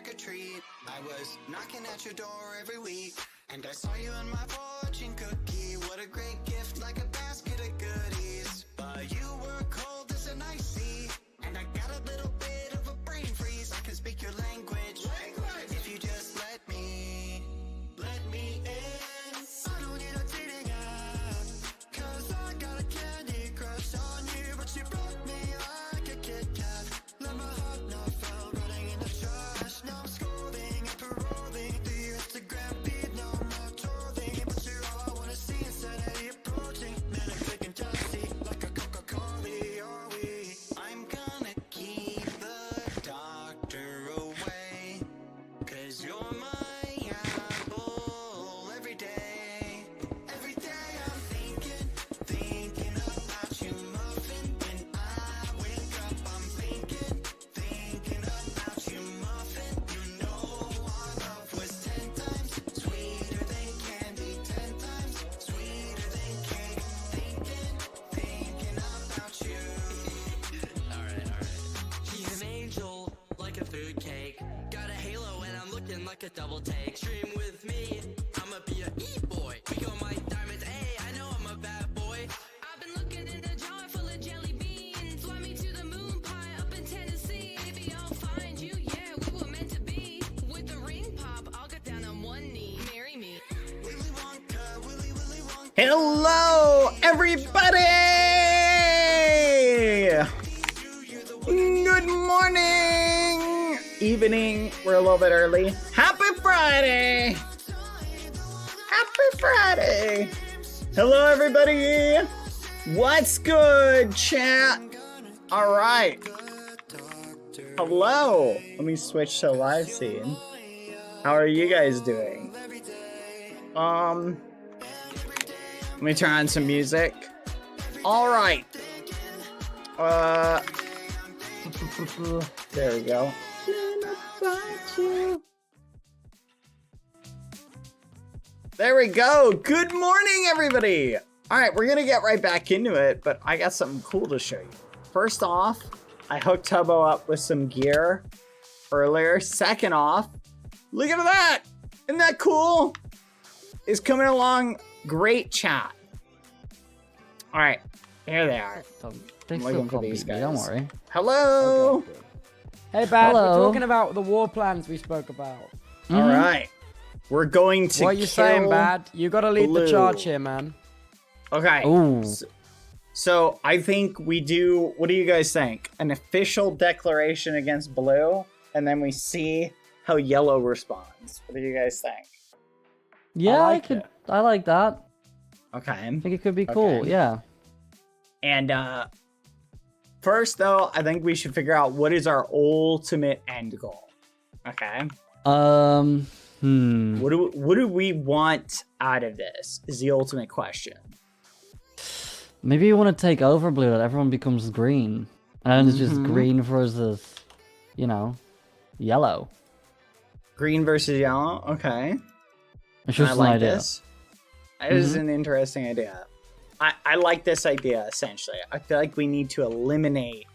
trick or treat. I was knocking at your door every week, and I saw you in my fortune cookie. What a great gift, like a basket of goodies. But you were cold as an ice sea, and I got a little bit of a brain freeze. I can speak your language, if you just let me in. I don't need a dating app, 'cause I got a candy crush on you, but you broke me like a Kit Kat. Let my heart not fell, running in the trash. Now I'm scrolling and paroling through your Instagram feed. No more trolling, but you're all I wanna see instead of the approaching. Man, I'm clicking jealousy like a Coca-Cola, are we? I'm gonna keep the doctor away, 'cause you're my apple every day. Every day I'm thinking about you, muffin. When I wake up, I'm thinking about you, muffin. You know our love was 10 times sweeter than candy, 10 times sweeter than cake. Thinking about you. Alright. She's an angel, like a food cake. Got a halo and I'm looking like a double take. Stream with me, I'ma be a e-boy. We go my diamonds, hey, I know I'm a bad boy. I've been looking in a jar full of jelly beans. Fly me to the moon pie up in Tennessee. Maybe I'll find you, yeah, we were meant to be. With the ring pop, I'll get down on one knee. Marry me. Willy Wonka, Willy Wonka. Hello, everybody! Good morning! Evening, we're a little bit early. Happy Friday! Happy Friday! Hello, everybody! What's good, chat? Alright. Hello! Let me switch to live scene. How are you guys doing? Let me turn on some music. All right. There we go. There we go. Good morning, everybody. All right, we're gonna get right back into it, but I got something cool to show you. First off, I hooked Tubbo up with some gear earlier. Second off, look at that. Isn't that cool? It's coming along great, chat. All right, here they are. They I'm still looking for can't these beat me, guys. don't worry. Hello. Okay, good. Hey, Bad, Hello. we're talking about the war plans we spoke about. All right, we're going to. What are you saying, kill Bad? You gotta lead Blue. the charge here, man. Okay. Ooh. So I think we do. What do you guys think? An official declaration against Blue, and then we see how Yellow responds. What do you guys think? Yeah, like it. I like that. Okay. I think it could be cool. Okay. Yeah. And first, though, I think we should figure out what is our ultimate end goal. Okay. Hmm. What do we want out of this? Is the ultimate question. Maybe you want to take over Blue, that everyone becomes green, and it's just green versus, you know, yellow. Green versus yellow. Okay. It's I just an like idea. this. It is an interesting idea. I like this idea, essentially. I feel like we need to eliminate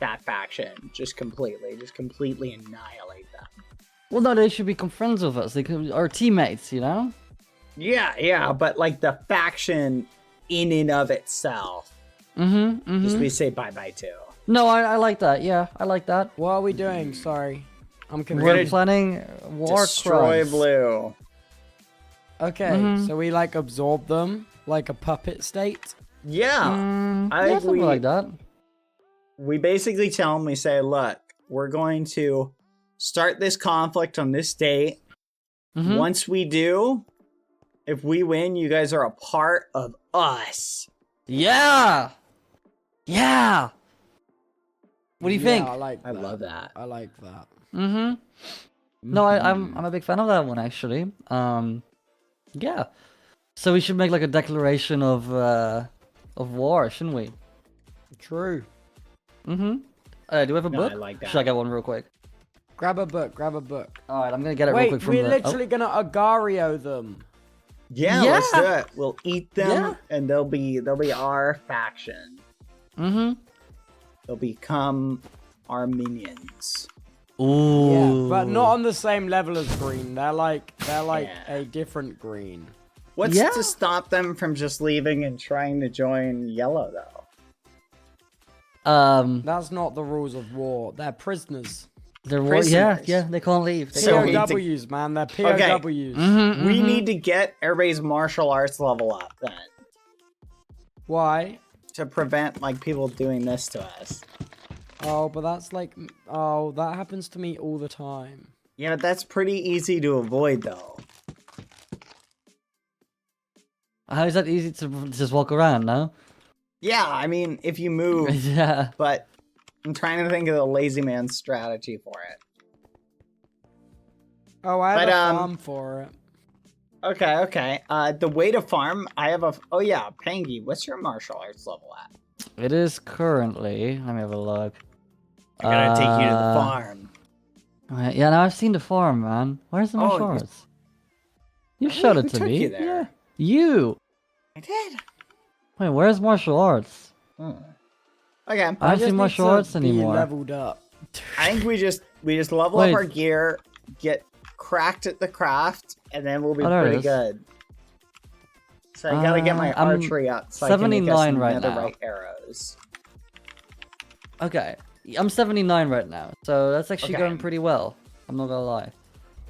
that faction just completely annihilate them. Well, no, they should become friends with us. They could, or teammates, you know? Yeah, but like the faction in and of itself, just we say bye-bye to. No, I like that. Yeah, I like that. What are we doing? Sorry. I'm confused. We're planning war Destroy crimes. Blue. Okay, so we like absorb them like a puppet state? Yeah. I Yeah, think something like that. we basically tell them, we say, look, we're going to start this conflict on this date. Once we do, if we win, you guys are a part of us. Yeah. Yeah. What do you think? I like that. I love that. I like that. No, I'm a big fan of that one actually. Yeah. So we should make like a declaration of war, shouldn't we? True. Do we have a book? I like that. Should I get one real quick? Grab a book, grab a book. All right, I'm gonna get it real Wait, quick from we're the. literally gonna Agario them. Yeah, Yeah. let's do it. We'll eat them, Yeah. and they'll be our faction. They'll become our minions. Ooh. Yeah, but not on the same level as green. They're like a different green. What's Yeah. to stop them from just leaving and trying to join yellow, though? That's not the rules of war. They're prisoners. Yeah, Prisoners. yeah, they can't leave. They So can't we leave. POWs, man. They're POWs. We need to get everybody's martial arts level up then Why? to prevent like people doing this to us. Oh, but that's like, oh, that happens to me all the time. Yeah, but that's pretty easy to avoid, though. How is that easy to just walk around, no? Yeah, I mean, if you move, Yeah. but I'm trying to think of the lazy man strategy for it. Oh, I have But, a farm for it. Okay. The way to farm, I have a. Oh yeah, Pangy, what's your martial arts level at? It is currently. Let me have a look. I gotta take you to the farm. Right, yeah, now I've seen the farm, man. Where's the Oh, martial arts? You showed who it to took me. you there? Yeah. You. I did. Wait, where's martial arts? Okay. I don't just see need martial to arts be anymore. leveled up. I think we just level Wait. up our gear, get cracked at the craft, and then we'll be Oh, there it pretty is. good. So I gotta get my I'm archery up so I can make us 79 some right now. netherite arrows. Okay. I'm 79 right now, so that's actually Okay. going pretty well. I'm not gonna lie.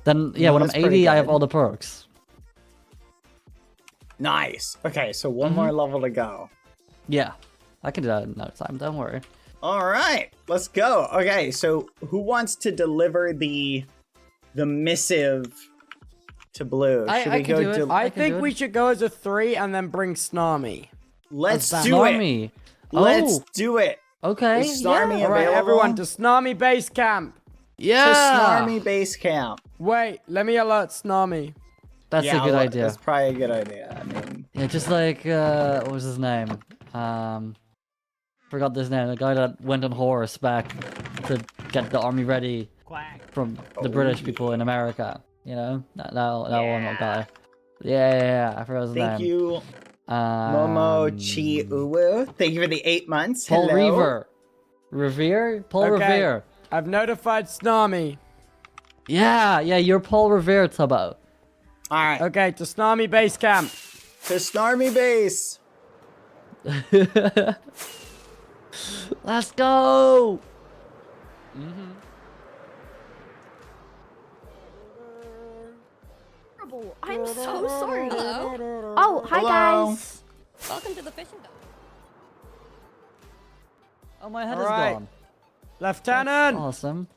Then, yeah, No, when I'm that's pretty 80, I have good. all the perks. Nice. Okay, so Mm-hmm. one more level to go. Yeah. I can do that in no time, don't worry. All right, let's go. Okay, so who wants to deliver the missive to Blue? I can do it. I can do think it. we should go as a 3 and then bring Snarmy. Let's That's do it. Snarmy. Let's Oh, do it. okay. Is Snarmy yeah. All right, available? everyone, to Snarmy base camp. To Yeah. Snarmy base camp. Wait, let me alert Snarmy. That's a good idea. That's probably a good idea. I mean, Yeah, just like, what was his name? Forgot his name. The guy that went on horseback to get the army ready from the British people in America. You know? That one guy. Yeah, I forgot his name. thank you, Momo Chi Uwu. Thank you for the 8 months. Paul Hello. Revere. Revere? Paul Okay. Revere. I've notified Snarmy. Yeah, you're Paul Revere, Tubbo. All right, Okay, to Snarmy base camp. to Snarmy base. Let's go! I'm so sorry. Hello. Oh, hi Hello. guys. Welcome to the fishing dock. Oh, my head Alright. is gone. Lieutenant! Awesome.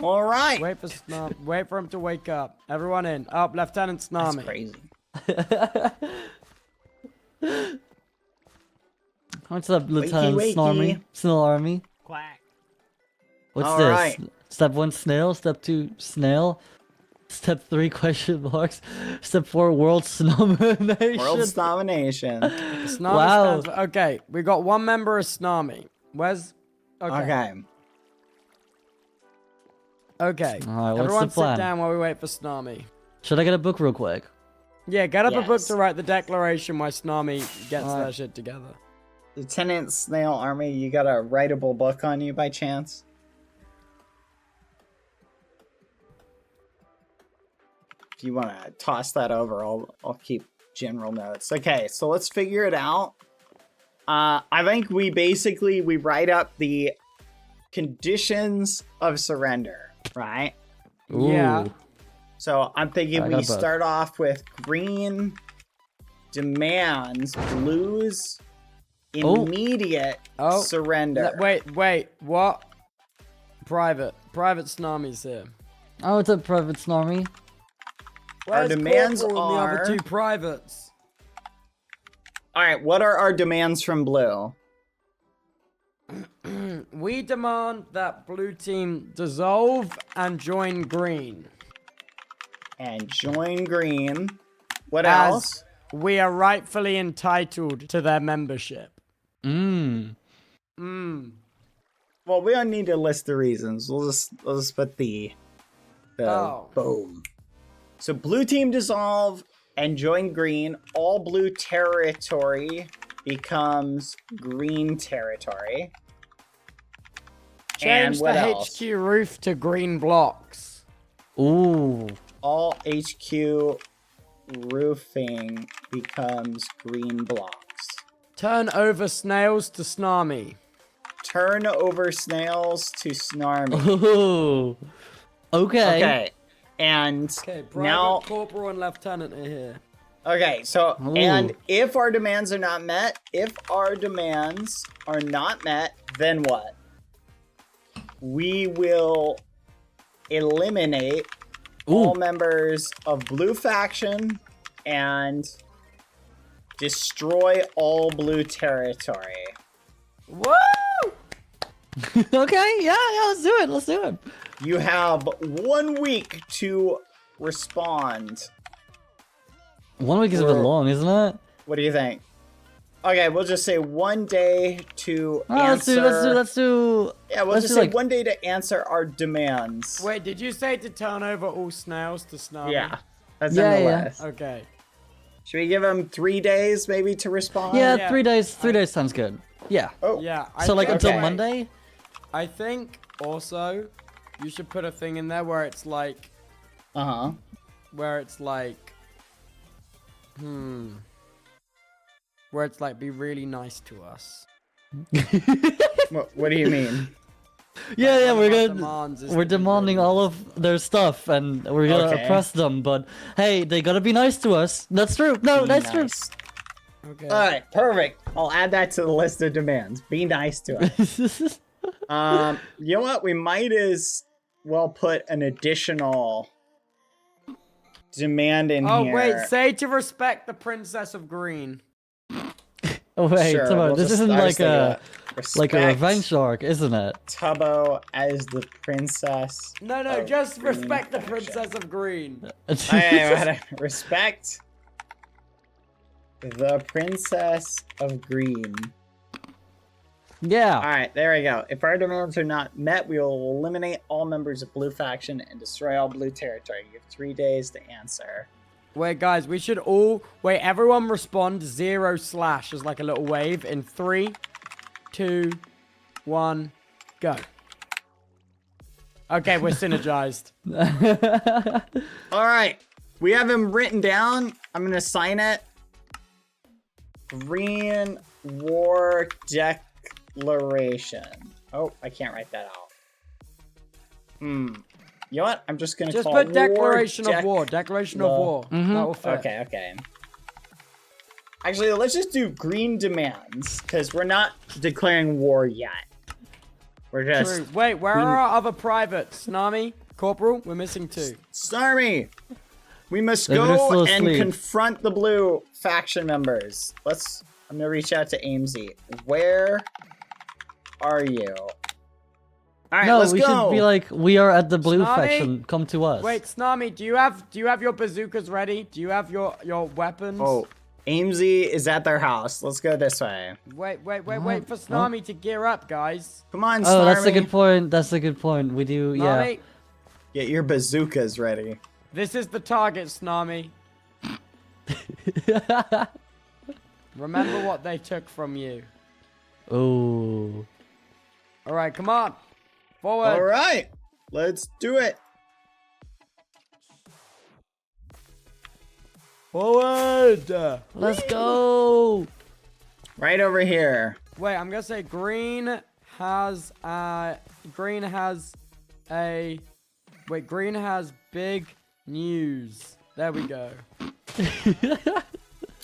All right. Wait for him to wake up. Everyone in. Up, Lieutenant That's Snarmy. crazy. What's up, Lieutenant wakey. Snarmy? Snail Army? Quack. What's All this? right. Step 1, snail. Step 2, snail. Step 3, question marks. Step 4, world domination. World's domination. Snarmy Wow. stands for... Okay, we got one member of Snarmy. Where's... Okay. Okay. Alright, what's Everyone the plan? sit down while we wait for Snarmy. Should I get a book real quick? Yeah, get up a book Yes. to write the declaration while Snarmy gets Alright. that shit together. Lieutenant Snail Army, you got a writable book on you by chance? If you want to toss that over, I'll keep general notes. Okay, so let's figure it out. I think we write up the conditions of surrender, right? Yeah. Ooh. So I'm thinking I got we a book. start off with green demands, blues Oh. immediate Oh, surrender. Wait, what? Private Snarmy's here. Oh, it's a private Snarmy. Where's demands Corporal and the are- other 2 privates? All right, what are our demands from blue? We demand that blue team dissolve and join green. And join green. What As else? we are rightfully entitled to their membership. Mmm. Well, we don't need to list the reasons. We'll just put the Oh. boom. So blue team dissolve and join green. All blue territory becomes green territory. Change what the else? HQ roof to green blocks. Ooh. All HQ roofing becomes green blocks. Turn over snails to Snarmy. Turn over snails to Snarmy. Ooh. Okay. Okay. And Okay, Private, now, Corporal, and Lieutenant are here. okay, so, Ooh. and if our demands are not met, then what? We will eliminate all members of Blue Faction and destroy all Blue territory. Woo! Okay, yeah, let's do it. Let's do it. You have 1 week to respond. 1 week is a bit Or- long, isn't it? What do you think? Okay, we'll just say 1 day to Oh, answer. let's do. Yeah, we'll let's just do, say like- 1 day to answer our demands. Wait, did you say to turn over all snails to Snarmy? Yeah, that's Yeah, in the yeah. list. Okay. Should we give them 3 days maybe to respond? Yeah, Yeah, 3 days. 3 days sounds good. Yeah. Oh, Yeah. So like think- until Okay. Monday. I think also you should put a thing in there where it's like, uh-huh. where it's like, be really nice to us. What do you mean? Yeah, One of our we're demands is we're to be demanding really all nice. of their stuff, and we're gonna Okay. oppress them. But hey, they gotta be nice to us. That's true. No, Be that's nice. Okay. All right, perfect. I'll add that to the list of demands. Be nice to us. true. You know what? We might as well put an additional demand in Oh here. wait, say to respect the Princess of Green. Oh wait, Sure, Tubbo, we'll this just- isn't I was like a thinking, like a respect revenge arc, isn't it? Tubbo as the princess. No, of just Green respect the faction. Princess of Green. Okay, respect the princess of green. Yeah. All right, there we go. If our demands are not met, we will eliminate all members of Blue Faction and destroy all Blue territory. You have 3 days to answer. Wait, guys, we should all wait. Everyone respond 0/ as like a little wave in 3, 2, 1, go. Okay, we're synergized. All right, we have him written down. I'm gonna sign it. Green War Declaration. Oh, I can't write that out. You know what? I'm just gonna Just call put it Declaration of War. Declaration of War. Mhm. That will fit. Okay. Actually, let's just do green demands because we're not declaring war yet. We're just True. Wait, where are our other privates? Nami? Corporal? We're missing 2. Stormy. We must They're go still and asleep. confront the Blue Faction members. I'm gonna reach out to Amesy. Where are you? All right, No, let's we go. should be like, we are at the blue Snarmy? faction. Come to us. Wait, Snarmy, do you have your bazookas ready? Do you have your weapons? Oh, Amesy is at their house. Let's go this way. Wait for Snarmy to gear up, guys. Come on, Oh, that's a Snarmy. good point. That's a good point. We do, yeah. Snarmy, Get your bazookas ready. this is the target, Snarmy. Remember what they took from you. Oh. All right, come on. Forward. All right, let's do it. Forward. Let's go. Right over here. Wait, I'm gonna say green has big news. There we go.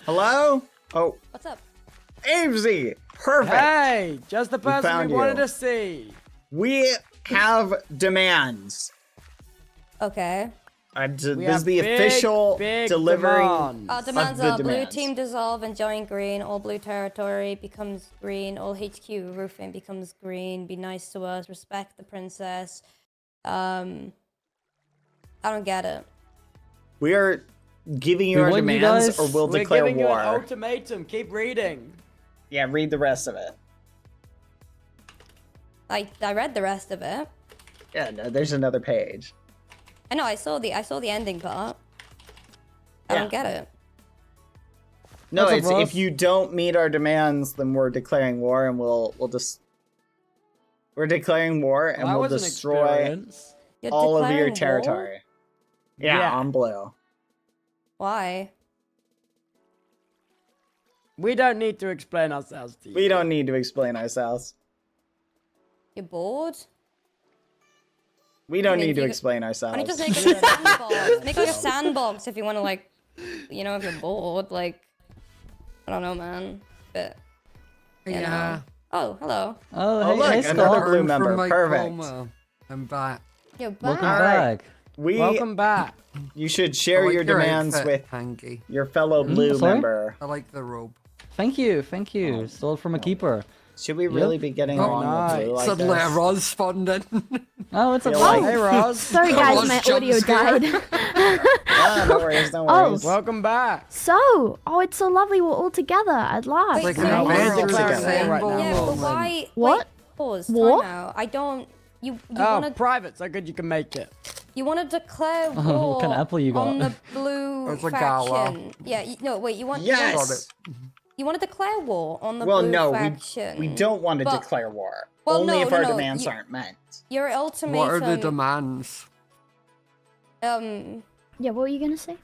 Hello? Oh, What's up? Amesy. Perfect. Hey, just the person found we wanted you. to see. We have demands. Okay. This We is have the big, official big delivery. demands. Our demands the are blue demands. team dissolve and join green. All blue territory becomes green. All HQ roofing becomes green. Be nice to us. Respect the princess. I don't get it. We are giving you We our want you demands, guys- or we'll We're declare giving you war. an ultimatum. Keep reading. Yeah, read the rest of it. I read the rest of it. Yeah, no, there's another page. I know. I saw the ending part. I Yeah. don't get it. No, What's up, it's Ross? if you don't meet our demands, then we're declaring war, and we'll just We're declaring war, and That we'll was an destroy experience. You're all of declaring your war? territory. Yeah, Yeah. on blue. Why? We don't need to explain ourselves to you. We don't need to explain ourselves. You're bored? We don't mean, need to you- explain Why ourselves. don't you just make like a sandbox? Make like a sandbox if you want to, like, you know, if you're bored. Like, I don't know, man. But, you Yeah. know. Oh, hello. Oh, Oh, hey, look, hey, another Scott. blue Returned member. from my Perfect. coma. I'm back. You're back. Welcome Alright. back. Welcome back. You should I share like your demands outfit, with Hanky. your fellow blue sorry? member. I like the robe. Thank you, thank you. Stole from a keeper. Should we really be getting Oh, along nice. with blue like Suddenly this? Roz spawned in. Oh, it's a Feel bug. like- Hey, Roz. Sorry I guys, was my jump audio scared. died. Ah, no worries, no Oh. worries. Welcome back. So, it's so lovely we're all together at last. Like Wait, an so- Avengers Declaring war right assemble now. Yeah, but moment. why? What? Wait, pause. War? Time out. I don't. You Oh, wanna private, so good you can make it. you wanna declare war Oh, what kind of apple you got? on the blue It's a faction? gala. Yeah. No, wait. You want? Yes! You want to declare war on the Well, blue no, faction? we don't want to But- declare war. Well, Only no, if no, our no, demands you- aren't met. Your ultimatum. What are the demands? Yeah, what were you gonna say?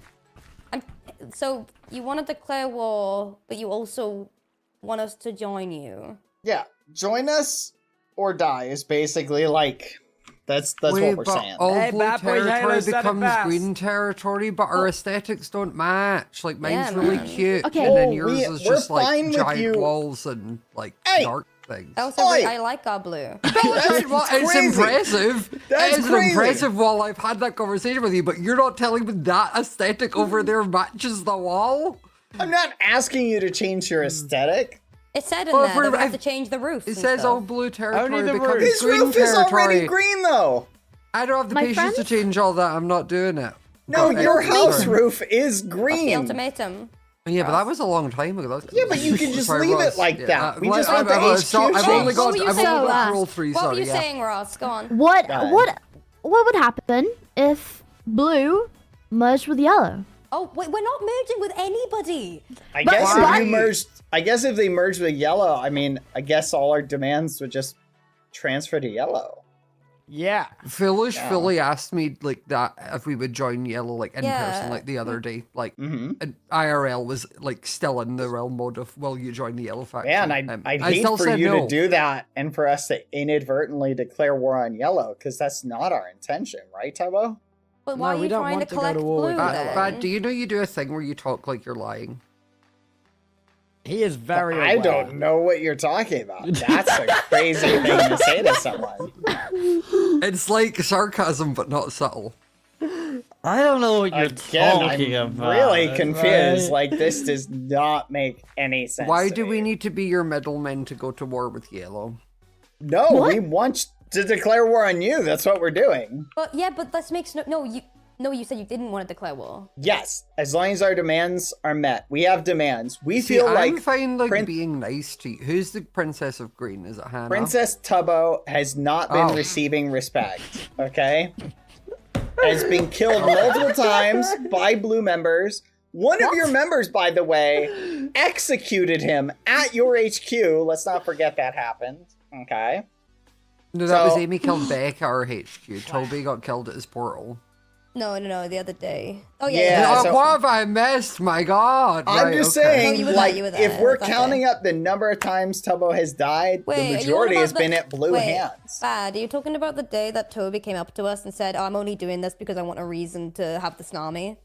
So you want to declare war, but you also want us to join you. Yeah, join us or die is basically like that's what we're but saying. all Hey, blue Badboyhalo territory said it becomes best. green territory, but our aesthetics don't match. Like mine's Yeah, really man. cute, Okay. and then Oh, yours is we're just fine like with giant you. walls and like Hey! dark things. Also, Oi! I like our blue. Well, it's crazy. impressive. That's It's crazy. impressive while I've had that conversation with you, but you're not telling me that aesthetic over there matches the wall? I'm not asking you to change your aesthetic. It said in Well, there that we have if- to change the roof. It and says stuff. all blue territory the becomes roof. His green roof is territory. already green though. I don't have the My patience to friends? change all that. I'm not doing it. No, But your it's- house roof is What's the green. ultimatum? Yeah, but that was a long time ago. That was, Yeah, but you can just Sorry, leave Ross. it like Yeah, that. We well, just want the I've HQ I've only changed. got What were you I've only saying? got rule 3, What sorry. were you yeah. saying, Ross? Go on. What God. what would happen if blue merged with yellow? Oh, wait, we're not merging with anybody. I But- guess but- if you merged, I guess if they merged with yellow, I mean, I guess all our demands would just transfer to yellow. Yeah. Foolish Yeah. Philly asked me like that if we would join Yellow like in Yeah. person like the other day. Like Mm-hmm. and IRL was like still in the realm mode of will you join the Yellow faction? Man, I'd I hate still for said you no. to do that and for us to inadvertently declare war on yellow, because that's not our intention, right, Tubbo? But No, why are we you don't trying to want to go collect to war with blue Bad- then? Bad, do you know you do a thing where you talk like you're lying? He is very I aware. don't know what you're talking about. That's a crazy thing to say to someone. It's like sarcasm but not subtle. I don't know what you're Again, talking I'm about. really confused. right? Like, this does not make any sense. Why to do we me. need to be your middlemen to go to war with Yellow? No, What? we want to declare war on you. That's what we're doing. But yeah, but this makes you said you didn't want to declare war. Yes, as long as our demands are met. We have demands. We See, feel I'm like fine like Prin- being nice to you. Who's the Princess of Green? Is it Hannah? Princess Tubbo has not been Oh. receiving respect, okay? Has been killed multiple times by blue members. One of your members, by the way, executed him at your HQ. Let's not forget that happened, okay? No, that was So- Amy killed Beck at our HQ. Toby got killed at his portal. No, the other day. Oh Yeah, yeah. Oh, so- what have I missed? My God! I'm Right, just okay. saying, No, you were like, there, you were if there. we're That's counting okay. up the number of times Tubbo has died, Wait, the are you on majority about has the- been at blue wait, hands. Bad. Are you talking about the day that Toby came up to us and said, "I'm only doing this because I want a reason to have the tsunami"?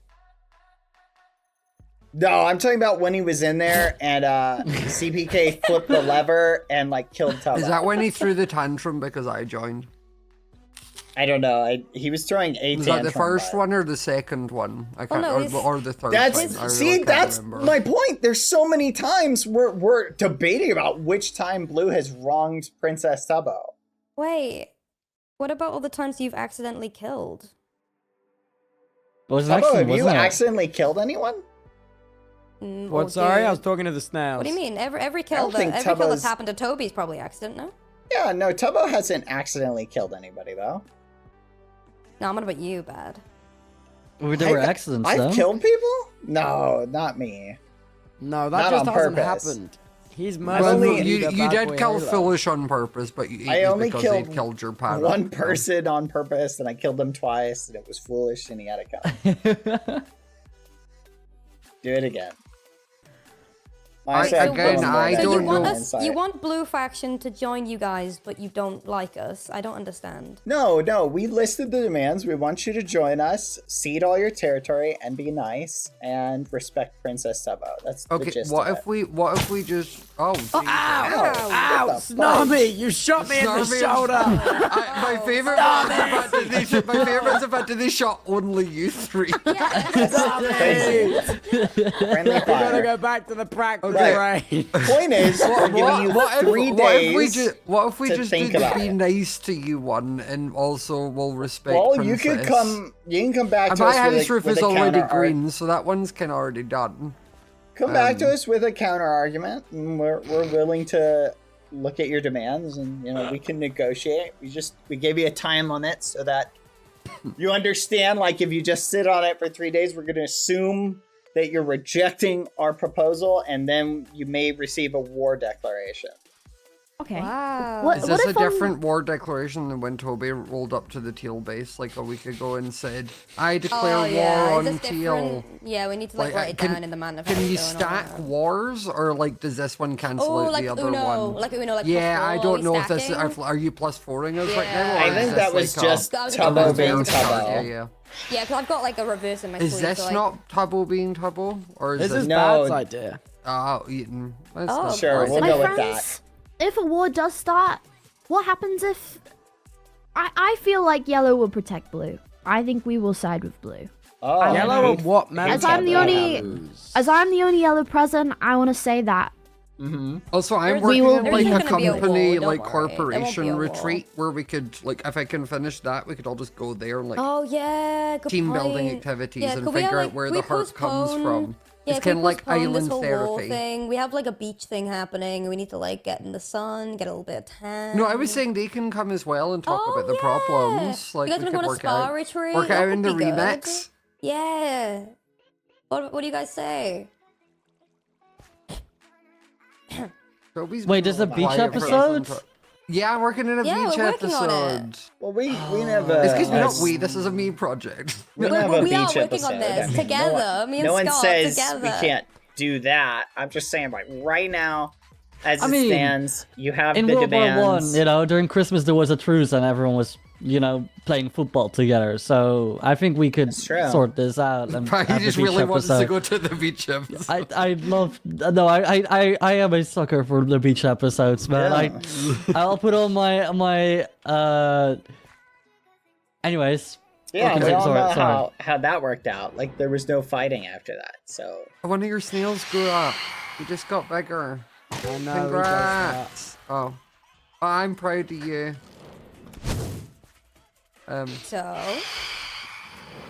No, I'm talking about when he was in there and CPK flipped the lever and like killed Tubbo. Is that when he threw the tantrum because I joined? I don't know. He was throwing a Was that tantrum. the first but- one or the second one? I can't, no, it's- or the third That's one. I really see, can't that's remember. my point. There's so many times we're debating about which time Blue has wronged Princess Tubbo. Wait, what about all the times you've accidentally killed? It was an Tubbo, accident, have you wasn't it? accidentally killed anyone? What, Oh, sorry? dear. I was talking to the snails. What do you mean? Every kill don't think every kill Tubbo's- that's happened to Toby's probably accident, no? Yeah, no, Tubbo hasn't accidentally killed anybody though. No, I'm on about you, Bad. There were accidents, I've though. killed people? No, not me. No, Not that just on hasn't purpose. happened. He's Well, merciful. you did kill Foolish on purpose, but you I ate only because killed they killed your parrot. one person on purpose, and I killed him twice, and it was foolish, and he had to come. Do it again. I don't know. You want Blue Faction to join you guys, but you don't like us. I don't understand. No, we listed the demands. We want you to join us, cede all your territory, and be nice, and respect Princess Tubbo. That's the Okay, gist what of if we just... Oh, geez. Ow! Ow! What the fuck? Snobby! You shot me in the Snarby. shoulder! My favorite was the fact that they shot only you three. Crazy. Friendly We gotta fire. go back to the practice Right. range. Point is, we're giving you 3 days. What if we to just think do the about be it. nice to you one, and also we'll respect Well, Princess? you can come back And to my us house with roof a is already counter green, so that one's kind of already done. Come back to us with a counter argument, and we're willing to look at your demands, and we can negotiate. We gave you a time limit so that you understand. Like, if you just sit on it for 3 days, we're going to assume that you're rejecting our proposal, and then you may receive a war declaration. Okay. Wow. What, Is what this a if I'm- different war declaration than when Toby rolled up to the Teal base like a week ago and said, I declare war Is on this Teal? different? Yeah, we need to write it down in the manifesto. Can you and all stack that. wars, or like does this one cancel out like the other Uno, one? like Uno, like yeah, plus I 4, don't know if this stacking? are you plus 4ing us right Yeah. now. Or I is think this that was like a- just That was Tubbo just being a Tubbo. Yeah. Yeah, because I've got like a reverse in my Is sleeve. this so, like, not Tubbo being Tubbo, or is This this? is No. Bad's idea. Oh, Eaton. That's Oh, not Sure, right. we'll My go with friends, if a war does start, what happens if... I feel like yellow will protect blue. I think we will side with blue. Oh, Yellow and what, man? As I'm the only yellow present, I want to say that. Also, I'm There's- working will- on there's like a not gonna be a company, war, like don't worry. There won't be corporation a war. retreat where we could, like, if I can finish that, we could all just go there and like Oh yeah, good team building point. activities Yeah, and could we figure have, out where we the heart comes postpone- from. Yeah, It's can kind we of like postpone this island whole war therapy. thing? We have like a beach thing happening. We need to like get in the sun, get a little bit of tan. No, I was saying they can come as well and talk Oh, about the yeah. problems. Like You guys we wanna could go to work spa out, retreat? work That out would in the be good. remix. Yeah. What do you guys say? Toby's Wait, been there's a quiet beach for this episode? entire- Yeah, I'm working in a Yeah, beach we're working on it. episode. Well, we never. It's because we're not we. This is a me project. We don't have a We are beach working episode. on this I mean, together. Me and no one Scott says together. we can't do that. I'm just saying, like, right now, as I it mean, stands, you have In the World War demands. One, during Christmas there was a truce and everyone was, playing football together. So I think we could That's true. sort this out. And He have a just beach really wants to episode. go to the beach episode. I love I am a sucker for the beach episodes, man. I'll put on my anyways. Yeah, Okay, we all know sorry. how that worked out. Like, there was no fighting after that. So One of your snails grew up. You just got bigger. Oh, no, Congrats. Oh, I'm proud of you. So,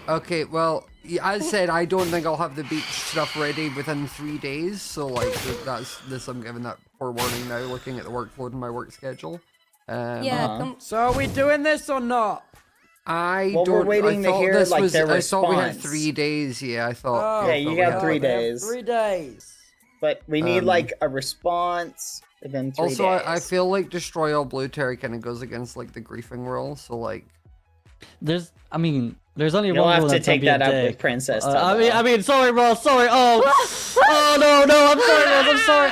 Okay, well, as said, I don't think I'll have the beach stuff ready within 3 days. So, like, that's this. I'm giving that forewarning now, looking at the workload in my work schedule. yeah, So are we doing this or not? I Well, we're don't. waiting I to thought hear, this like, was. their I thought we had response. 3 days. Yeah, I thought. Oh. Yeah, I you thought we got had 3 We have days. 3 days. But we need like a response within 3 Also, days. I feel like destroy all blue terry kind of goes against like the griefing rule. So like, There's only You'll one have rule to that's take gonna that be a up with dick. Princess. I mean, sorry, bro. Sorry. Oh, oh no, I'm sorry, Rose.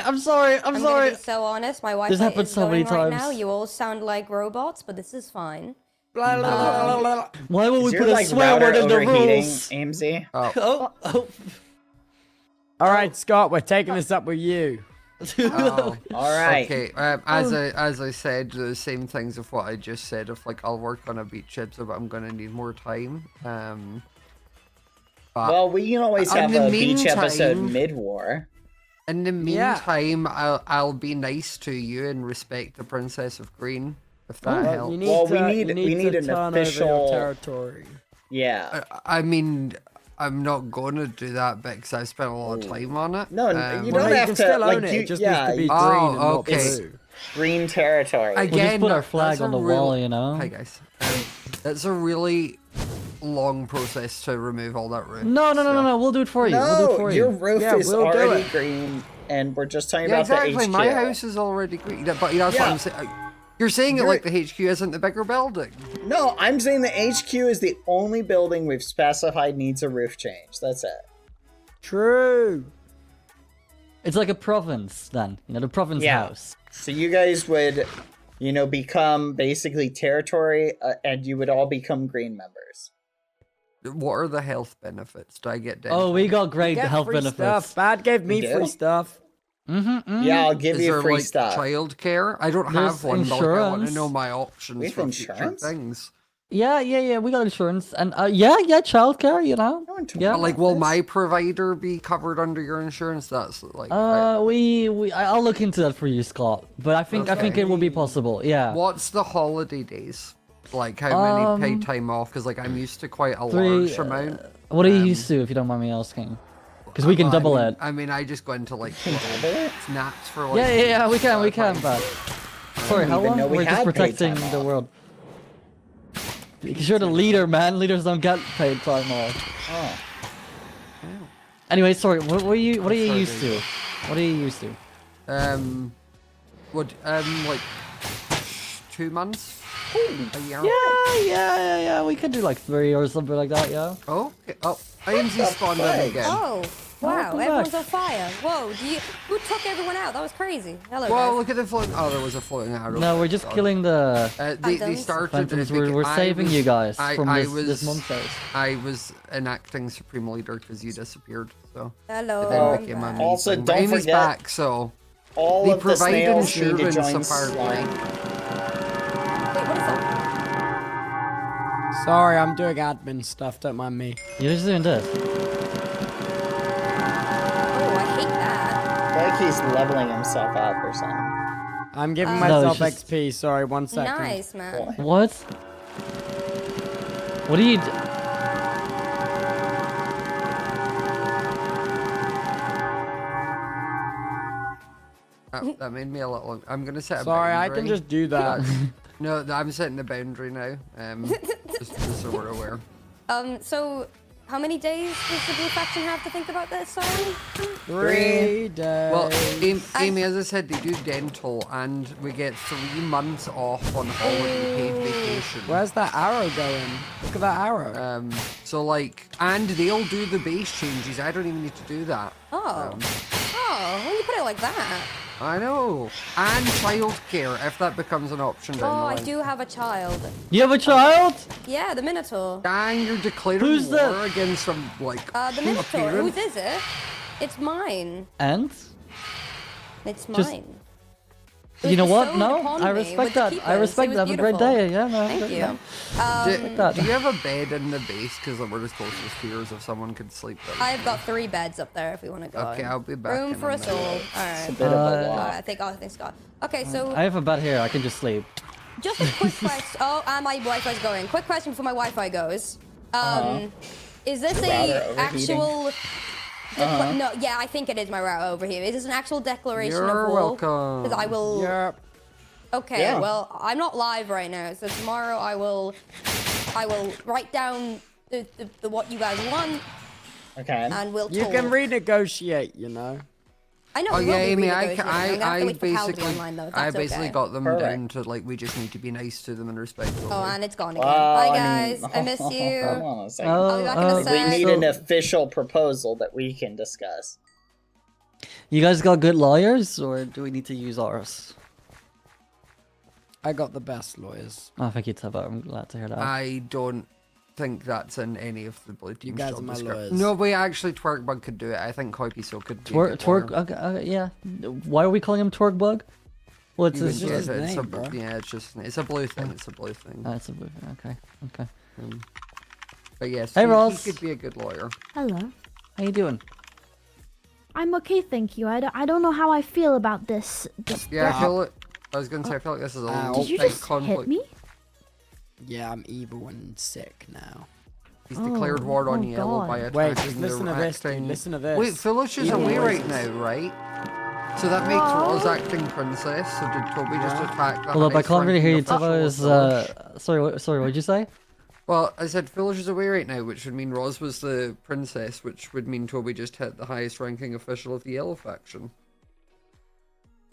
I'm sorry. I'm I'm sorry. gonna be so honest. My This Wi-Fi happened is so many going right now. times. You all sound like robots, but this is fine. Blah, blah, blah, blah, blah. Why would Is we your put a like swear router word in the overheating, rules? AMZ? Oh. All right, Scott, we're taking this up with you. oh, All right. okay. As I said, the same things of what I just said. Of like, I'll work on a beach episode, but I'm gonna need more time. But Well, we can always In have the a beach episode meantime- mid-war. in the Yeah. meantime, I'll be nice to you and respect the Princess of Green, if that Well, helps. you need Well, to, we you need to an turn over official- your territory. Yeah. I mean, I'm not gonna do that because I spent a lot of time on it. No, you Well, don't you have can to. still Like, own it. you, It just yeah, needs to be Oh, green and not okay. blue. green territory. Again, We'll just put our that's flag a on the real- wall, you know? Hi guys. That's a really long process to remove all that roof. No. We'll do it for you. We'll do it No, for your you. roof Yeah, is we'll do already it. green. and we're just talking Yeah, about the exactly. HQ. My house is already green. But that's what I'm saying. You're saying it like the HQ isn't the bigger building. No, I'm saying the HQ is the only building we've specified needs a roof change. That's it. True. It's like a province then, the province house. So you guys would, become basically territory, and you would all become green members. What are the health benefits? Do I get dental? Oh, we got great Get health free benefits. stuff. Bad gave me You do? free stuff. Yeah, I'll give Is you there free like stuff. childcare? I don't There's have one, but like, I want to insurance. know my options We have for future insurance? things. Yeah, we got insurance. And childcare, No one told Yeah. But me like, will this. my provider be covered under your insurance? That's like, I'll look into that for you, Scott. But I think it will be possible. Yeah. what's the holiday days? Like, how many paid time off? Because like, I'm used to quite a large amount. What are you used to, if you don't mind me asking? Because we can double it. I mean, I just go into like snaps for like. Yeah, we can, but sorry, how even long? know we We're just had paid protecting time the off. world. Because you're the leader, man. Leaders don't get paid time off. Oh. Anyway, sorry. What are you used to? What are you used to? Like 2 months? A year? Yeah. We could do like 3 or something like that. Yeah. Oh, okay. Oh, IMZ spawned in fudge? again. Oh, wow, Welcome everyone's back. on fire. Whoa, who took everyone out? That was crazy. Hello, Well, guys. look at the floating. Oh, there was a floating arrow. No, we're just killing the They Phantoms? started. phantoms. it We're beca- saving you guys from I this was, monsters. I was enacting Supreme Leader because you disappeared. So Hello, it then I'm became back. amazing. Also, But don't Amy's forget- back, so All they of the provide snails need to insurance join apparently. Slime. Wait, what is that? Sorry, I'm doing admin stuff. Don't mind me. You're just doing this. Oh, I hate that. I feel like he's leveling himself up or something. I'm giving No, myself it's just- XP. Sorry, 1 second. Nice, man. What? What do you? That made me a little. I'm gonna set a Sorry, I boundary. can just do that. No, I'm setting the boundary now. Just so we're aware. So how many days does the Blue Faction have to think about this? Sorry. 3 days. Well, Amy, as I said, they do dental, and we get 3 months off on holiday paid vacation. Where's that arrow going? Look at that arrow. So like, and they'll do the base changes. I don't even need to do that. Oh. Oh, when you put it like that. I know. And childcare, if that becomes an option Oh, down the I line. do have a child. You have a child? Yeah, the Minotaur. Dang, you're declaring Who's war that? against some, like, The Minotaur. parent. Whose is it? It's mine. And? It's Just- mine. You know what? bestowed No, upon I me respect with the that. I keepers. respect It that. was Have a great beautiful. day. Yeah, no. Thank you. Do you have a bed in the base? Because we're as close as tiers if someone could sleep there. I've got 3 beds up there if we want to go. Okay, I'll be back Room in for a us all. minute. Alright. A bit of a lot. I think Scott. Okay, so I have a bed here. I can just sleep. just a quick question. Oh, and my Wi-Fi's going. Quick question before my Wi-Fi goes. Is this Router a overheating. actual? No, yeah, I think it is my router over here. Is this an actual declaration You're of war? welcome. Because I will. Yep. Okay, Yeah. well, I'm not live right now, so tomorrow I will write down the what you guys want, Okay. and we'll You talk. can renegotiate, you know. I know. Oh we yeah, will be Amy, renegotiating. I'm gonna have to I wait for Cal to be basically, online, though, if I that's basically okay. got them Perfect. down to like we just need to be nice to them and respectful. Oh, and it's gone again. Well, Bye, I guys. mean- I miss you. Hold on a second. I'll be back in a Oh, we sec. need so- an official proposal that we can discuss. You guys got good lawyers, or do we need to use ours? I got the best lawyers. Oh, thank you, Tubbo. I'm glad to hear that. I don't think that's in any of the blue team guys job are my description. lawyers. No, wait, actually, Twerkbug could do it. I think Hoipiso could do it. Twerk. Okay, yeah. Why are we calling him Twerkbug? Well, it's just his it's name, a, bro. yeah, it's a blue thing. It's a blue thing. it's a okay. Okay. But yes, Hey, he Ross. could be a good lawyer. Hello. How you doing? I'm okay, thank you. I don't know how I feel about this. Yeah, I threat. feel it. I was gonna say I feel like this is a Ow. little Did you big just conflict. hit me? Yeah, I'm evil and sick now. He's declared war on oh yellow God. by attacking Wait, just listen the to this, dude. acting... Listen to this. Wait, Foolish is Evil away right voices. now, right? So that makes Rose acting princess. So did Toby just attack the Hold up, I highest can't really hear you. ranking Tubbo official is. of Village? Sorry, what'd you say? Well, I said Foolish is away right now, which would mean Roz was the princess, which would mean Toby just hit the highest ranking official of the Yellow faction.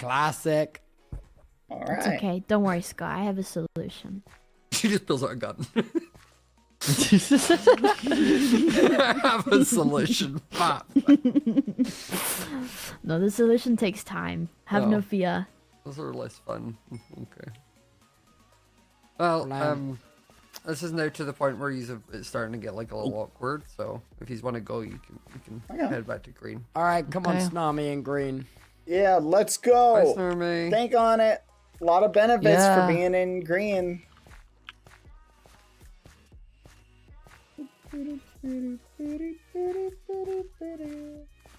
Classic. All It's right. okay. Don't worry, Scott. I have a solution. She just pulls out a gun. I have a solution. Pop. No, the solution takes time. Have no Oh. fear. Those are less fun. Okay. Well, this is now to the point where it's starting to get like a little awkward. So if you want to go, you can Okay. head back to green. All right, come on, Okay. Snami and Green. Yeah, let's Bye, go. Snurmy. Think on it. A lot of benefits Yeah. for being in green.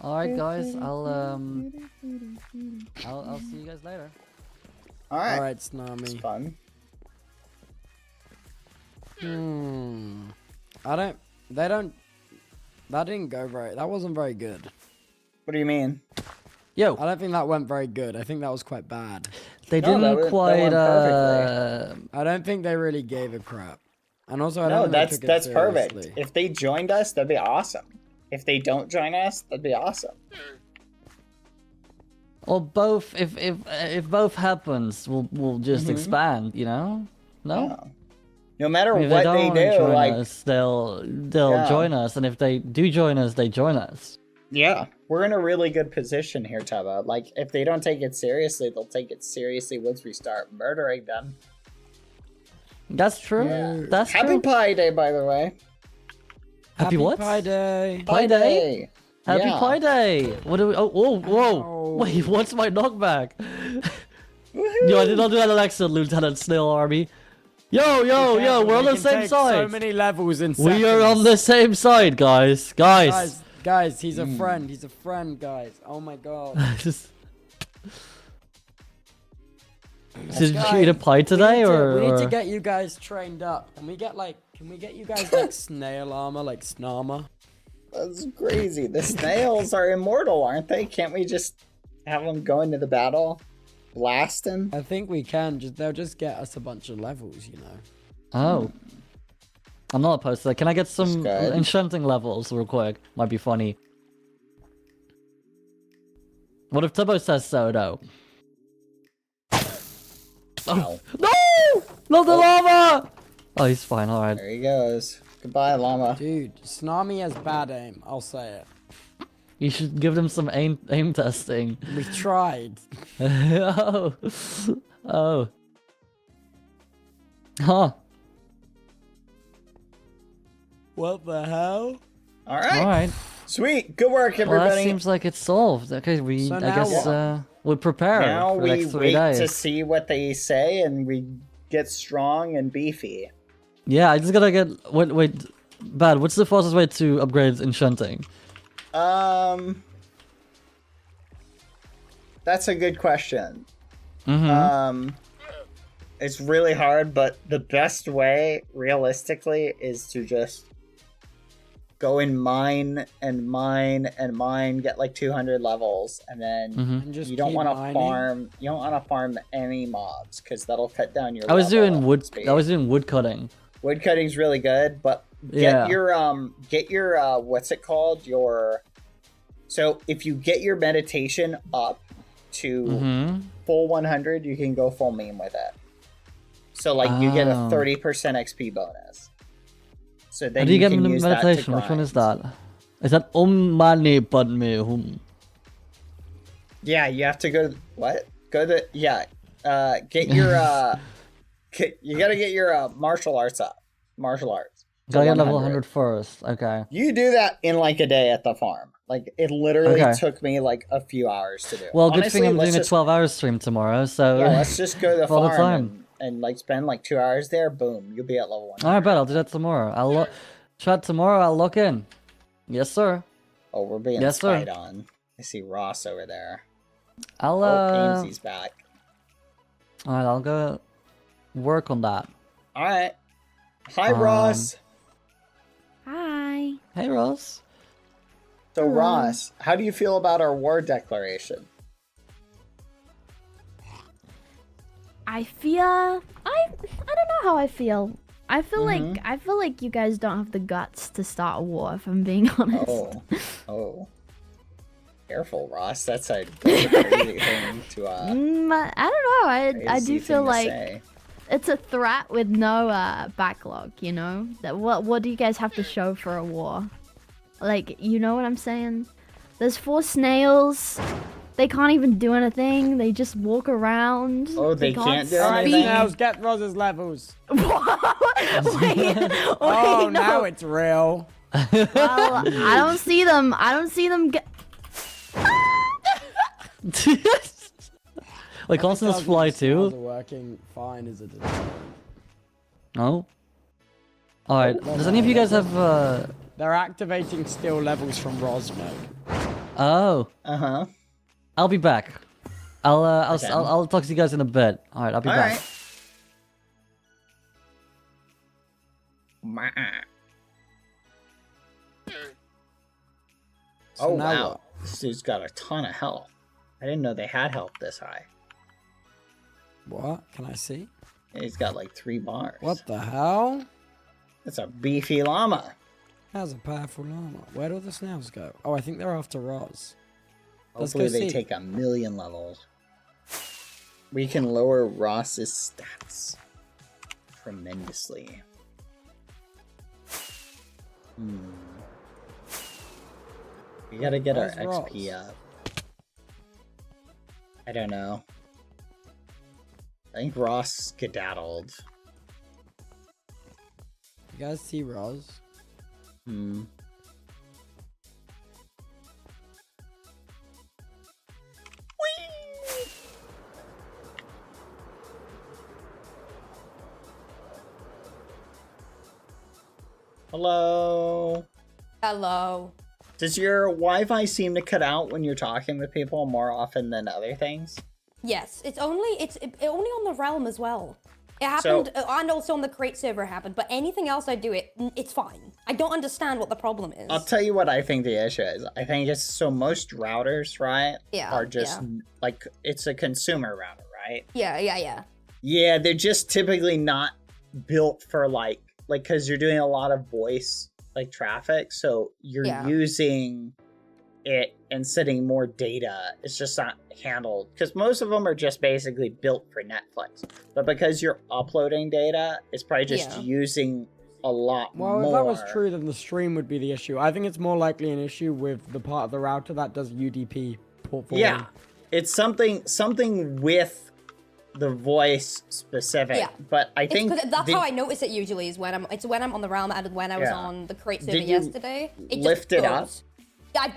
All right, guys. I'll see you guys later. All right. All right, It's Snami. fun. That didn't go very, that wasn't very good. What do you mean? Yo, I don't think that went very good. I think that was quite bad. they No, that didn't went quite. I don't think they really gave a crap. And also, I don't No, think they took it that's perfect. seriously. If they joined us, that'd be awesome. If they don't join us, that'd be awesome. Or both. If both happens, we'll just expand. You know? No. Yeah. No matter If what they they don't do, join like us, they'll Yeah. join us, and if they do join us, they join us. yeah, we're in a really good position here, Tubbo. Like if they don't take it seriously, they'll take it seriously once we start murdering them. That's true. Yeah. That's Happy true. Pie Day, by the way. Happy what? Pie Day. Pie Day? Happy Yeah. Pie Day! What do we? Oh, whoa, whoa! Ow. Wait, what's my knockback? Woohoo. Yo, I did not do that accent, Lieutenant Snail Army. Yo, we're on the We can same take So side. many levels in We are on seconds. the same side, guys. Guys, he's a friend. He's a friend, guys. Oh my god. Just... Did you eat a pie today, we need or? to get you guys trained up. Can we get you guys like snail armor, like Snarma? That's crazy. The snails are immortal, aren't they? Can't we just have them go into the battle, blasting? I think we can. They'll just get us a bunch of levels, you know. Oh. I'm not opposed to that. Can I get some good. enchanting levels real quick? Might be funny. What if Tubbo says so, though? Wow. No! Not the lava! Oh, he's fine, alright. There he goes. Goodbye, llama. Dude, Snarmy has bad aim. I'll say it. You should give them some aim testing. We tried. Oh. Oh. Huh. What the hell? All right. Alright. Sweet. Good work, Well, everybody. that seems like it's solved. Okay, So I now guess what? we prepare Now for the we next 3 wait days. to see what they say, and we get strong and beefy. Yeah, I just gotta get... Wait. Bad, what's the fastest way to upgrade enchanting? That's a good question. Mm-hmm. It's really hard, but the best way, realistically, is to just go and mine and mine and mine, get like 200 levels, and then And just you don't keep want to mining. farm. You don't want to farm any mobs because that'll cut down your. I was level doing wood. speed. I was doing wood cutting. Wood cutting's really good, but Yeah. get your what's it called? So if you get your meditation up to Mm-hmm. full 100, you can go full meme with it. So like you get a Oh. 30% XP bonus. So How then do you get can the use that to meditation? Which one is grind. that? Is that Om Mani Padme Hum? Yeah, you have to go. What? Go to get your you gotta get your martial arts up. Martial arts. to Gotta get level 100. 100 first. Okay. You do that in like a day at the farm. Like it literally Okay. took me like a few hours to do. Well, good Honestly, thing I'm let's doing a just- 12-hour stream tomorrow, so... Yeah, let's just go to the all the farm time. and like spend like 2 hours there. Boom, you'll be at level 1. Alright, bet I'll do that tomorrow. Chat tomorrow, I'll lock in. Yes, sir. Oh, we're being Yes, sir. spied on. I see Ross over there. I'll, Oh, Alright, Painsy's back. I'll go work on that. All right. Hi, Um, Ross. Hi. Hey, Ross. So, Ross, how do you feel about our war declaration? I feel I don't know how I feel. I feel like you guys don't have the guts to start a war, if I'm being honest. Oh, oh. Careful, Ross. That's a crazy thing to. I don't know. I do crazy feel thing to like say. it's a threat with no backlog. You know, that what do you guys have to show for a war? Like, you know what I'm saying? There's 4 snails. They can't even do anything. They just walk around. Oh, they can't do Alright, anything? snails, get Roz's levels. Wait, Oh, no. now it's real. Well, I don't see them. I don't see them get. Wait, can't snails fly Snails too? are working fine as it is. No? Alright, does any of you guys have, They're activating still levels from Roz mode. Oh. Uh-huh. I'll be back. I'll Okay. I'll talk to you guys in a bit. Alright, I'll be back. Alright. So Oh, now wow. what? This dude's got a ton of health. I didn't know they had health this high. What? Can I see? He's got like 3 bars. What the hell? That's a beefy llama. That's a powerful llama. Where do the snails go? Oh, I think they're after Roz. Let's go Hopefully they see. take 1,000,000 levels. We can lower Ross's stats tremendously. We gotta get our Where's XP Ross? up. I don't know. I think Ross skedaddled. You guys see Roz? Hmm. Hello. Hello. Does your Wi-Fi seem to cut out when you're talking with people more often than other things? Yes, it's only on the realm as well. It happened, and also on the crate server it happened. But anything else I do, it's fine. I don't understand what the problem is. I'll tell you what I think the issue is. I think it's so most routers, right? Yeah, Are just yeah. like it's a consumer router, right? Yeah. Yeah, they're just typically not built for like because you're doing a lot of voice like traffic, so you're Yeah. using it and sending more data. It's just not handled because most of them are just basically built for Netflix. But because you're uploading data, it's probably just Yeah. using a lot Well, more. if that was true, then the stream would be the issue. I think it's more likely an issue with the part of the router that does UDP port forwarding. Yeah, it's something with the voice specific. Yeah. But I think That's how I notice it usually is when I'm on the realm and when I was Yeah. on the crate server Did you yesterday. It lift just it up? goes. I've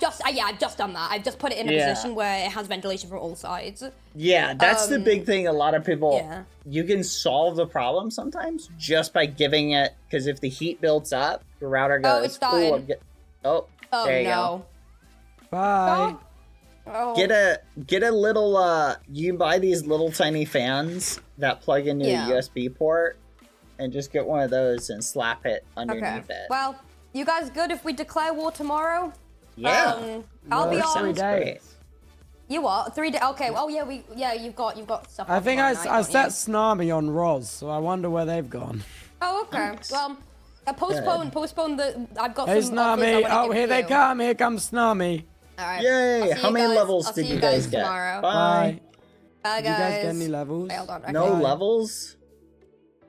just done that. I've just put it in a Yeah. position where it has ventilation from all sides. Yeah, that's the big thing. A lot of people, Yeah. you can solve the problem sometimes just by giving it, because if the heat builds up, the router goes, Oh, it started. Oh, Oh there you no. Bye. Oh. Get a little, you can buy these little tiny fans that plug into Yeah. a USB port, and just get one of those and slap it Okay. underneath it. Well, you guys good if we declare war tomorrow? Yeah. I'll be Well, on. 3 days. great. You what? 3 days? Okay. Well, yeah, you've got stuff. I on think tomorrow I night, don't set you? Snarmy on Roz, so I wonder where they've gone. Oh, okay. Well, postpone the. I've got Hey, some. offers I Snarmy! wanna Oh, give here they you. come! Here comes Snarmy! All right. Yay! I'll see How you many guys- levels I'll did see you guys get? tomorrow. Bye. Bye, Did you guys get any levels? Wait, hold on. Okay. No Bye. levels?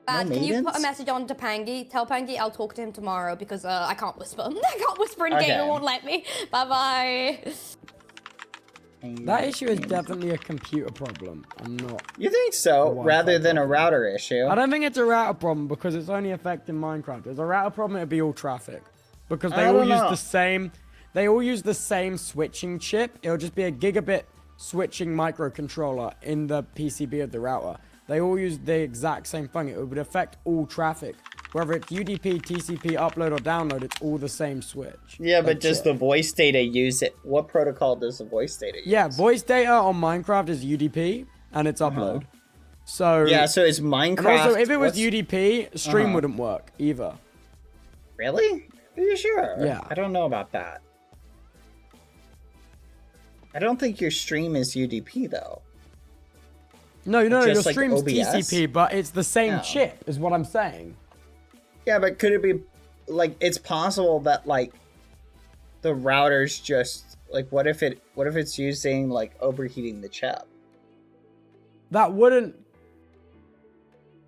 Can you put a maidens? message on to Pangy? Tell Pangy I'll talk to him tomorrow because I can't whisper. I can't whisper in game. Okay. It won't let me. Bye bye. That issue is definitely a computer problem. I'm not. You think so, Wi-Fi rather than a problem. router issue? I don't think it's a router problem because it's only affecting Minecraft. If it's a router problem, it'd be all traffic. Because they I all don't use know. the same. They all use the same switching chip. It'll just be a gigabit switching microcontroller in the PCB of the router. They all use the exact same thing. It would affect all traffic. Whether it's UDP, TCP, upload, or download, it's all the same switch. Yeah, but That's does it. the voice data use it? What protocol does the voice data use? Yeah, voice data on Minecraft is UDP, and it's upload. So Yeah, so it's Minecraft. and also, if it was what's- UDP, stream Uh-huh. wouldn't work either. Really? Are you sure? Yeah. I don't know about that. I don't think your stream is UDP though. No, your just like stream's OBS? TCP, but it's the same No. chip, is what I'm saying. Yeah, but could it be like it's possible that like the routers just Like, what if it's using like overheating the chip? That wouldn't.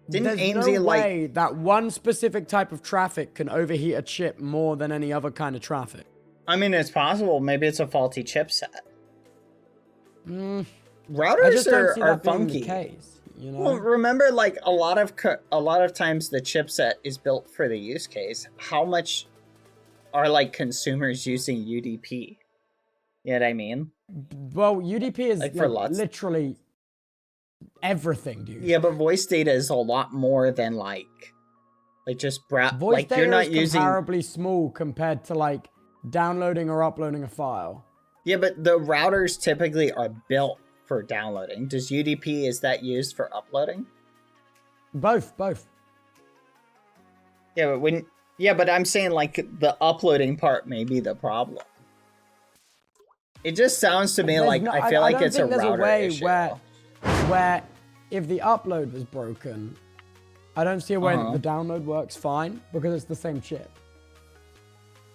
Didn't There's AMD no like? way that one specific type of traffic can overheat a chip more than any other kind of traffic. I mean, it's possible. Maybe it's a faulty chipset. I Routers just don't see are that being funky. the case. You know. Well, remember, like a lot of times the chipset is built for the use case. How much are like consumers using UDP? You know what I mean? Well, UDP is Like, for lots- literally everything, dude. Yeah, but voice data is a lot more than like just Voice like data you're not is using. comparably small compared to like downloading or uploading a file. Yeah, but the routers typically are built for downloading. Does UDP, is that used for uploading? Both. Yeah, but I'm saying like the uploading part may be the problem. It just sounds to me There's like no- I feel like don't it's a think there's router way issue. where if the upload was broken, I don't see a way that the download works fine because it's the same chip.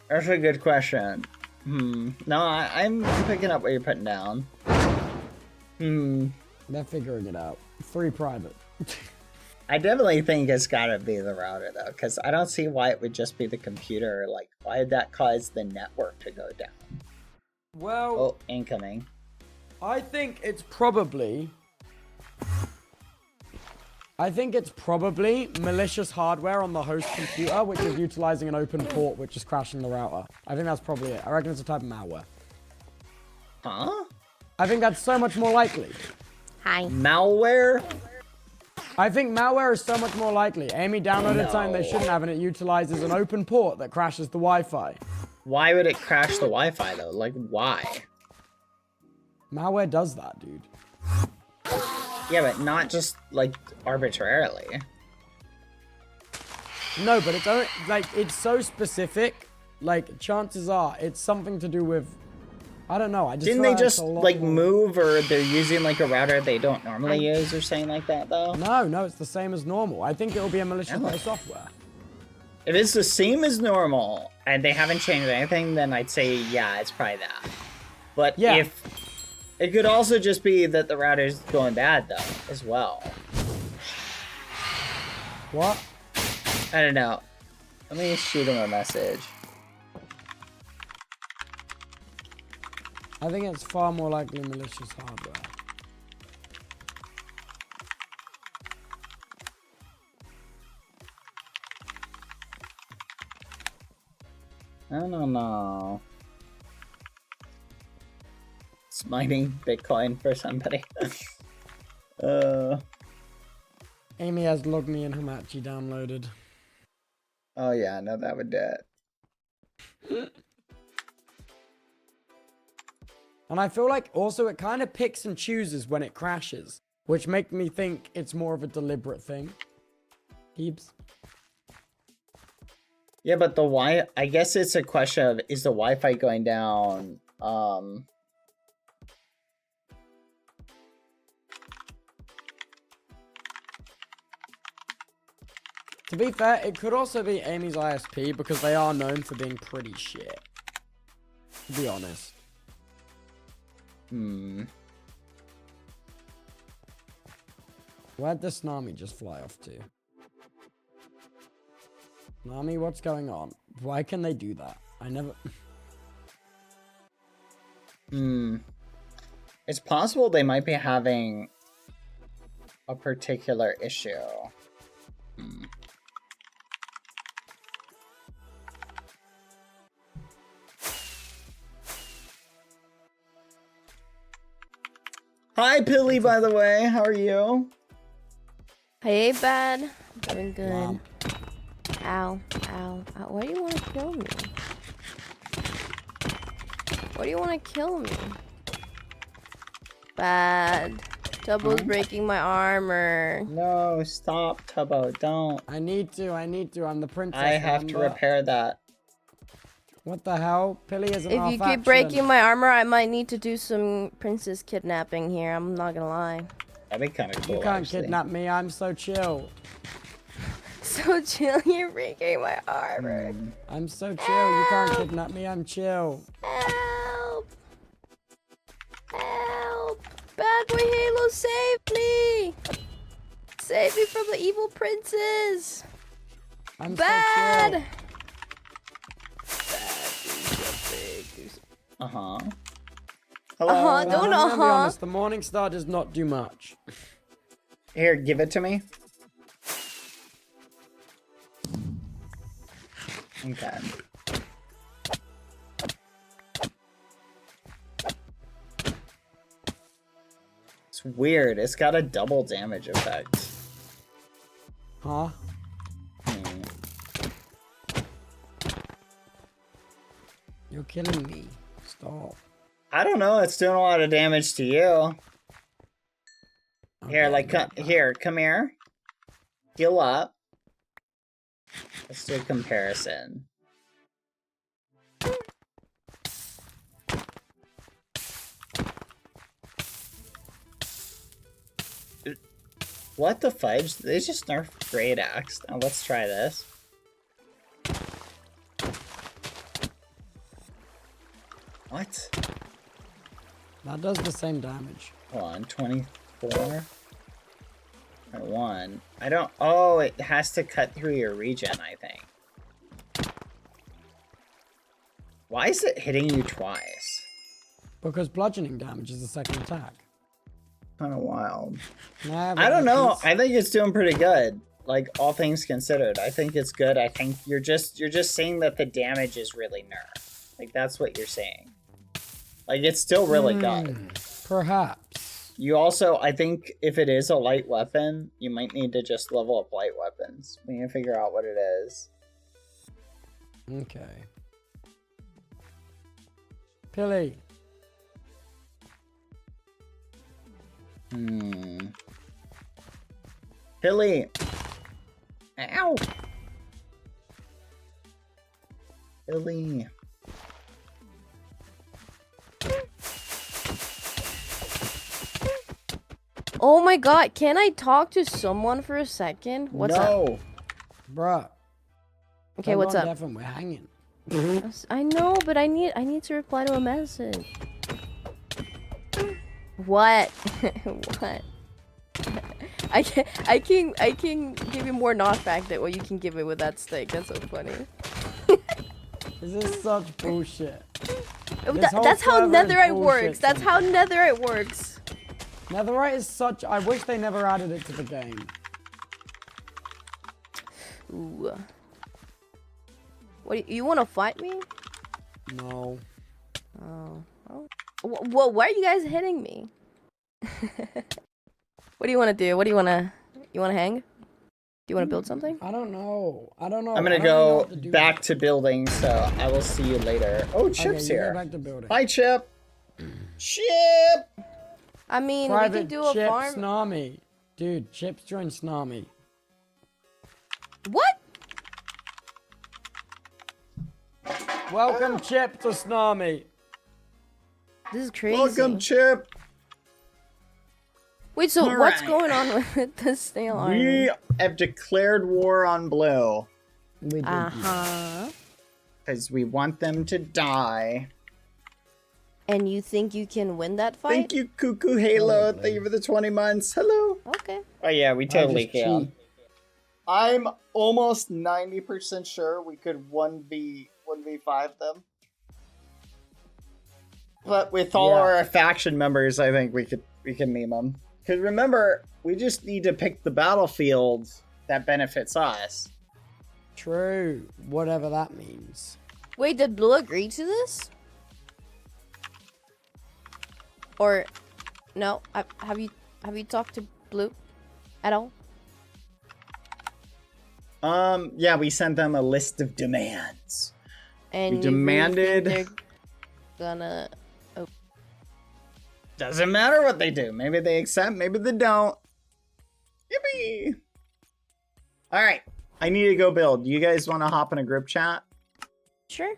That's a good question. No, I'm picking up what you're putting down. They're figuring it out. 3 private. I definitely think it's gotta be the router though, because I don't see why it would just be the computer. Like, why did that cause the network to go down? Well, Oh, incoming. I think it's probably malicious hardware on the host computer, which is utilizing an open port, which is crashing the router. I think that's probably it. I reckon it's a type of malware. Huh? I think that's so much more likely. Hi. Malware? I think malware is so much more likely. Amy downloaded something they shouldn't have, and it utilizes an open port that crashes the Wi-Fi. Why would it crash the Wi-Fi though? Like, why? Malware does that, dude. Yeah, but not just like arbitrarily. No, but it's only, like, it's so specific. Like, chances are it's something to do with, I don't know. I just Didn't feel they like just it's a lot like more- move, or they're using like a router they don't normally use or something like that though? No, it's the same as normal. I think it'll be a malicious bit of software. If it's the same as normal and they haven't changed anything, then I'd say yeah, it's probably that. But Yeah. if it could also just be that the router's going bad though, as well. What? I don't know. Let me shoot him a message. I think it's far more likely malicious hardware. I don't know. It's mining Bitcoin for somebody. Amy has logged me in Hamachi downloaded. Oh yeah, no, that would do it. And I feel like also it kind of picks and chooses when it crashes, which make me think it's more of a deliberate thing. Heaps. Yeah, but I guess it's a question of, is the Wi-Fi going down? To be fair, it could also be Amy's ISP because they are known for being pretty shit. To be honest. Where'd the tsunami just fly off to? Nami, what's going on? Why can they do that? I never... It's possible they might be having a particular issue. Hi, Pilly, by the way. How are you? Hey, Bad. Doing good. Wow. Ow, ow, ow. Why do you want to kill me? Why do you want to kill me? Bad. Tubbo's breaking my armor. No, stop, Tubbo. Don't. I need to. I'm the princess. I have to remember? repair that. What the hell? Pilly is an If you keep breaking my armor, I might need to do some princess kidnapping here. I'm not gonna lie. That'd be kind of cool. You can't actually. kidnap me. I'm so chill. So chill, you're breaking my armor. I'm so chill. You can't kidnap me. I'm chill. Help! Badboyhalo, save me! Save me from the evil princes! I'm Bad! Uh-huh. Uh-huh, So don't I'm gonna be uh-huh. honest, the Morning Star does not do much. Here, give it to me. Okay. It's weird. It's got a double damage effect. Huh? Hmm. You're killing me. Stop. I don't know. It's doing a lot of damage to you. Here, like, here, come here. Heal up. Let's do a comparison. What the fudge? They just nerfed Great Axe. Now let's try this. What? That does the same damage. Hold on, 24? 1. I don't... Oh, it has to cut through your regen, I think. Why is it hitting you twice? Because bludgeoning damage is the second attack. Kind of wild. Nah, I don't know. it's- I think it's doing pretty good. Like, all things considered. I think it's good. I think you're just saying that the damage is really nerfed. Like, that's what you're saying. Like, it's still really good. Perhaps. You also, I think if it is a light weapon, you might need to just level up light weapons. We need to figure out what it is. Okay. Pilly. Hilly! Ow! Hilly. Oh my god, can I talk to someone for a second? What's up? No! Bruh. Okay, Don't what's go up? deaf and we're hanging. I know, but I need to reply to a message. What? What? I can give you more knockback than what you can give me with that stick. That's so funny. This is such bullshit. This whole That's how server is netherite bullshit works. That's how netherite works. Netherite is such... I wish they never added it to the game. Ooh. What, you want to fight me? No. Oh. Well, why are you guys hitting me? What do you want to do? What do you want to... You want to hang? Do you want to build something? I don't know. I don't know. I'm gonna I don't even know go what to do. back to building, so I will see you later. Oh, Chip's Okay, you go here. back to building. Bye, Chip! Chip! I mean, we Private can do a Chip farm. Snarmy. Dude, Chips joined Snarmy. What? Welcome, Chip, to Snarmy. This is crazy. Welcome, Chip! Wait, so All what's right. going on with the snail army? We have declared war on Blue. We did. Uh-huh. Because we want them to die. And you think you can win that fight? Thank you, Cuckoo Halo. Thank you for the 20 months. Hello. Okay. Oh, yeah, we totally just can. cheat. I'm almost 90% sure we could 1v5 them. But with all Yeah. our faction members, I think we can meme them. Because remember, we just need to pick the battlefield that benefits us. True. Whatever that means. Wait, did Blue agree to this? Or no? Have you talked to Blue at all? Yeah, we sent them a list of demands. And We you really think demanded- they're gonna. Doesn't matter what they do. Maybe they accept, maybe they don't. Yippee! Alright, I need to go build. You guys want to hop in a group chat? Sure.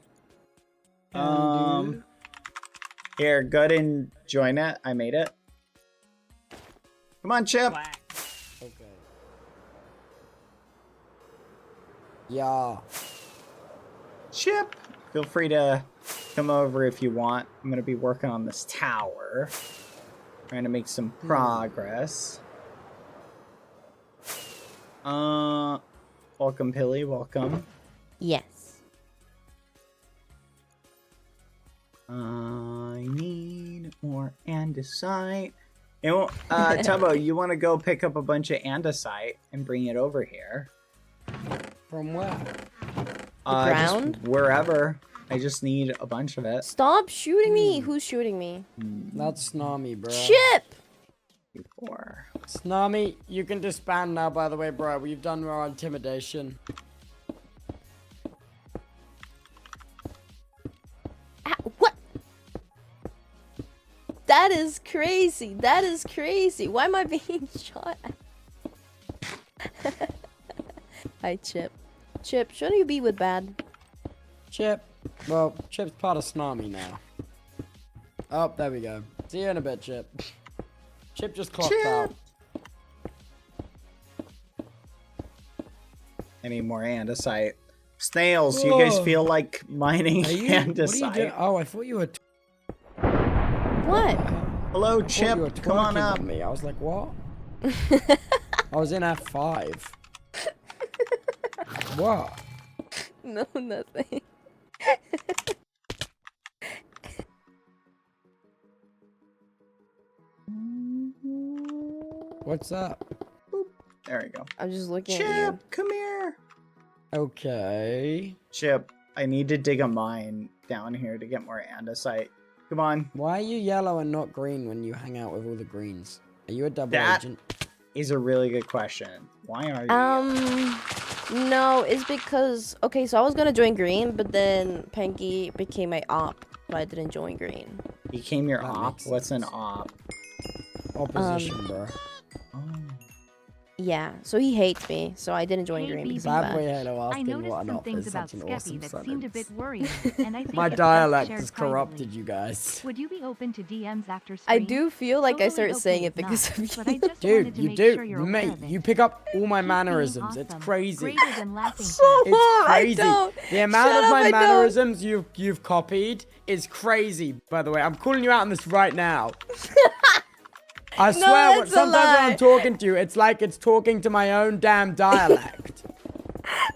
Here, go ahead and join it. I made it. Come on, Chip. Okay. Yeah. Chip. Feel free to come over if you want. I'm going to be working on this tower. Trying to make some progress. Welcome, Pilly. Welcome. Yes. I need more andesite. Tubbo, you want to go pick up a bunch of andesite and bring it over here? From where? ground? Just wherever. I just need a bunch of it. Stop shooting me. Who's shooting me? That's Snami, bro. Chip! Before. Snami, you can disband now, by the way, bro. We've done our intimidation. What? That is crazy. That is crazy. Why am I being shot at? Hi, Chip. Chip, shouldn't you be with Bad? Chip. Well, Chip's part of Snami now. Oh, there we go. See you in a bit, Chip. Chip just clocked out. I need more andesite. Snails, you guys feel like mining What are you doing? andesite? Oh, I thought you were... What? Hello, I thought you were Chip. Come on twerking up. Me. I was like, what? I was in F5. What? No, nothing. What's up? There we go. I'm just looking at Chip, you. come here. Okay. Chip, I need to dig a mine down here to get more andesite. Come on. Why are you yellow and not green when you hang out with all the greens? Are you a double That- agent? Is a really good question. Why are you? No, it's because... Okay, so I was gonna join green, but then Panky became my op, but I didn't join green. Became your That op? makes What's an sense. op? Opposition, bro. Oh. Yeah, so he hates me, so I didn't join Hey, green because BB. I'm Bad bad. boy Halo I asking noticed what an some op things is about such an Skeppy awesome that seemed a bit sentence. worrying, and I think My it's best dialect shared is corrupted, privately. you guys. Would you be open to DMs after I stream? do feel like I Totally started okay saying if it because not, of but I you. just Dude, wanted to you make do. sure you're aware Mate, of it. you pick up all my Keep being mannerisms. It's awesome. crazy. Greater than laughing So face. It's I crazy. don't. The amount Shut of up, my I don't. mannerisms you've copied is crazy, by the way. I'm calling you out on this right now. I swear, that's a sometimes when lie. I'm talking to you, it's like it's talking to my own damn dialect.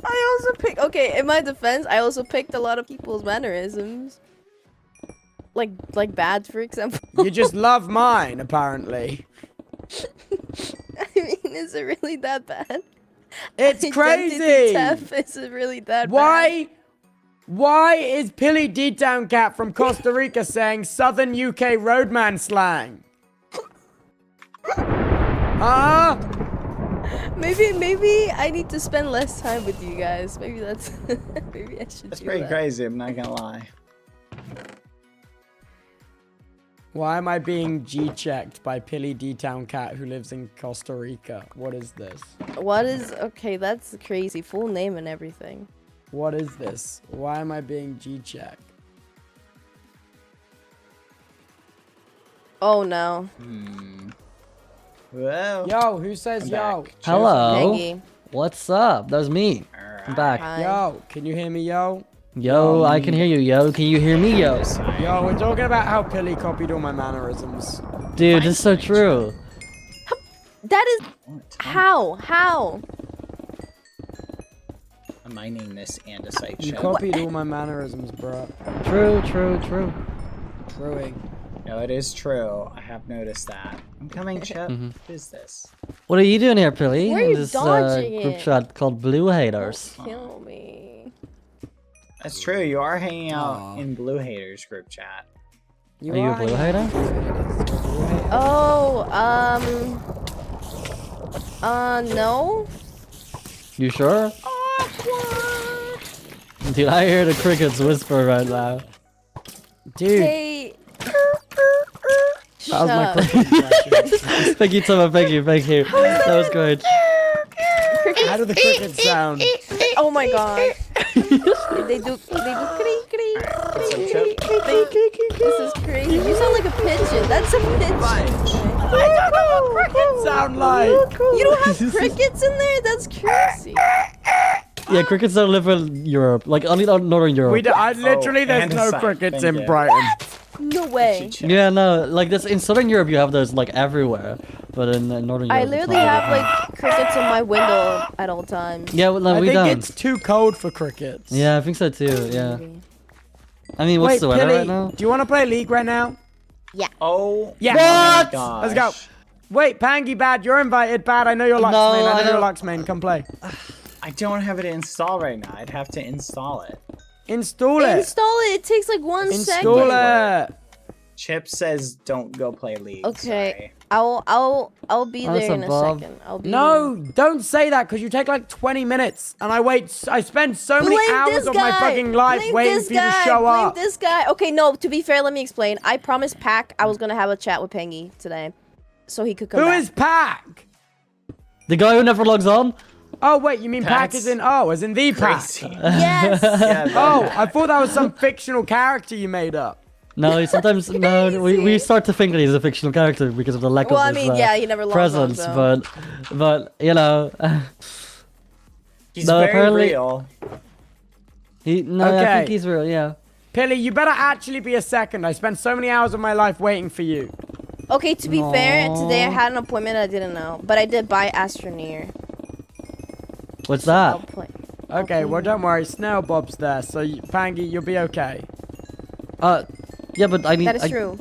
I also picked... Okay, in my defense, I also picked a lot of people's mannerisms. Like Bad, for example. You just love mine, apparently. I mean, is it really that bad? It's Identity crazy. theft, is it really that bad? Why is Pilly D-Town Cat from Costa Rica saying Southern UK roadman slang? Huh? Maybe I need to spend less time with you guys. Maybe that's... maybe I should That's do pretty that. crazy, I'm not gonna lie. Why am I being G-checked by Pilly D-Town Cat who lives in Costa Rica? What is this? What is... Okay, that's crazy. Full name and everything. What is this? Why am I being G-checked? Oh no. Whoa. Yo, who says I'm yo? back. Hello. Maggie. What's up? That was me. I'm back. Hi. Yo, can you hear me, yo? Yo, I can hear you, yo. Can you hear me, yo? Yo, we're talking about how Pilly copied all my mannerisms. Dude, this is so true. That is... What? How? I'm mining this andesite You shit. copied all my mannerisms, bro. True. Truing. No, it is true. I have noticed that. I'm coming, Chip. Mm-hmm. What is this? What are you doing here, Pilly? Why are In you this dodging group it? chat called Blue Haters. Kill me. That's true. You are hanging out Aw. in Blue Haters group chat. Are you a Blue Hater? Oh, no? You sure? Dude, I hear the crickets whisper right now. Dude, Hey. That was my Shut. cricket. Thank you, Tubbo. Thank you. That was great. how do the crickets sound? Oh my god. They do cree cree. This is crazy. You sound like a pigeon. That's a pigeon. I don't know what crickets sound like. You don't have crickets in there? That's crazy. Yeah, crickets don't live in Europe. Like, only not Northern Europe. Literally, there's no andesite, crickets thank in you. Brighton. No way. Yeah, no, like this in Southern Europe you have those like everywhere, but in Northern Europe I it's literally not have really like crickets in my window at all times. Yeah, well, no, I we think don't. it's too cold for crickets. Yeah, I think so too. Yeah. I mean, what's Wait, the weather Pilly, right now? do you want to play League right now? Oh, Yeah. my What? gosh. Let's go. Wait, Pangy, Bad, you're invited. Bad, I know you're Lux No, main. I I know you're don't- Lux main. Come play. I don't have it installed right now. I'd have to install it. Install it. Install it. It takes like 1 Install second. it. Chip says don't go play League. Okay. Sorry. I'll be Oh, that's there a in a Bob. second. I'll be No, don't say that because you take like 20 minutes and I spend so many Blame hours this of my guy. fucking life Blame waiting this for you to guy. show Blame up. this guy. Okay, no, to be fair, let me explain. I promised Pac I was gonna have a chat with Pengy today. So he could come Who back. is Pac? The guy who never logs on? Oh, wait, you mean Pac That's as in, as in the Pac? Crazy. Yes. Yeah, Oh, I thought that was some fictional character you made up. No, sometimes no. We start to think that he's a fictional character because of the lack Well, I of his mean, yeah, he never logs on, presence. so. But you know, He's No, very apparently- real. I Okay. think he's real. Yeah. Pilly, you better actually be a second. I spent so many hours of my life waiting for you. Okay, to be fair, today I No. had an appointment I didn't know, but I did buy Astroneer. What's I'll that? play. Okay, well, don't worry. Snail Bob's there, so Pangy, you'll be okay. Yeah, but I need. That is true.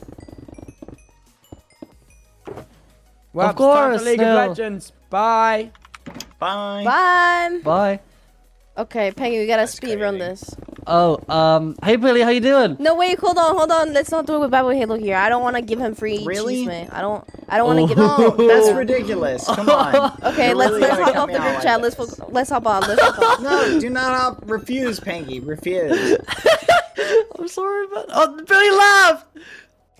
Well, Of course, it's time for League Snail. of Legends. Bye. Bye. Bye. Bye. Okay, Pengy, we gotta That's speed run crazy. this. Oh, hey Billy, how you doing? No, wait, hold on. Let's not do it with Badboyhalo here. I don't want to give him free Really? cheese, man. I don't want to give him. No, that's ridiculous. Come on. Okay, You're let's really gonna hop cut off me the out group like chat. this. Let's hop on. Let's hop on. No, do not refuse, Panky. Refuse. I'm sorry, but Billy laughed.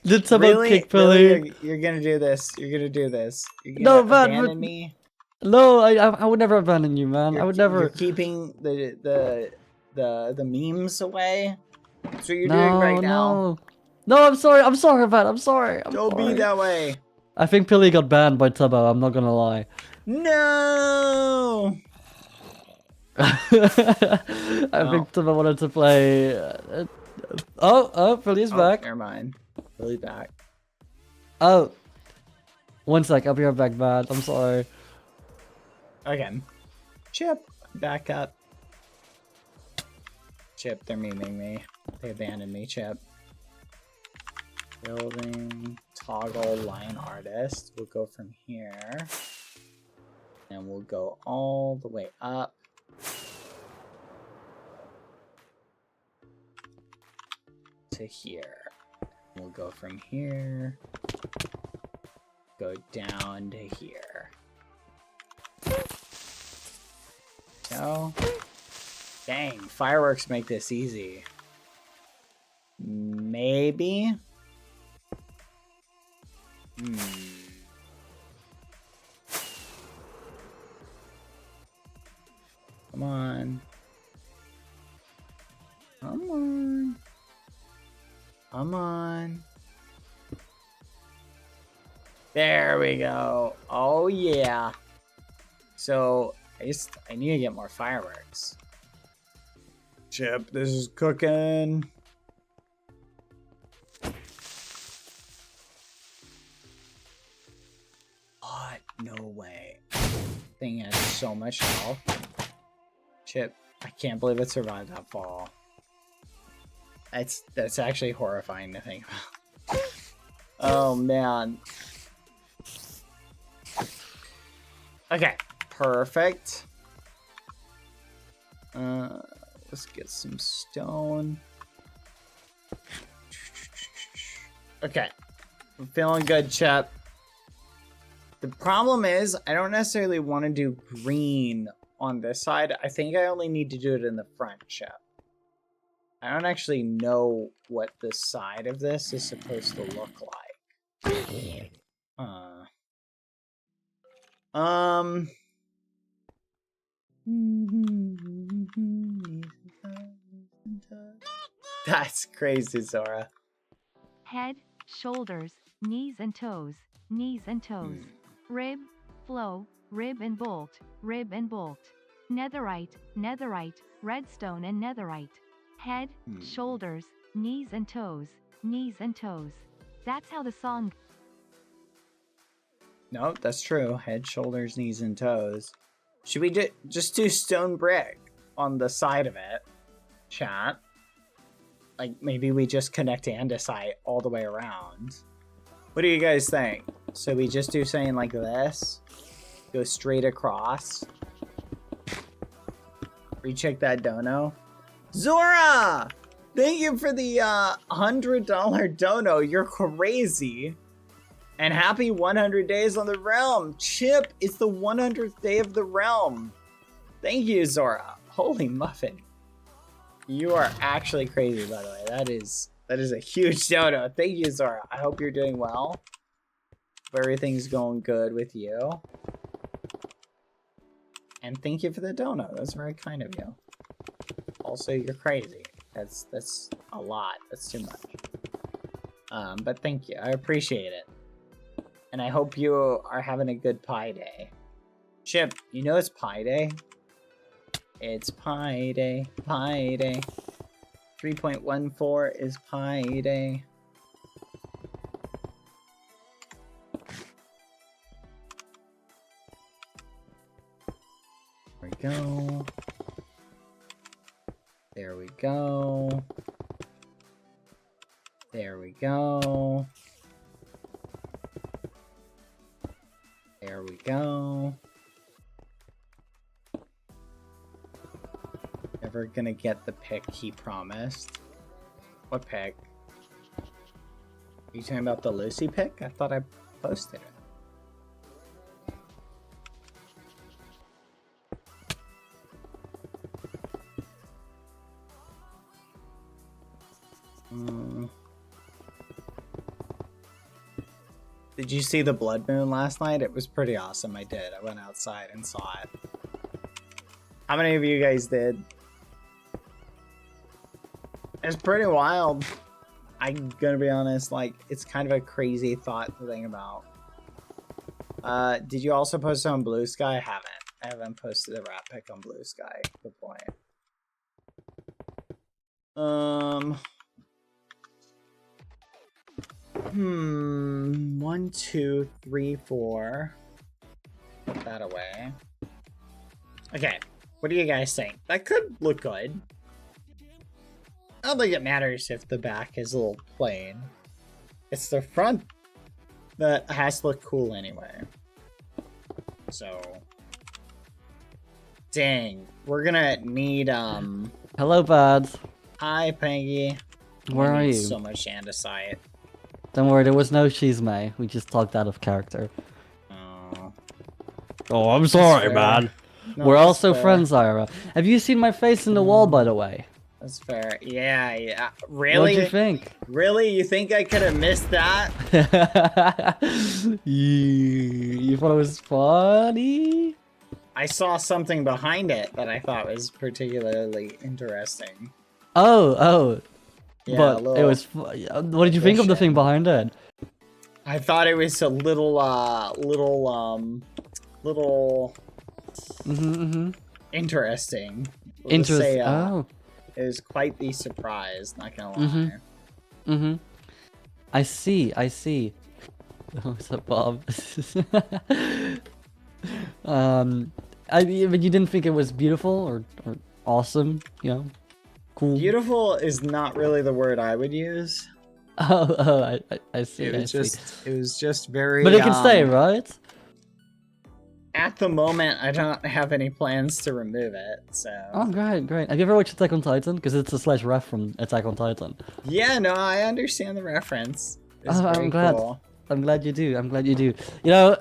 Did someone Really? kick Billy? Really? You're gonna do this. You're gonna do this. You're No, gonna man, abandon me. No, I would never abandon you, man. I would You're never. keeping the memes away. That's what you're No, doing right now. no. No, I'm sorry, man. I'm sorry. Don't be that way. I think Billy got banned by Tubbo. I'm not gonna lie. No. I think Tubbo wanted to play. Billy's back. Never mind. Really back. Oh, 1 sec. I'll be right back, bad. I'm sorry. Again. Chip, back up. Chip, they're memeing me. They abandoned me, Chip. Building, toggle, line artist. We'll go from here. And we'll go all the way up. To here. We'll go from here. Go down to here. Go. Dang, fireworks make this easy. Maybe. Come on. Come on. Come on. There we go. Oh yeah. So I need to get more fireworks. Chip, this is cooking. What? No way. Thing has so much health. Chip, I can't believe it survived that fall. That's actually horrifying to think about. Oh man. Okay, perfect. Let's get some stone. Okay, I'm feeling good, Chip. The problem is, I don't necessarily want to do green on this side. I think I only need to do it in the front, Chip. I don't actually know what the side of this is supposed to look like. That's crazy, Zora. Head, shoulders, knees and toes, knees and toes. Rib, flow, rib and bolt, rib and bolt. Netherite, netherite, redstone and netherite. Head, shoulders, knees and toes, knees and toes. That's how the song. No, that's true. Head, shoulders, knees, and toes. Should we just do stone brick on the side of it? Chat. Like, maybe we just connect andesite all the way around. What do you guys think? So we just do something like this? Go straight across? Recheck that dono. Zora! Thank you for the $100 dono. You're crazy. And happy 100 days on the realm. Chip, it's the 100th day of the realm. Thank you, Zora. Holy muffin. You are actually crazy, by the way. That is a huge dono. Thank you, Zora. I hope you're doing well. Everything's going good with you. And thank you for the dono. That's very kind of you. Also, you're crazy. That's a lot. That's too much. But thank you. I appreciate it. And I hope you are having a good pie day. Chip, you know it's pie day? It's pie day. Pie day. 3.14 is pie day. There we go. There we go. There we go. There we go. Never gonna get the pick he promised. What pick? Are you talking about the Lucy pick? I thought I posted it. Did you see the blood moon last night? It was pretty awesome. I did. I went outside and saw it. How many of you guys did? It's pretty wild. I'm gonna be honest, like, it's kind of a crazy thought to think about. Did you also post it on Blue Sky? I haven't posted a rat pick on Blue Sky. Good point. 1, 2, 3, 4. Put that away. Okay, what do you guys think? That could look good. I don't think it matters if the back is a little plain. It's the front that has to look cool anyway. So, dang, we're gonna need Hello, buds. Hi, Peggy. Where are you? So much andesite. Don't worry, there was no Shizme. We just talked out of character. Oh. Oh, I'm sorry, fair. man. No, We're that's also fair. friends, Ira. Have you seen my face in the wall, by the way? That's fair. Yeah. Really? What'd you think? Really? You think I could have missed that? You thought it was funny? I saw something behind it that I thought was particularly interesting. Oh. Yeah, But it was. What did you think of the thing behind it? I thought it was a little interesting. Interesting. It was quite the surprise, not gonna lie. I see. What's up, Bob? But you didn't think it was beautiful or awesome, you know? Cool. Beautiful is not really the word I would use. Oh, I see. It was just very. But it can stay, right? At the moment, I don't have any plans to remove it, so... Oh, great. Have you ever watched Attack on Titan? Because it's a / ref from Attack on Titan. Yeah, no, I understand the reference. It's I'm glad. Cool. I'm glad you do. You know,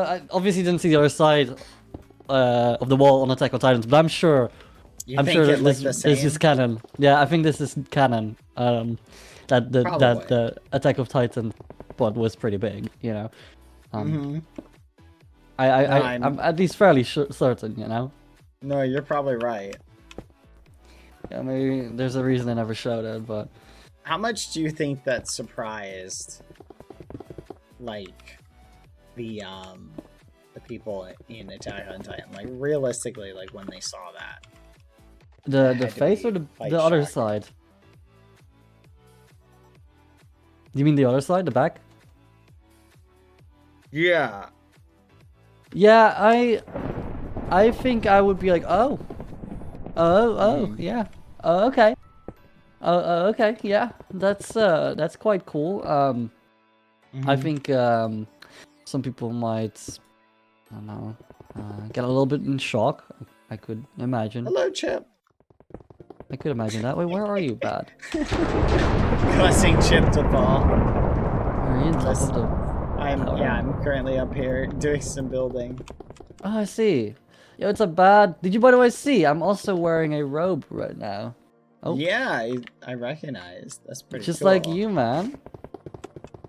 I obviously didn't see the other side of the wall on Attack on Titans, but I'm sure this is canon. Yeah, I think this is canon. That the Attack of Titan pod was pretty big, you know. I'm at least fairly certain, you know. No, you're probably right. Yeah, maybe there's a reason they never showed it, but how much do you think that surprised, like, the people in Attack on Titan? Like, realistically, like when they saw that. The face or the other side? You mean the other side, the back? Yeah. Yeah, I think I would be like, oh, yeah, okay, okay, yeah, that's quite cool. I think some people might, I don't know, get a little bit in shock. I could imagine. Hello, Chip. I could imagine that. Wait, where are you, Bad? Causing Chip to fall. Are you in top of the... I'm currently up here doing some building. Oh, I see. Yo, it's a Bad. Did you, by the way, see? I'm also wearing a robe right now. Oh. Yeah, I recognize. That's pretty Just cool. like you, man.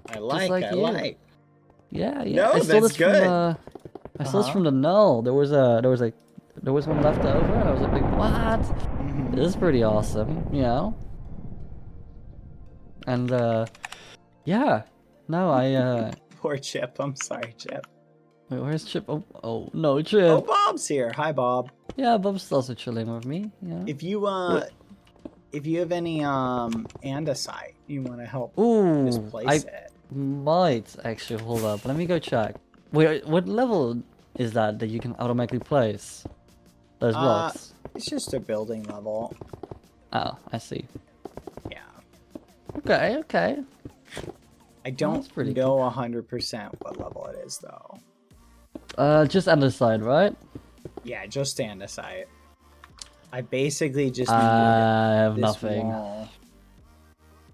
I like. Yeah, yeah. No, I stole that's this good. From, I stole this from the null. There was one left over, and I was like, what? This is pretty awesome, you know. And yeah. No, I Poor Chip. I'm sorry, Chip. Wait, where's Chip? Oh no, Chip. Oh, Bob's here. Hi, Bob. Yeah, Bob's also chilling with me. Yeah. If you have any andesite you want to help displace it. Might actually hold up. Let me go check. Wait, what level is that you can automatically place those blocks? It's just a building level. Oh, I see. Yeah. Okay, okay. I don't pretty know 100% what level it is though. Just andesite, right? Yeah, just andesite. I basically just I have this nothing. Wall.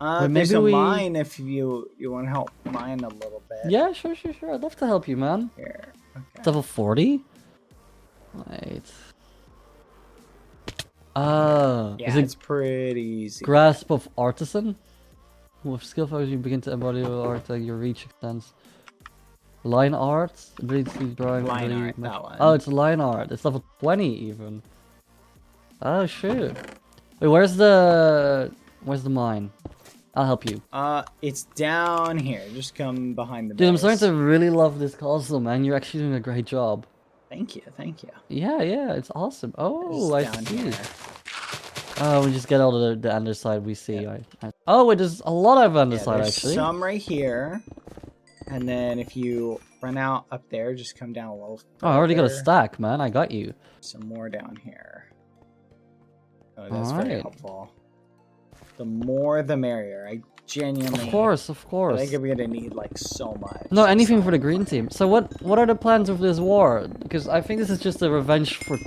Wait, there's a maybe mine if you want to help mine a little bit. Yeah, sure. I'd love to help you, man. Here. Okay. Level 40? Wait. Oh. Yeah, is it it's pretty easy. Grasp of Artisan? With skill focus, you begin to embody art that your reach extends. Line art? Ability to drawing. Line art, that one. Oh, it's line art. It's level 20 even. Oh, shoot. Wait, where's the mine? I'll help you. It's down here. Just come behind the Dude, I'm base. starting to really love this castle, man. You're actually doing a great job. Thank you. Yeah, it's awesome. Oh, Just I down see. here. Oh, we just get all the underside we see. Yeah. Oh, wait, there's a lot of underside, there's actually. some right here. And then if you run out up there, just come down a little further. Oh, I already got a stack, man. I got you. Some more down here. Oh, that's very helpful. The more the merrier. I genuinely... Of course. I think we're gonna need like so much. No, anything for the green team. So what are the plans of this war? Because I think this is just a revenge for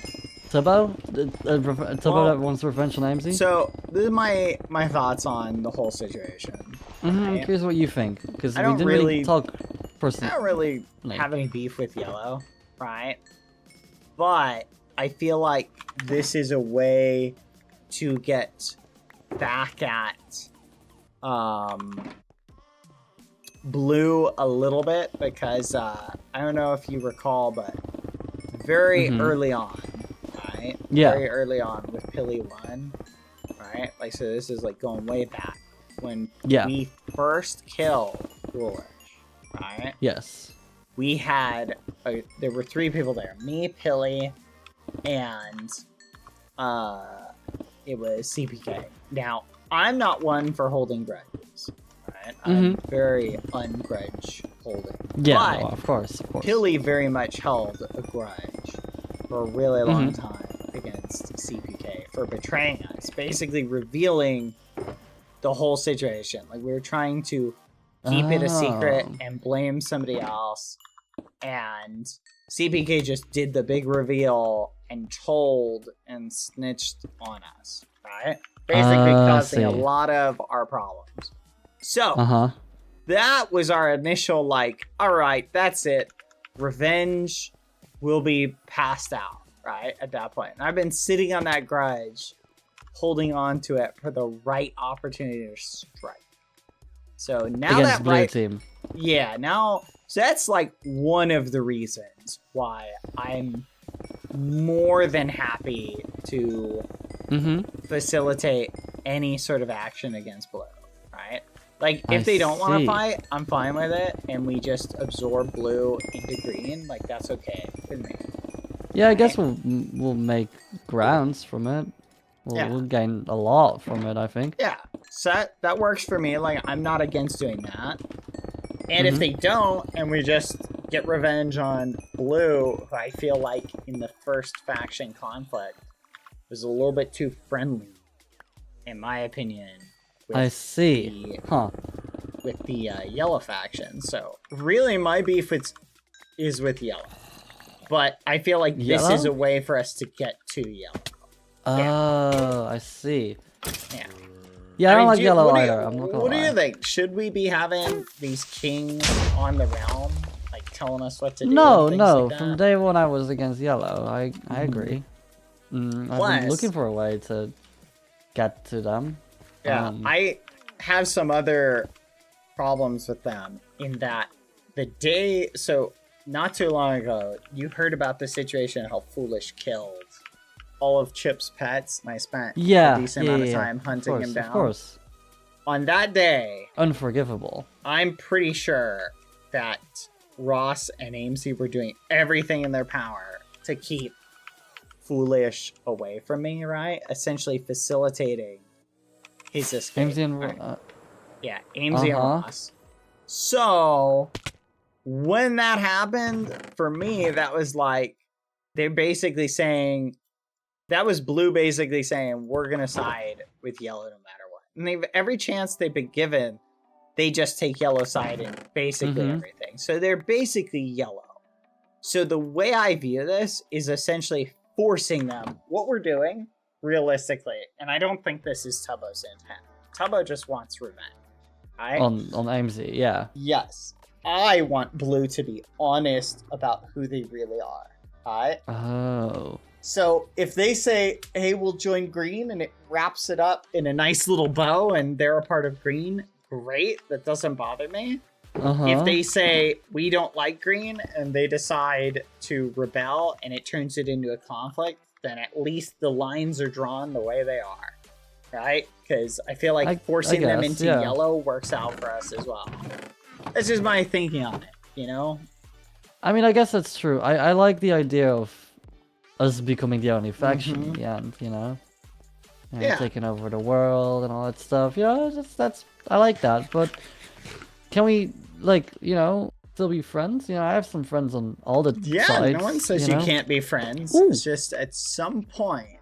Tubbo. Tubbo that wants revenge on AMZ. So this is my thoughts on the whole situation. I'm curious what you think, because we don't didn't really talk personally. I don't really have any beef with Yellow, right? But I feel like this is a way to get back at Blue a little bit, because I don't know if you recall, but very early on, right? Yeah. Very early on with Pilly 1, right? Like, so this is like going way back when we first killed Foolish, right? Yes. We had there were 3 people there: me, Pilly, and it was CPK. Now, I'm not one for holding grudges, right? I'm very ungrudge holding. Yeah, but of course. Pilly very much held a grudge for a really long time against CPK for betraying us, basically revealing the whole situation. Like, we were trying to keep it a secret and blame somebody else, and CPK just did the big reveal and told and snitched on us, right? Basically causing a lot of our problems. So, that was our initial, like, alright, that's it. Revenge will be passed out, right? At that point. And I've been sitting on that grudge, holding on to it for the right opportunity to strike. So now against that Blue team. Yeah, now, so that's like one of the reasons why I'm more than happy to facilitate any sort of action against Blue, right? Like, if they don't want to fight, I'm fine with it, and we just absorb Blue into green, like, that's okay with me. Yeah, I guess we'll make grounds from it. We'll gain a lot from it, I think. Yeah, So that works for me. Like, I'm not against doing that. And if they don't, and we just get revenge on Blue, who I feel like in the first faction conflict was a little bit too friendly, in my opinion. I see. With the Yellow faction. So really my beef is with Yellow. But I feel like this is a way for us to get to Yellow. Oh, I see. Yeah. Yeah, I don't like Yellow either. I'm not gonna what lie. do you think? Should we be having these kings on the realm, like telling us what to do? No, and no. like that? From day one, I was against Yellow. I agree. I've been looking for a way to get to them. Yeah, I have some other problems with them in that so not too long ago, you heard about the situation how Foolish killed all of Chip's pets, and I spent a decent amount of time hunting him down. Of course. On that day, unforgivable. I'm pretty sure that Ross and Amesy were doing everything in their power to keep Foolish away from me, right? Essentially facilitating his escape. Amesy and Amesy and Ross. So when that happened, for me, that was like they're basically saying that was Blue basically saying we're gonna side with Yellow no matter what. And every chance they've been given, they just take Yellow side in basically everything. So they're basically Yellow. So the way I view this is essentially forcing them what we're doing realistically, and I don't think this is Tubbo's intent. Tubbo just wants revenge. Right? On Amesy, yeah. Yes. I want Blue to be honest about who they really are. Alright? Oh. So if they say, hey, we'll join Green, and it wraps it up in a nice little bow and they're a part of Green, great. That doesn't bother me. If they say we don't like Green and they decide to rebel and it turns it into a conflict, then at least the lines are drawn the way they are. Right? Because I feel like forcing them into Yellow works out for us as well. That's just my thinking on it, you know? I mean, I guess that's true. I like the idea of us becoming the only faction in the end, you know? Taking over the world and all that stuff. Yeah, that's I like that. But can we, like, you know, still be friends? You know, I have some friends on all the sides. No one says you can't be friends. Ooh. It's just at some point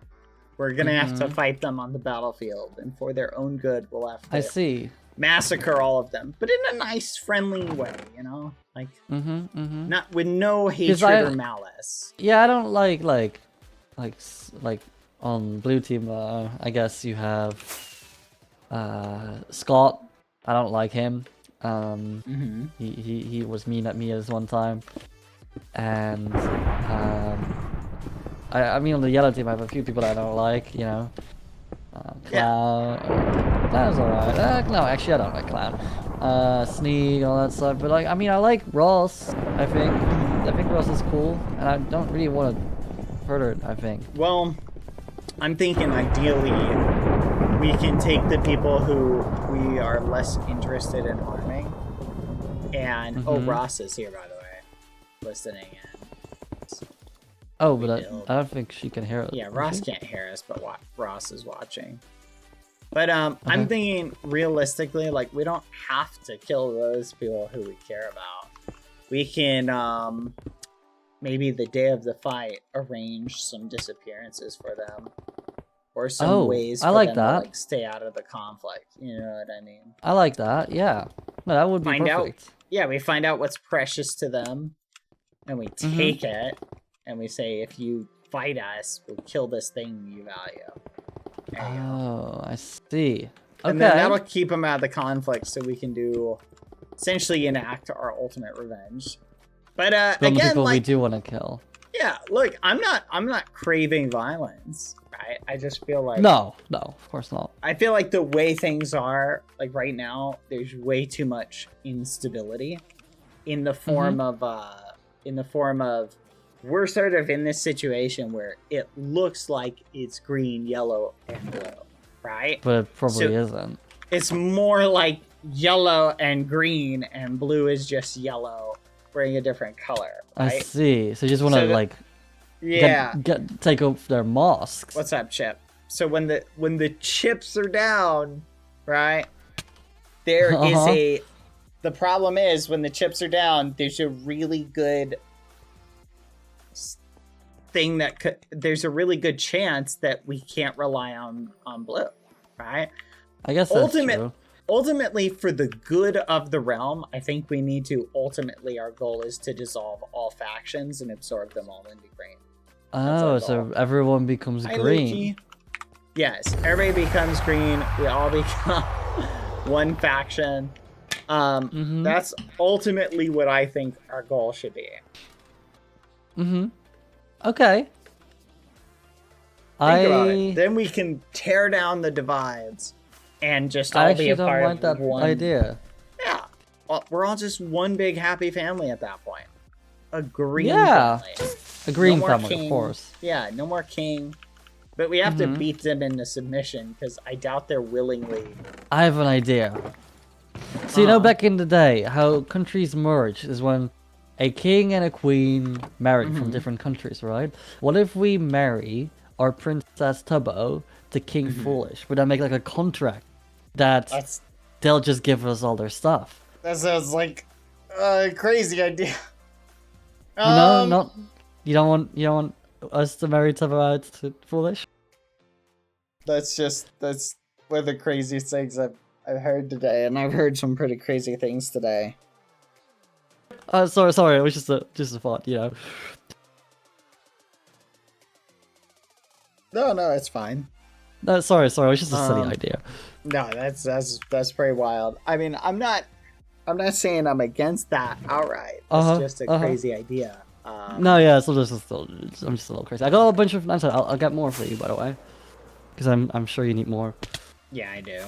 we're gonna have to fight them on the battlefield, and for their own good, we'll have to massacre all of them, but in a nice, friendly way, you know, like not with no hatred or malice. Yeah, I don't like on Blue Team. I guess you have Scott. I don't like him. He was mean at me as one time, and I mean on the Yellow Team I have a few people that I don't like, you know. Clown's alright. No, actually I don't like Clown. Sneak, all that stuff. But like, I mean, I like Ross. I think Ross is cool, and I don't really want to hurt her. I think. Well, I'm thinking ideally we can take the people who we are less interested in harming, and Ross is here, by the way, listening in. Oh, but I don't think she can hear us. Yeah, Ross can't hear us, but Ross is watching. But I'm thinking realistically, like, we don't have to kill those people who we care about. We can maybe the day of the fight arrange some disappearances for them, or some ways for them to like stay out of the conflict. You know what I mean? I like that. Yeah, no, that would be perfect. We find out what's precious to them, and we take it. And we say, if you fight us, we'll kill this thing you value. Oh, I see. Okay. And then that'll keep them out of the conflict, so we can essentially enact our ultimate revenge. But again, the people like, we do want to kill. Yeah, look, I'm not craving violence, right? I just feel like no, of course not. I feel like the way things are, like right now, there's way too much instability in the form of we're sort of in this situation where it looks like it's green, yellow, and blue, right? But it probably isn't. It's more like yellow and green, and blue is just yellow, wearing a different color, right? I see. So you just want to, take off their masks. What's up, Chip? So when the chips are down, right? There is Uh-huh. the problem is when the chips are down, there's a really good thing there's a really good chance that we can't rely on blue, right? I guess that's true. Ultimately, for the good of the realm, I think we need to our goal is to dissolve all factions and absorb them all into green. Oh, so everyone becomes green. Yes, everybody becomes green. We all become one faction. That's ultimately what I think our goal should be. Okay. Think about it. Then we can tear down the divides and just all be a part of one idea. Yeah. Well, we're all just one big happy family at that point. A green family. A green family, king. Of course. Yeah, no more king. But we have to beat them into submission because I doubt they're willingly. I have an idea. So you know back in the day, how countries merge is when a king and a queen married from different countries, right? What if we marry our Princess Tubbo to King Foolish, but then make like a contract that they'll just give us all their stuff? That sounds like a crazy idea. You don't want us to marry Tubbo out to Foolish? That's one of the craziest things I've heard today, and I've heard some pretty crazy things today. Sorry, it was just a thought, you know. No, it's fine. No, sorry, it was just a silly idea. No, that's pretty wild. I mean, I'm not saying I'm against that outright. It's just a crazy idea. No, yeah, I'm just a little crazy. I got a bunch of. I'll get more for you, by the way, because I'm sure you need more. Yeah, I do.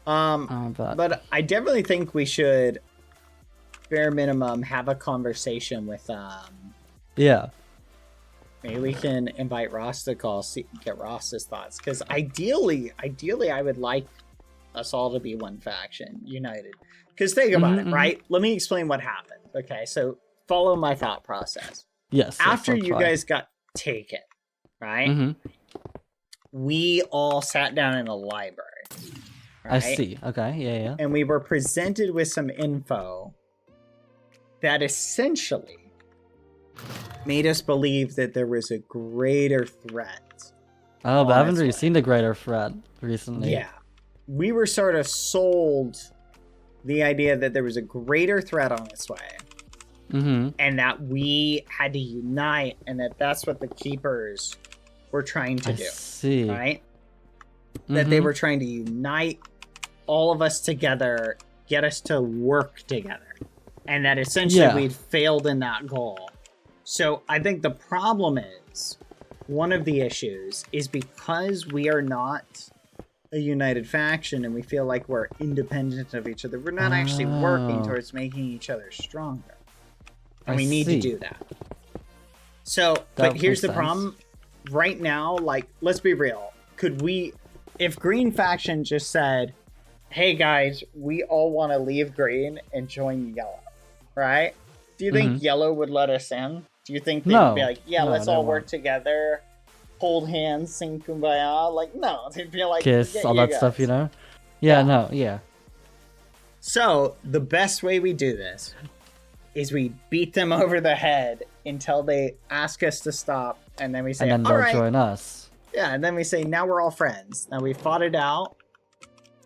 But I definitely think we should, bare minimum, have a conversation with Yeah. Maybe we can invite Ross to call, get Ross's thoughts. Because ideally, I would like us all to be one faction, united. Because think about it, right? Let me explain what happened. Okay, so follow my thought process. Yes. After you guys got taken, right? We all sat down in a library. Right? I see. Okay, yeah. And we were presented with some info that essentially made us believe that there was a greater threat. Oh, but I haven't really seen the greater threat recently. Yeah. We were sort of sold the idea that there was a greater threat on its way. And that we had to unite, and that's what the Keepers were trying to do. See. Right? That they were trying to unite all of us together, get us to work together. And that essentially we'd failed in that goal. So I think the problem is, one of the issues is because we are not a united faction and we feel like we're independent of each other, we're not actually working towards making each other stronger. And we need to do that. So, but here's the problem. Right now, like, let's be real. If Green Faction just said, hey guys, we all want to leave Green and join Yellow, right? Do you think Yellow would let us in? Do you think they'd be like, let's all work together, hold hands, sing Kumbaya? Like, no, they'd be like, kiss, all that stuff, you know? Yeah. So, the best way we do this is we beat them over the head until they ask us to stop, and then we say, and then they'll join us. Yeah, and then we say, now we're all friends. Now we fought it out.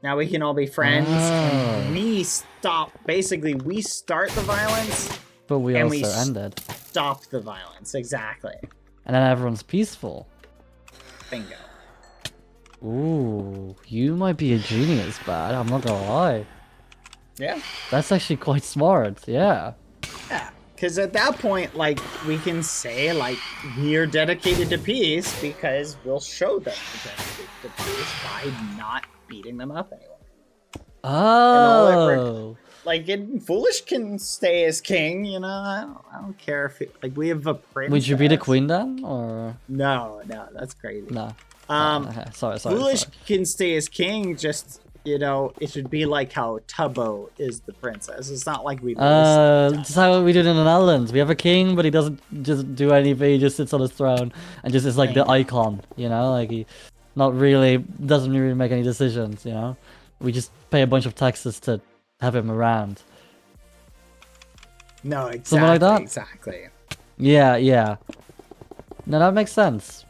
Now we can all be friends. And we start the violence. But we ended. Stop the violence, exactly. And then everyone's peaceful. Bingo. Ooh, you might be a genius, Bad. I'm not gonna lie. Yeah. That's actually quite smart, yeah. Yeah, because at that point, like, we can say, like, we're dedicated to peace because we'll show them we're dedicated to peace by not beating them up anymore. Oh. Like, Foolish can stay as king, you know? I don't care if like, we have a princess. Would you be the queen then, or? No, that's crazy. No. Okay. Sorry. Foolish can stay as king, just, you know, it should be like how Tubbo is the princess. It's not like we that's how we did in the Netherlands. We have a king, but he doesn't just do anything, he just sits on his throne and just is like the icon, you know? Like, he doesn't really make any decisions, you know? We just pay a bunch of taxes to have him around. No, exactly. Something like that? Exactly. Yeah, yeah. No, that makes sense.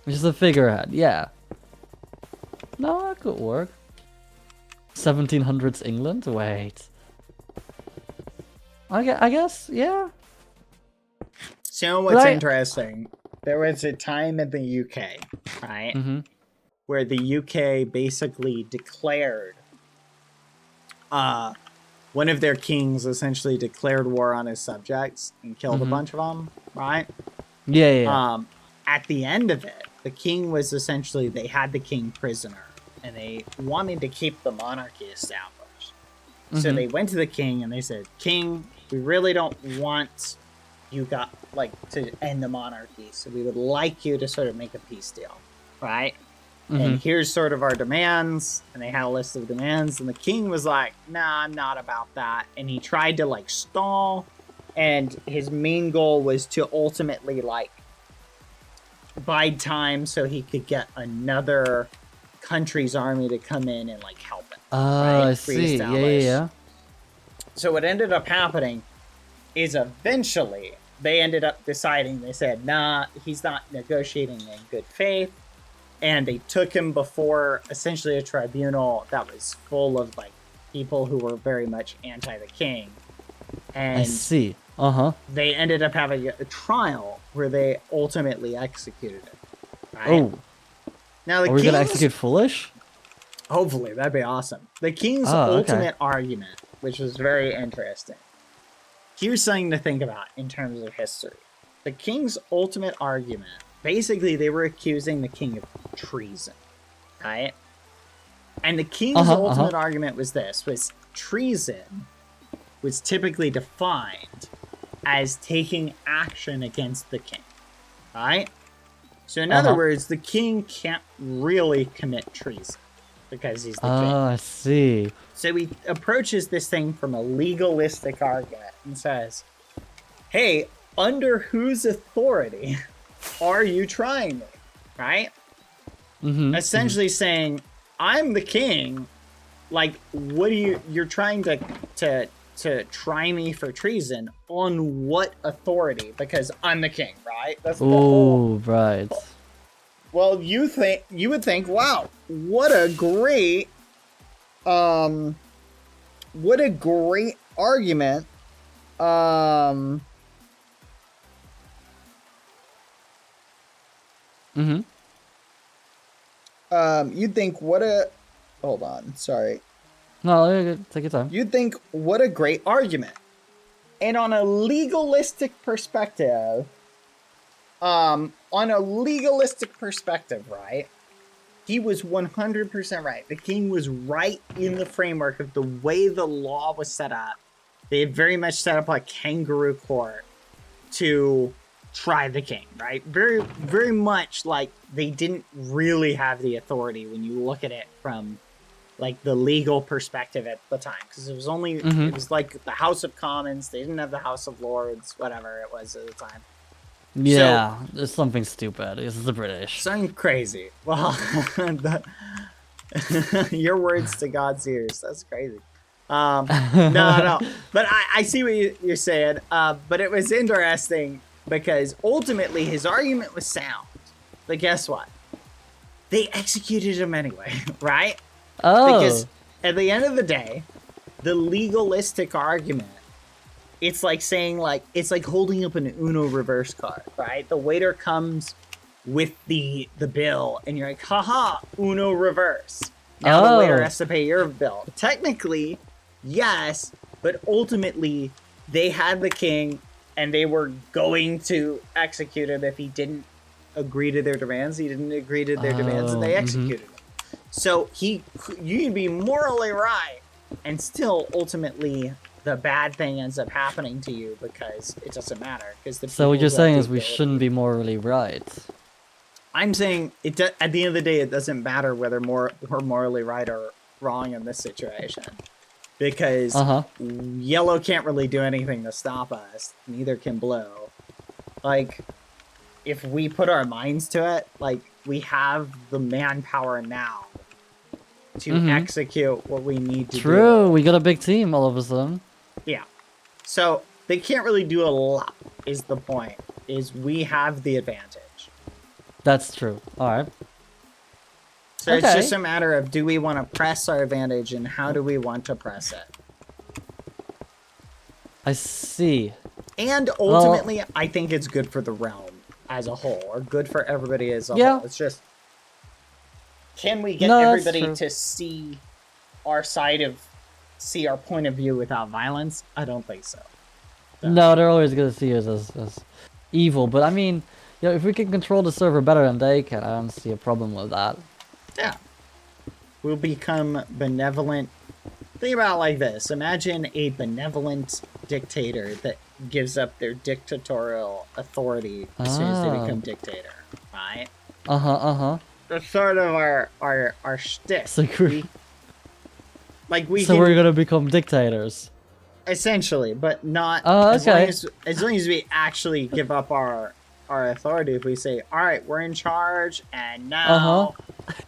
Just a figurehead, yeah. No, that could work. 1700s England? Wait. I guess, yeah. So what's interesting, there was a time in the UK, right? Mm-hmm. Where the UK basically declared, one of their kings essentially declared war on his subjects and killed a bunch of them, right? Yeah, yeah. At the end of it, the king was essentially, they had the king prisoner and they wanted to keep the monarchy established. So they went to the king and they said, King, we really don't want you to end the monarchy. So we would like you to sort of make a peace deal, right? And here's sort of our demands. And they had a list of demands. And the king was like, nah, I'm not about that. And he tried to like stall. And his main goal was to ultimately like bide time so he could get another country's army to come in and like help him. Oh, I see. Yeah. So what ended up happening is eventually they ended up deciding, they said, nah, he's not negotiating in good faith. And they took him before essentially a tribunal that was full of like people who were very much anti the king. And I see. they ended up having a trial where they ultimately executed it. Right? Oh. Now the Are we king's, gonna execute Foolish? hopefully, that'd be awesome. The king's ultimate argument, which was very interesting. Here's something to think about in terms of history. The king's ultimate argument, basically they were accusing the king of treason, right? And the king's ultimate argument was this, was treason was typically defined as taking action against the king, right? So in other words, the king can't really commit treason because he's the king. Oh, I see. So he approaches this thing from a legalistic argument and says, hey, under whose authority are you trying me? Right? Essentially saying, I'm the king. Like, what are you're trying to try me for treason on what authority? Because I'm the king, right? That's the whole. Right. Well, you would think, wow, what a great argument. You'd think hold on, sorry. No, take your time. You'd think, what a great argument. And on a legalistic perspective, right? He was 100% right. The king was right in the framework of the way the law was set up. They had very much set up a kangaroo court to try the king, right? Very, very much like they didn't really have the authority when you look at it from like the legal perspective at the time, because it was only it was like the House of Commons. They didn't have the House of Lords, whatever it was at the time. Yeah, there's something stupid. This is the British. Something crazy. Well, your words to God's ears. That's crazy. No. But I see what you're saying. But it was interesting because ultimately his argument was sound. But guess what? They executed him anyway, right? Oh. Because at the end of the day, the legalistic argument, it's like saying, like, it's like holding up an Uno reverse card, right? The waiter comes with the bill and you're like, haha, Uno reverse. Now the waiter has to pay your bill. Technically, yes, but ultimately they had the king and they were going to execute him if he didn't agree to their demands. He didn't agree to their demands and they executed him. So you can be morally right and still ultimately the bad thing ends up happening to you because it doesn't matter. So what you're saying is we shouldn't be morally right. I'm saying at the end of the day, it doesn't matter whether we're morally right or wrong in this situation. Because yellow can't really do anything to stop us. Neither can blue. Like, if we put our minds to it, like, we have the manpower now to execute what we need to do. True, we got a big team all of a sudden. Yeah. So they can't really do a lot, is the point. Is we have the advantage. That's true. Alright. So it's just a matter of, do we want to press our advantage and how do we want to press it? I see. And ultimately, I think it's good for the realm as a whole, or good for everybody as a whole. It's just, can we get everybody to see our see our point of view without violence? I don't think so. No, they're always gonna see us as evil. But I mean, if we can control the server better than they can, I don't see a problem with that. Yeah. We'll become benevolent. Think about it like this. Imagine a benevolent dictator that gives up their dictatorial authority as soon as they become dictator, right? That's sort of our shtick. So we're gonna become dictators. Essentially, but not as long as we actually give up our authority. If we say, all right, we're in charge, and now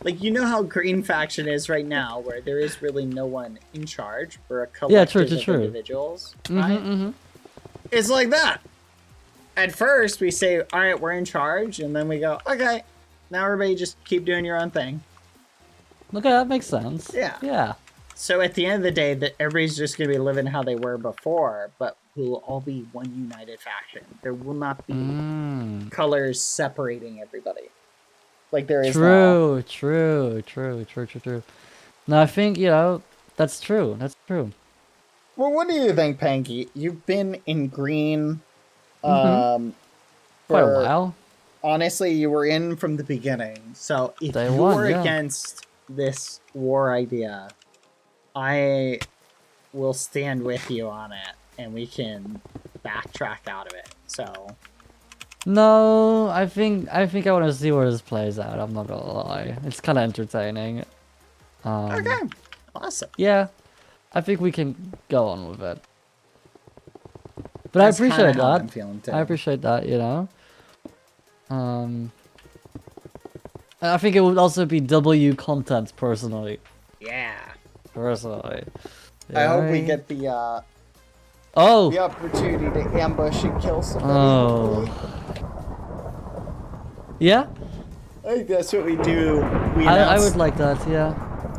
like, you know how Green Faction is right now, where there is really no one in charge. We're a collective of individuals, right? It's like that. At first we say, all right, we're in charge, and then we go, okay, now everybody just keep doing your own thing. Okay, that makes sense. Yeah. So at the end of the day, that everybody's just going to be living how they were before, but we'll all be one united faction. There will not be colors separating everybody, like there is now. True. No, I think, that's true. That's true. Well, what do you think, Panky? You've been in green for quite a while. Honestly, you were in from the beginning. So if you're against this war idea, I will stand with you on it, and we can backtrack out of it. So, no, I think I want to see where this plays out. I'm not gonna lie, it's kind of entertaining. Okay, awesome. Yeah, I think we can go on with it. But I appreciate that. I appreciate that. I think it would also be W content personally. Yeah. Personally. I hope we get the the opportunity to ambush and kill somebody. Yeah? I think that's what we do. I would like that, yeah.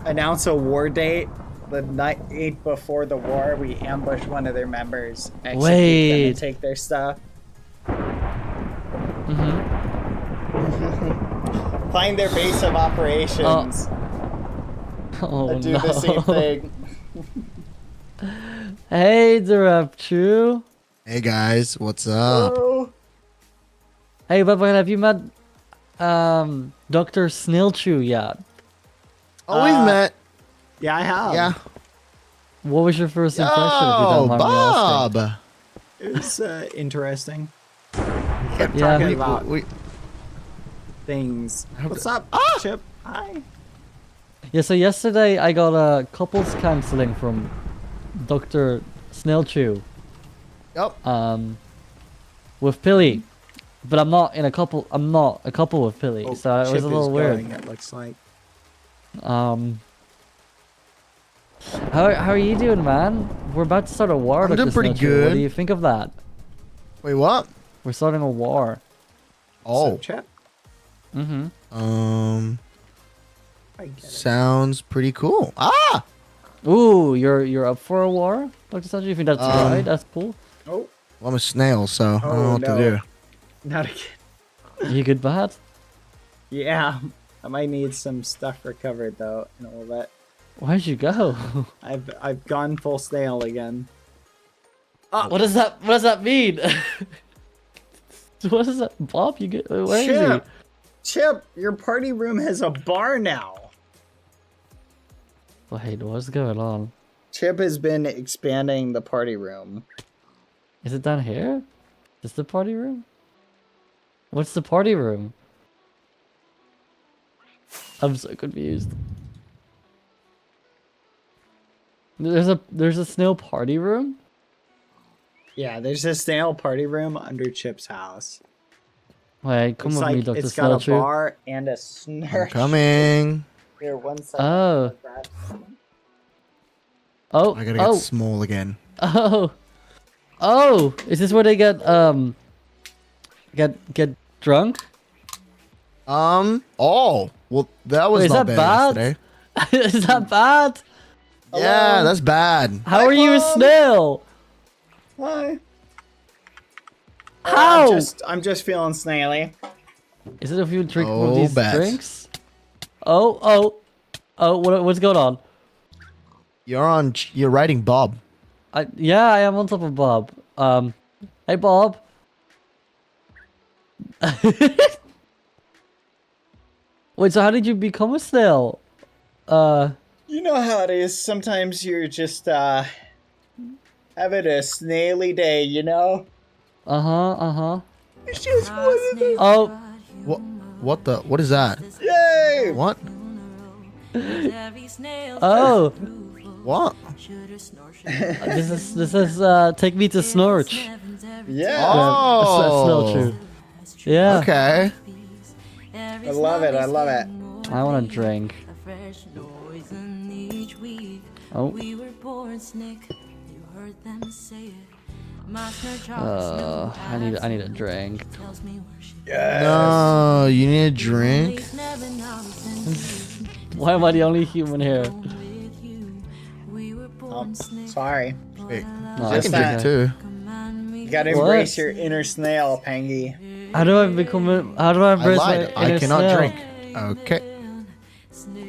Announce a war date. The night before the war, we ambush one of their members, execute them and take their stuff. Find their base of operations. And do the same thing. Hey, Dirapchu. Hey guys, what's up? Hello. Hey, but have you met Dr. Snillchew yet? Oh, we've met. Yeah, I have. Yeah. What was your first impression? If you don't mind me asking? Bob. It was interesting. We kept talking about things. What's up, Chip? Hi. Yeah, so yesterday I got a couples counseling from Dr. Snillchew. Yep. With Pilly. But I'm not a couple with Pilly, so it was a little weird. It looks like. How are you doing, man? We're about to start a war. I'm doing pretty good. What do you think of that? Wait, what? We're starting a war. Oh. Chip? Sounds pretty cool. Ah! Ooh, you're up for a war, Dr. Sanji? You think that's right? That's cool. Oh. Well, I'm a snail, so I don't know what to do. Not again. You good, bad? Yeah. I might need some stuff recovered though in a little bit. Where'd you go? I've gone full snail again. What does that mean? What is that, Bob? You get where is he? Chip, your party room has a bar now. Wait, what's going on? Chip has been expanding the party room. Is it down here? Is this the party room? What's the party room? I'm so confused. There's a snail party room? Yeah, there's a snail party room under Chip's house. Wait, come with me, Dr. It's got a Snillchew. bar and a snare. I'm coming. Here, 1 second. Oh. Oh. I gotta get small again. Oh. Oh. Is this where they get drunk? Oh. Well, that was Wait, not bad yesterday. Is that bad? Yeah, that's bad. How are you a snail? Why? How? I'm just feeling snaily. Is it if you drink one of these bad. drinks? Oh, what's going on? You're riding Bob. Yeah, I am on top of Bob. Hey Bob. Wait, so how did you become a snail? You know how it is. Sometimes you're just having a snaily day, you know? It's just one of those. Oh. What is that? Yay! What? Oh. What? This is Take Me to Snorch. Yeah. Oh. That's yeah. Okay. I love it. I love it. I want a drink. Oh. I need a drink. Yes. No, you need a drink? Why am I the only human here? Oh, sorry. Wait, No, I can drink too. You gotta embrace your inner snail, Pangy. How do I become a? How do I embrace my inner I cannot snail? drink. Okay.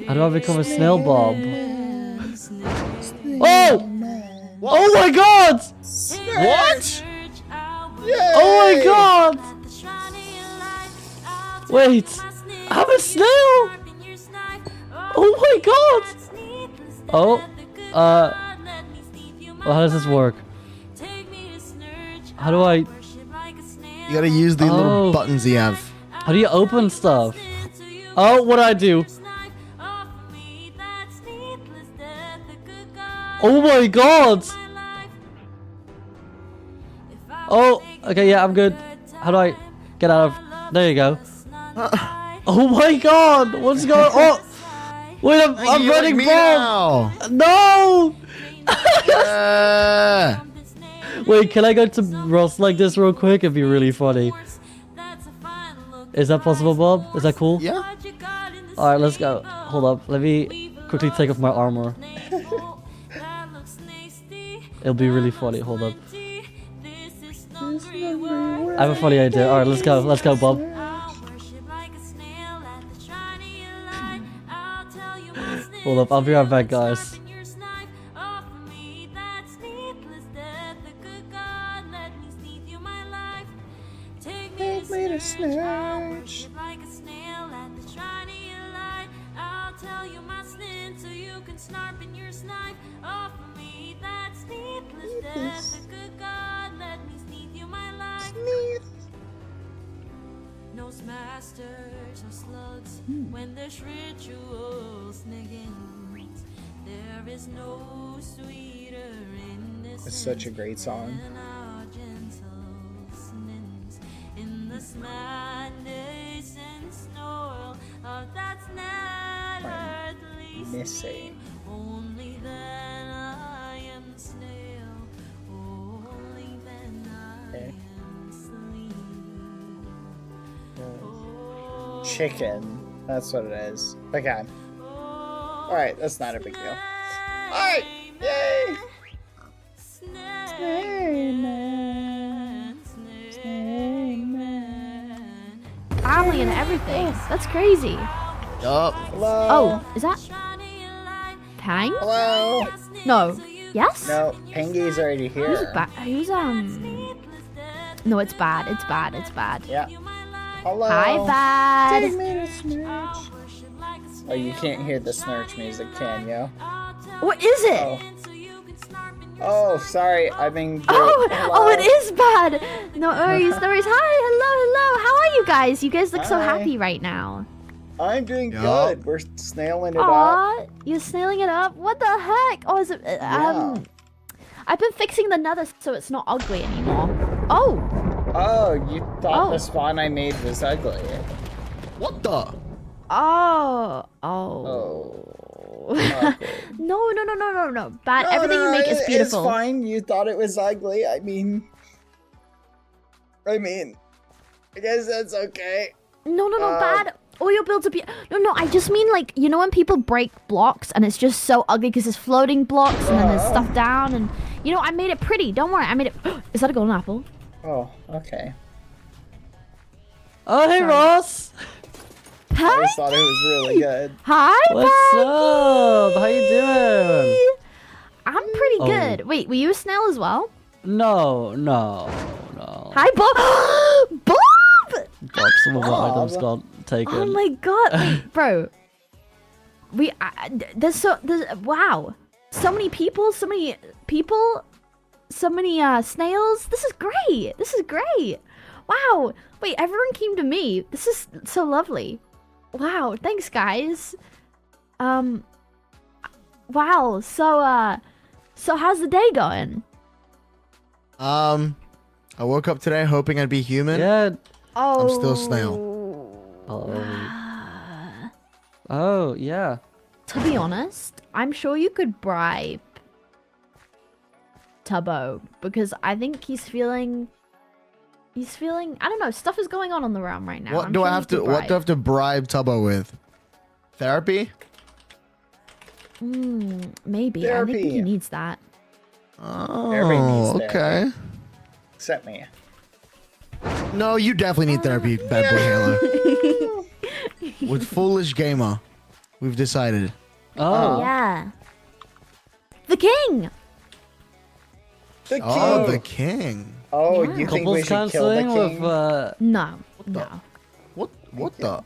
How do I become a snail, Bob? Oh! Oh my God! What? Oh my God! Wait, I'm a snail! Oh my God! Oh, well, how does this work? How do I? You gotta use the little buttons you have. How do you open stuff? Oh, what do I do? Oh my God! Oh, okay, yeah, I'm good. How do I get out of? There you go. Oh my God! What's going on? Oh, wait, I'm running Bob. No! Wait, can I go to Ross like this real quick? It'd be really funny. Is that possible, Bob? Is that cool? Yeah. Alright, let's go. Hold up. Let me quickly take off my armor. It'll be really funny. Hold up. I have a funny idea. Alright, let's go. Let's go, Bob. Hold up. I'll be right back, guys. Take me to Snatch. No masters or slugs when there's rituals sniggins. There is no sweeter in this. It's such a great song. In this madness and snore of that's not earthly missing. Only then I am snail. Only then I am sleep. Chicken. That's what it is. Okay. Alright, that's not a big deal. Alright! Yay! Family and everything. That's crazy. Yup. Hello? Oh, is that Pang? Hello? No. Yes? No, Pangy's already Who's here. who's No, it's bad. It's bad. It's bad. Yeah. Hello? Hi, bad. Take me to Snatch. Oh, you can't hear the Snurch music, can you? What is it? Oh. Oh, sorry. I've been good. Oh, it is bad. No worries, no worries. Hi, hello. How are you guys? You guys look so Hi. happy right now. I'm doing good. We're snailing it up. Aw, you're snailing it up? What the heck? Oh, is it, I've been fixing the nether so it's not ugly anymore. Oh. Oh, you thought the spawn I made was ugly. What the? Oh. No. Bad. Everything you make is beautiful. It's fine. You thought it was ugly. I mean, I guess that's okay. No, bad. All your builds are No, I just mean like, you know when people break blocks and it's just so ugly because there's floating blocks and then there's stuff down and, you know, I made it pretty. Don't worry, I made it. Is that a golden apple? Oh, okay. Oh, hey, Sorry. Ross. I Hi. just thought it was really good. Hi. What's up? How you doing? I'm pretty good. Wait, were you a snail as well? No. Hi, Bob. Bob. Bob, some of our items got taken. Oh my god, wait, bro. There's wow. So many people, so many snails. This is great. Wow. Wait, everyone came to me. This is so lovely. Wow, thanks guys. Wow, so how's the day going? I woke up today hoping I'd be human. Yeah. I'm still snail. Oh, yeah. To be honest, I'm sure you could bribe Tubbo because I think he's feeling I don't know, stuff is going on the realm right now. What do I have to bribe Tubbo with? Therapy? Maybe. Therapy. I think he needs that. Everybody needs Oh, okay. Except me. No, you definitely need therapy, Badboyhalo. With Foolish Gamer, we've decided. Oh. Yeah. The king. The king. Oh, the king. Oh, Yeah. you think we Couples should kill the counseling king? with No. What the?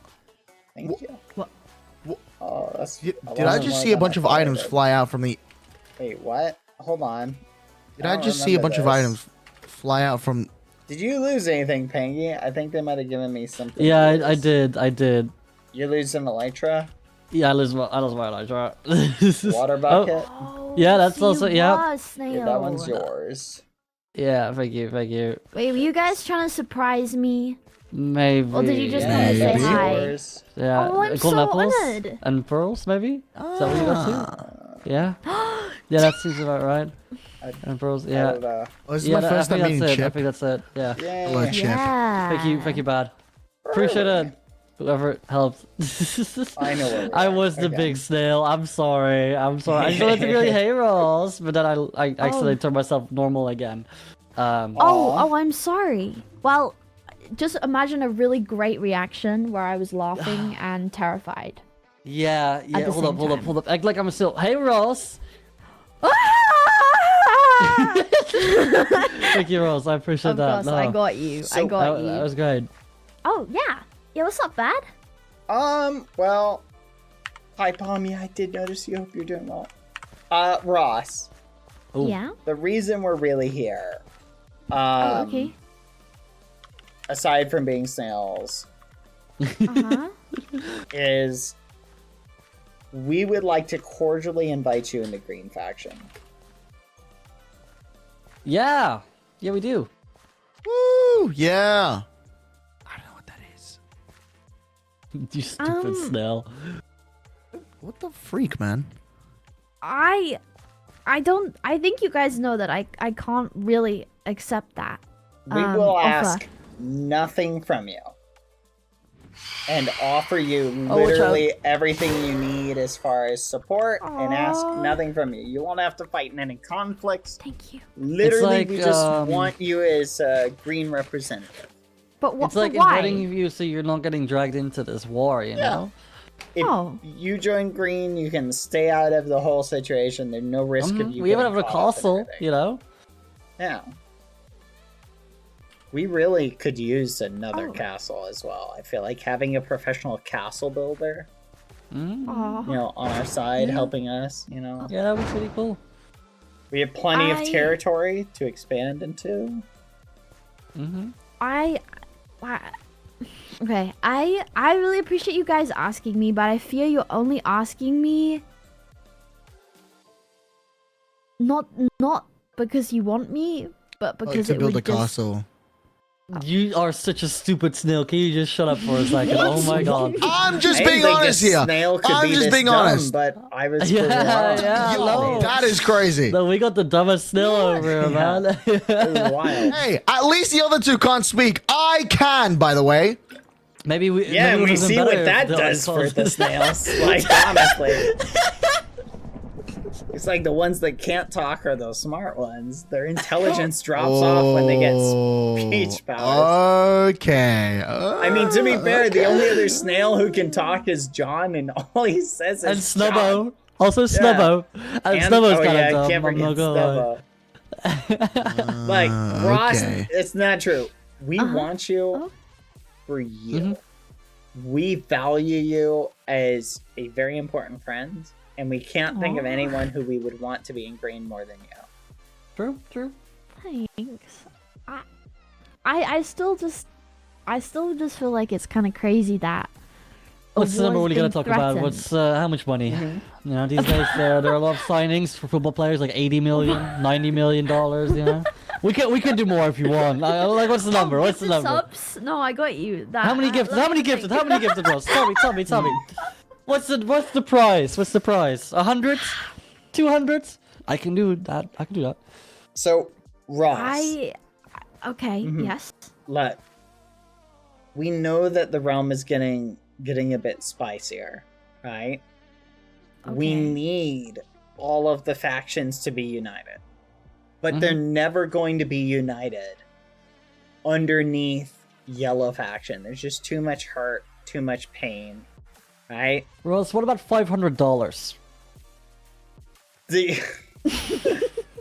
Thank you. What? Oh, that's. Did a I lot just more see a than bunch I of thought I items did. fly out from the... Wait, what? Hold on. Did I just see a bunch of items fly out from... Did you lose anything, Pangy? I think they might have given me something. Yeah, to I lose. did. You're losing Elytra? Yeah, I lost my elytra. Water bucket? Oh, Yeah, that's so also- you yeah. were a snail. Yeah, that one's yours. Yeah, thank you. Wait, were you guys trying to surprise me? Maybe. Or did you just come to say that's hi? yours. Yeah, Oh, I'm golden so apples honored. and pearls, maybe? Is that what you got too? Yeah? Yeah, that seems about right. And pearls, I yeah. don't know. Oh, this is Yeah, my I first think time meeting that's it. I Chip. think that's it. Yeah. Hello, Yay. Chip. Yeah. Thank you, Bad. Appreciate it. Whoever helped. I know where we're I at. was the Okay. big snail. I'm sorry. I just wanted to be like, hey, Ross. But then I accidentally turned myself normal again. Oh, I'm sorry. Well, just imagine a really great reaction where I was laughing and terrified. Yeah. the Hold same time. up. Act like I'm still. Hey, Ross. Thank you, Ross. I appreciate Of that. course, No. I got you. So- I got That you. was great. Oh, yeah. Yeah, what's up, Bad? Well, hi, Pommy. I did notice you. Hope you're doing well. Ross, Ooh. Yeah? the reason we're really here, Oh, okay. aside from being snails, Uh-huh. is we would like to cordially invite you in the Green faction. Yeah. Yeah, we do. Woo! Yeah. I don't know what that is. You stupid snail. What the freak, man? I think you guys know that I can't really accept that. We will offer. ask nothing from you and offer you Oh, which literally everything you need as far as support and ask nothing from you. You won't have to fight in any conflicts. Thank you. Literally, like, we just want you as a green representative. But what? It's like but why? inviting you so you're not getting dragged into this war, you know? If Oh. you join green, you can stay out of the whole situation. There's no risk of you We even getting have a caught up in castle, everything. you know? Yeah. We really could use another castle as well. I feel like having a professional castle builder, Aw. you know, on our side, helping us, you know. Yeah, that would be pretty cool. We have plenty of I- territory to expand into. Okay, I really appreciate you guys asking me, but I fear you're only asking me not because you want me, but because to it build would a just castle. You are such a stupid snail. Can you just shut up for a second? Oh my god. I'm just I being didn't think honest a here. snail could I'm be just this being dumb, honest. But I was Yeah, proven wrong. yeah, no. That is crazy. No, we got the dumbest snail over here, man. It was wild. Hey, at least the other two can't speak. I can, by the way. Maybe we. Yeah, maybe and we it would've been see better what if that the does other for the calls- snails. Like, honestly. It's like the ones that can't talk are those smart ones. Their intelligence drops off when they get speech powers. Okay. I mean, to be fair, the only other snail who can talk is John, and all he says is And John. Snubbo. Also Snubbo. And Snubbo's kind of dumb. can't I'm forget not gonna lie. Snubbo. Like, Ross, okay. it's not true. We want you for you. We value you as a very important friend, and we can't think of anyone who we would want to be in green more than you. True, true. Thanks. I still just feel like it's kind of crazy that. What's the number war's we're gonna being talk about? threatened. What's how much money? You know, these days there are a lot of signings for football players, like 80 million, 90 million dollars. You know, we can do more if you want. Like, what's the number? What's the number? Subs? No, I got you. That, How many gifts? How many gifted? How many gifted, Ross? Tell me. What's the price? What's the price? 100? 200? I can do that. So, Ross, Okay. Yes. look, we know that the realm is getting a bit spicier, right? We Okay. need all of the factions to be united. But they're never going to be united underneath yellow faction. There's just too much hurt, too much pain, right? Ross, what about $500? The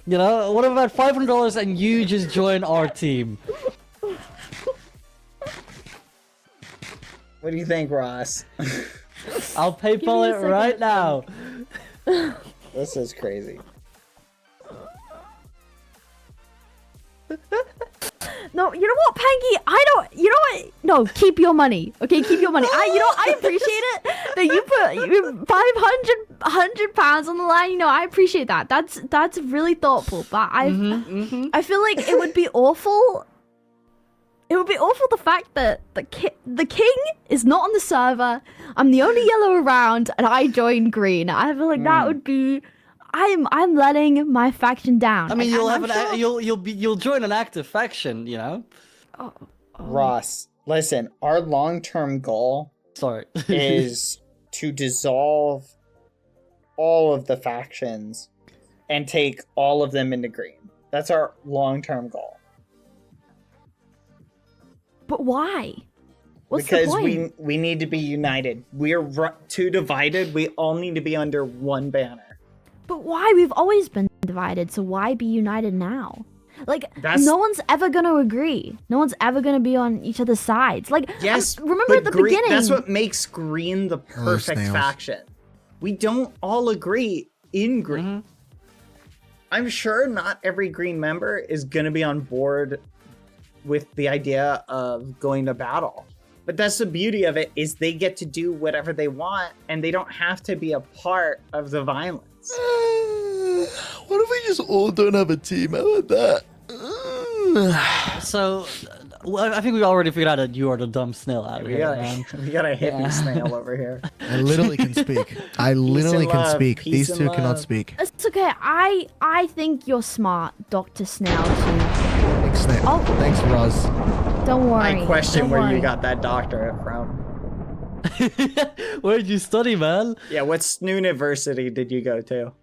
You know, what about $500 and you just join our team? What do you think, Ross? I'll PayPal it right now. This is crazy. No, you know what, Pangy? You know what? No, keep your money. Okay, keep your money. I appreciate it that you put 500 pounds on the line. You know, I appreciate that. That's really thoughtful. But I feel like it would be awful. It would be awful the fact that the king is not on the server. I'm the only yellow around, and I joined green. I feel like that would be. I'm letting my faction down. I mean, And you'll I'm have sure- you'll join an active faction, you know. Ross, listen, our long-term goal Sorry. is to dissolve all of the factions and take all of them into green. That's our long-term goal. But why? What's Because the point? we need to be united. We're too divided. We all need to be under one banner. But why? We've always been divided, so why be united now? Like, That's- no one's ever gonna agree. No one's ever gonna be on each other's sides. Like, Yes, remember but at the green, beginning? that's what makes green the perfect snails. faction. We don't all agree in green. I'm sure not every green member is gonna be on board with the idea of going to battle. But that's the beauty of it, is they get to do whatever they want and they don't have to be a part of the violence. What if we just all don't have a team? How about that? So, well, I think we already figured out that you are the dumb snail out We here, got, man. we got a hippie snail over here. I literally can speak. I literally and can love, speak. peace These and two cannot love. speak. It's okay. I think you're smart, Dr. Snail, too. Thanks, Snail. Oh. Thanks, Roz. Don't worry. I question Don't where worry. you got that doctorate from. Where did you study, man? Yeah, what university did you go to?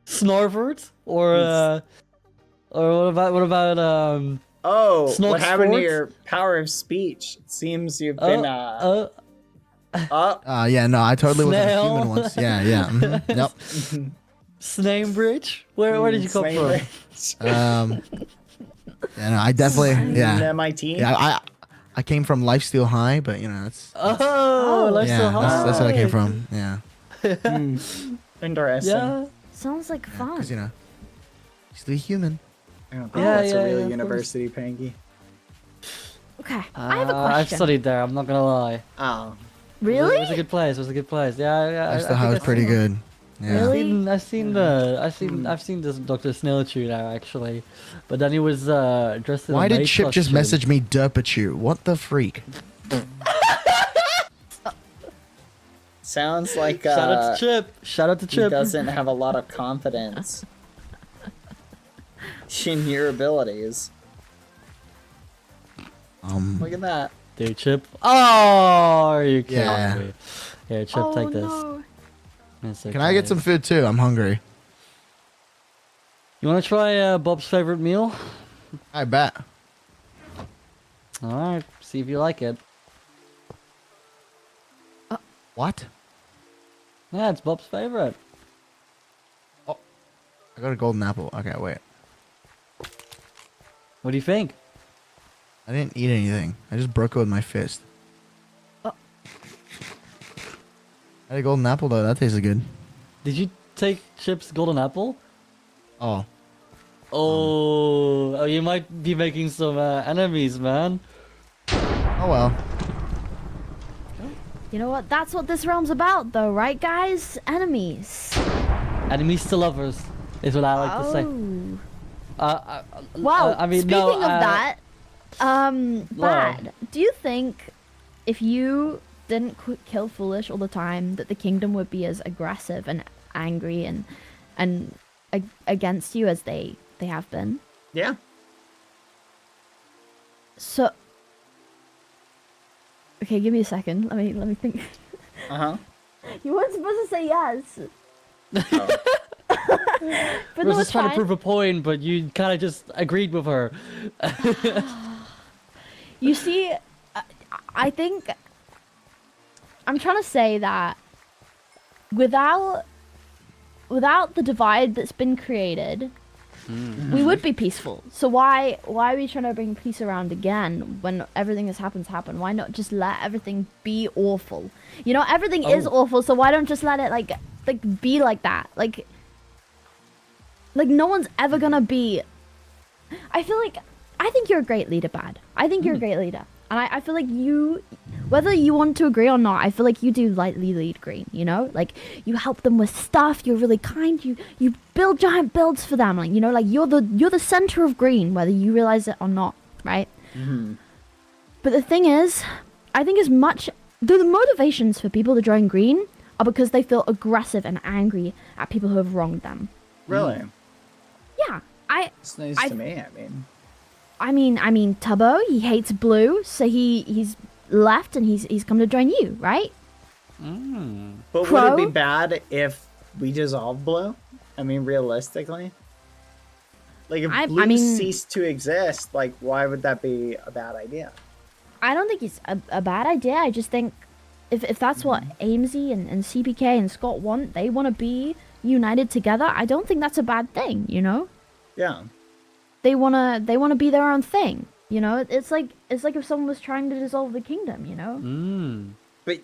Snorford? Or what about Oh, Snog what happened to Sports? your power of speech? It seems you've been Yeah, no, I totally wasn't a Snail. human once. Yeah. Yep. Snamebridge? Where did you come from? Yeah, no, I definitely. Yeah. MIT? Yeah, I came from Lifesteal High, but you know that's. Oh, let's Yeah, that's where I came from. Yeah. Interesting. Yeah. Sounds like fun. Because you know, still human. I don't think Yeah, that's yeah, a real yeah, of university, Pangy. Okay, I have a I've question. studied there, I'm not gonna lie. Oh. It Really? was a good place, Yeah, Lifesteal High was pretty good. Yeah. Really? I've seen this Dr. Snailchew now actually, but then he was dressed in Why a did maid Chip just costume. message me Derpachu? What the freak? Sounds like Shout out to Chip. Shout out to he Chip. doesn't have a lot of confidence in your abilities. Look at that. Dude, Chip. Oh, are you kidding Yeah. me? Here, Chip, Oh take this. no. That's Can I get okay. some food too? I'm hungry. You want to try Bob's favorite meal? I bet. All right, see if you like it. What? Yeah, it's Bob's favorite. I got a golden apple. Okay, wait. What do you think? I didn't eat anything. I just broke it with my fist. I had a golden apple though. That tasted good. Did you take Chip's golden apple? Oh. Oh, you might be making some enemies, man. Oh well. You know what? That's what this realm's about, though, right, guys? Enemies. Enemies to lovers is what I like to say. Well, I mean, speaking no, of that, Bad, do you think if you didn't kill Foolish all the time, that the kingdom would be as aggressive and angry and against you as they have been? Yeah. So, okay, give me a second. Let me think. You weren't supposed to say yes. But We're just trying to prove a point, but you kind of just agreed with her. You see, I think I'm trying to say that without the divide that's been created, we would be peaceful. So why are we trying to bring peace around again when everything that's happened? Why not just let everything be awful? You know, everything is awful, so why don't just let it like be like that? Like no one's ever gonna be. I think you're a great leader, Bad. I think you're a great leader. And I feel like you, whether you want to agree or not, I feel like you do lightly lead Green, you know? Like, you help them with stuff, you're really kind, you build giant builds for them, like, you know, like, you're the center of Green, whether you realize it or not, right? But the thing is, I think the motivations for people to join Green are because they feel aggressive and angry at people who have wronged them. Really? Yeah, It's nice to me, I mean, Tubbo, he hates blue, so he's left and he's come to join you, right? But would it be bad if we dissolve blue? I mean, realistically? Like, if blue ceased to exist, like, why would that be a bad idea? I don't think it's a bad idea. I just think if that's what Amesy and CPK and Scott want, they want to be united together, I don't think that's a bad thing, you know? Yeah. They wanna be their own thing, you know. It's like if someone was trying to dissolve the kingdom, you know. But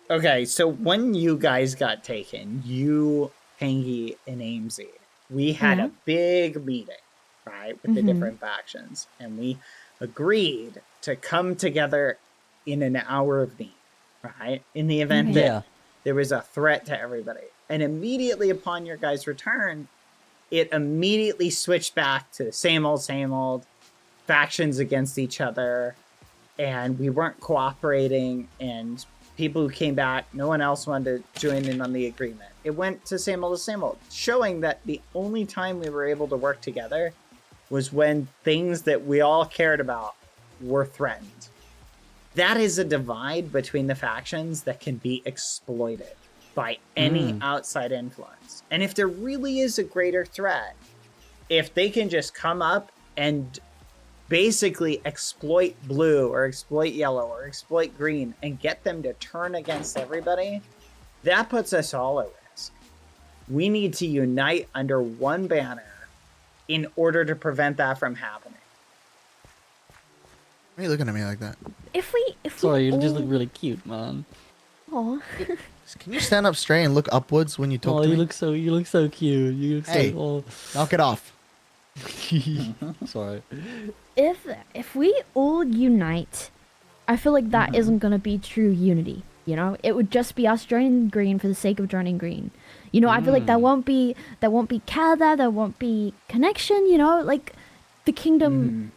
okay, so when you guys got taken, you, Pangy, and Amesy, we had a big meeting, right, with the different factions, and we agreed to come together in an hour of need, right, in the event that there was a threat to everybody. And immediately upon your guys' return, it immediately switched back to the same old factions against each other, and we weren't cooperating, and people who came back, no one else wanted to join in on the agreement. It went to same old, showing that the only time we were able to work together was when things that we all cared about were threatened. That is a divide between the factions that can be exploited by any outside influence. And if there really is a greater threat, if they can just come up and basically exploit blue or exploit yellow or exploit green and get them to turn against everybody, that puts us all at risk. We need to unite under one banner in order to prevent that from happening. Why are you looking at me like that? Sorry, you just look really cute, man. Aw. Can you stand up straight and look upwards when you talk to me? You look so cute. You look Hey, knock it off. Sorry. If we all unite, I feel like that isn't gonna be true unity. You know, it would just be us joining green for the sake of joining green. You know, I feel like there won't be care there won't be connection, you know, like the kingdom,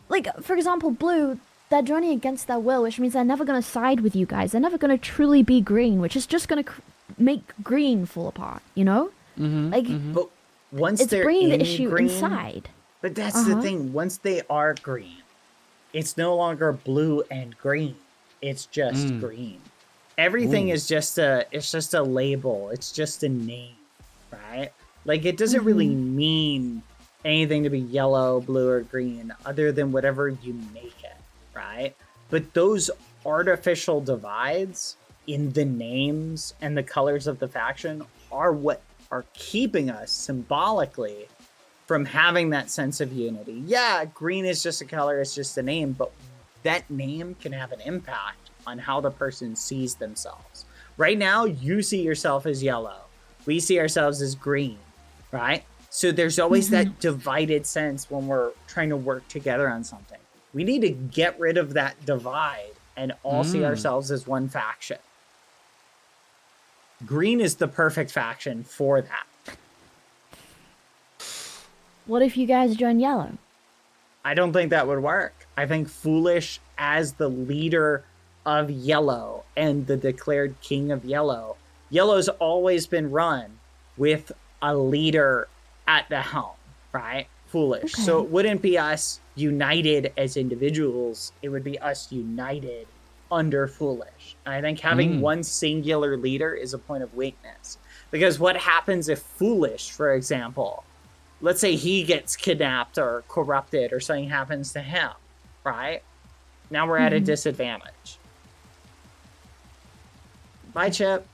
like for example, blue, they're joining against their will, which means they're never going to side with you guys. They're never going to truly be green, which is just going to make green fall apart, you know? But once It's they're bringing in the issue green, inside. But that's the thing. Once they are green, it's no longer blue and green. It's just green. Everything is just a label. It's just a name, right? Like it doesn't really mean anything to be yellow, blue, or green other than whatever you make it, right? But those artificial divides in the names and the colors of the faction are what are keeping us symbolically from having that sense of unity. Yeah, green is just a color, it's just a name, but that name can have an impact on how the person sees themselves. Right now, you see yourself as yellow. We see ourselves as green, right? So there's always that divided sense when we're trying to work together on something. We need to get rid of that divide and all see ourselves as one faction. Green is the perfect faction for that. What if you guys join yellow? I don't think that would work. I think Foolish as the leader of yellow and the declared king of yellow, yellow's always been run with a leader at the helm, right? Foolish. Okay. So it wouldn't be us united as individuals. It would be us united under Foolish. And I think having one singular leader is a point of weakness. Because what happens if Foolish, for example, let's say he gets kidnapped or corrupted or something happens to him, right? Now we're at a disadvantage. Bye, Chip.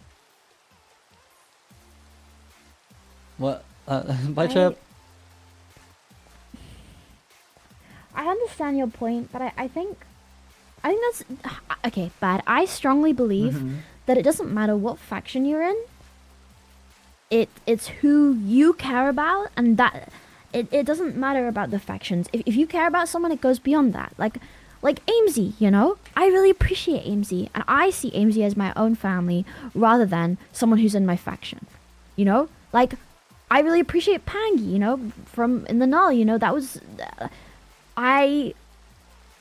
What? Bye, Chip. I understand your point, but I think that's okay. Bad. I strongly believe that it doesn't matter what faction you're in. It's who you care about, and that it doesn't matter about the factions. If you care about someone, it goes beyond that. Like Amesy, you know? I really appreciate Amesy, and I see Amesy as my own family rather than someone who's in my faction. You know? Like, I really appreciate Pangy, you know, from in the Null, you know, that was... I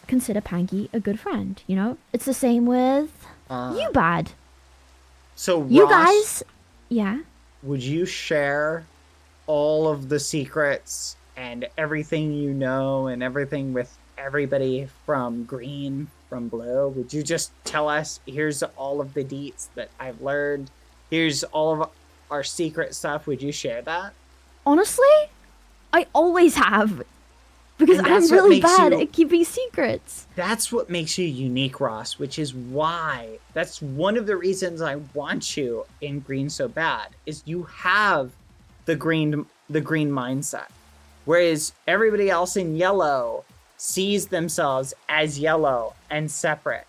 consider Pangy a good friend, you know? It's the same with you, Bad. So, you Ross, guys... Yeah? Would you share all of the secrets and everything you know and everything with everybody from green, from blue? Would you just tell us, here's all of the deets that I've learned, here's all of our secret stuff? Would you share that? Honestly, I always have, because I'm really bad at keeping secrets. That's what makes you unique, Ross, which is why, that's one of the reasons I want you in green so bad, is you have the green mindset, whereas everybody else in yellow sees themselves as yellow and separate,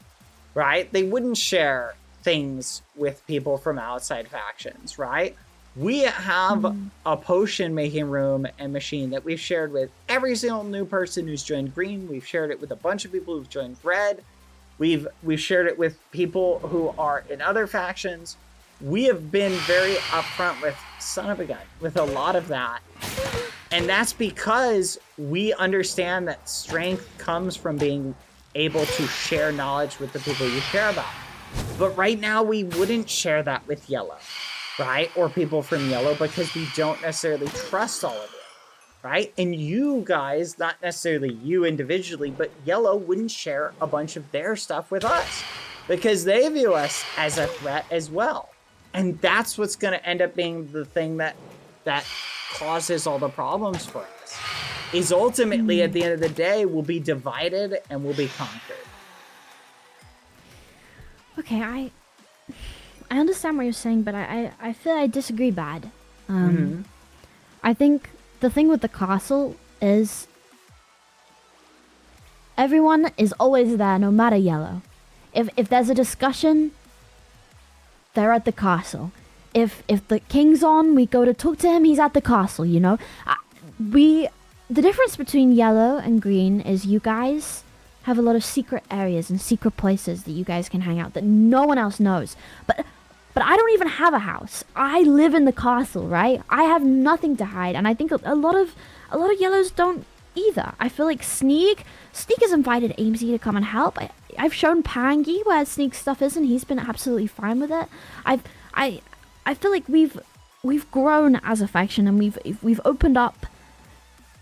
right? They wouldn't share things with people from outside factions, right? We have a potion making room and machine that we've shared with every single new person who's joined green. We've shared it with a bunch of people who've joined red. We've shared it with people who are in other factions. We have been very upfront with son of a gun with a lot of that. And that's because we understand that strength comes from being able to share knowledge with the people you care about. But right now, we wouldn't share that with yellow, right? Or people from yellow, because we don't necessarily trust all of it, right? And you guys, not necessarily you individually, but yellow wouldn't share a bunch of their stuff with us because they view us as a threat as well. And that's what's going to end up being the thing that causes all the problems for us, is ultimately at the end of the day, we'll be divided and we'll be conquered. Okay, I understand what you're saying, but I feel I disagree bad. I think the thing with the castle is everyone is always there, no matter yellow. If there's a discussion, they're at the castle. If the king's on, we go to talk to him, he's at the castle, you know? The difference between yellow and green is you guys have a lot of secret areas and secret places that you guys can hang out that no one else knows. But I don't even have a house. I live in the castle, right? I have nothing to hide, and I think a lot of yellows don't either. I feel like Sneak has invited Amesy to come and help. I've shown Pangy where Sneak's stuff is, and he's been absolutely fine with it. I feel like we've grown as a faction, and we've opened up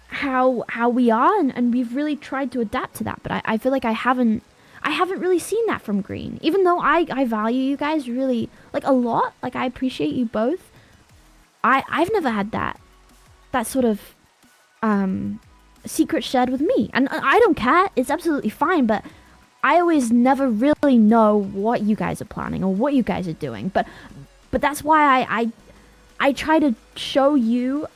how we are, and we've really tried to adapt to that. But I feel like I haven't really seen that from Green. Even though I value you guys really, like, a lot. Like, I appreciate you both. I've never had that sort of secret shared with me. And I don't care. It's absolutely fine. But I always never really know what you guys are planning or what you guys are doing. But that's why I try to show you.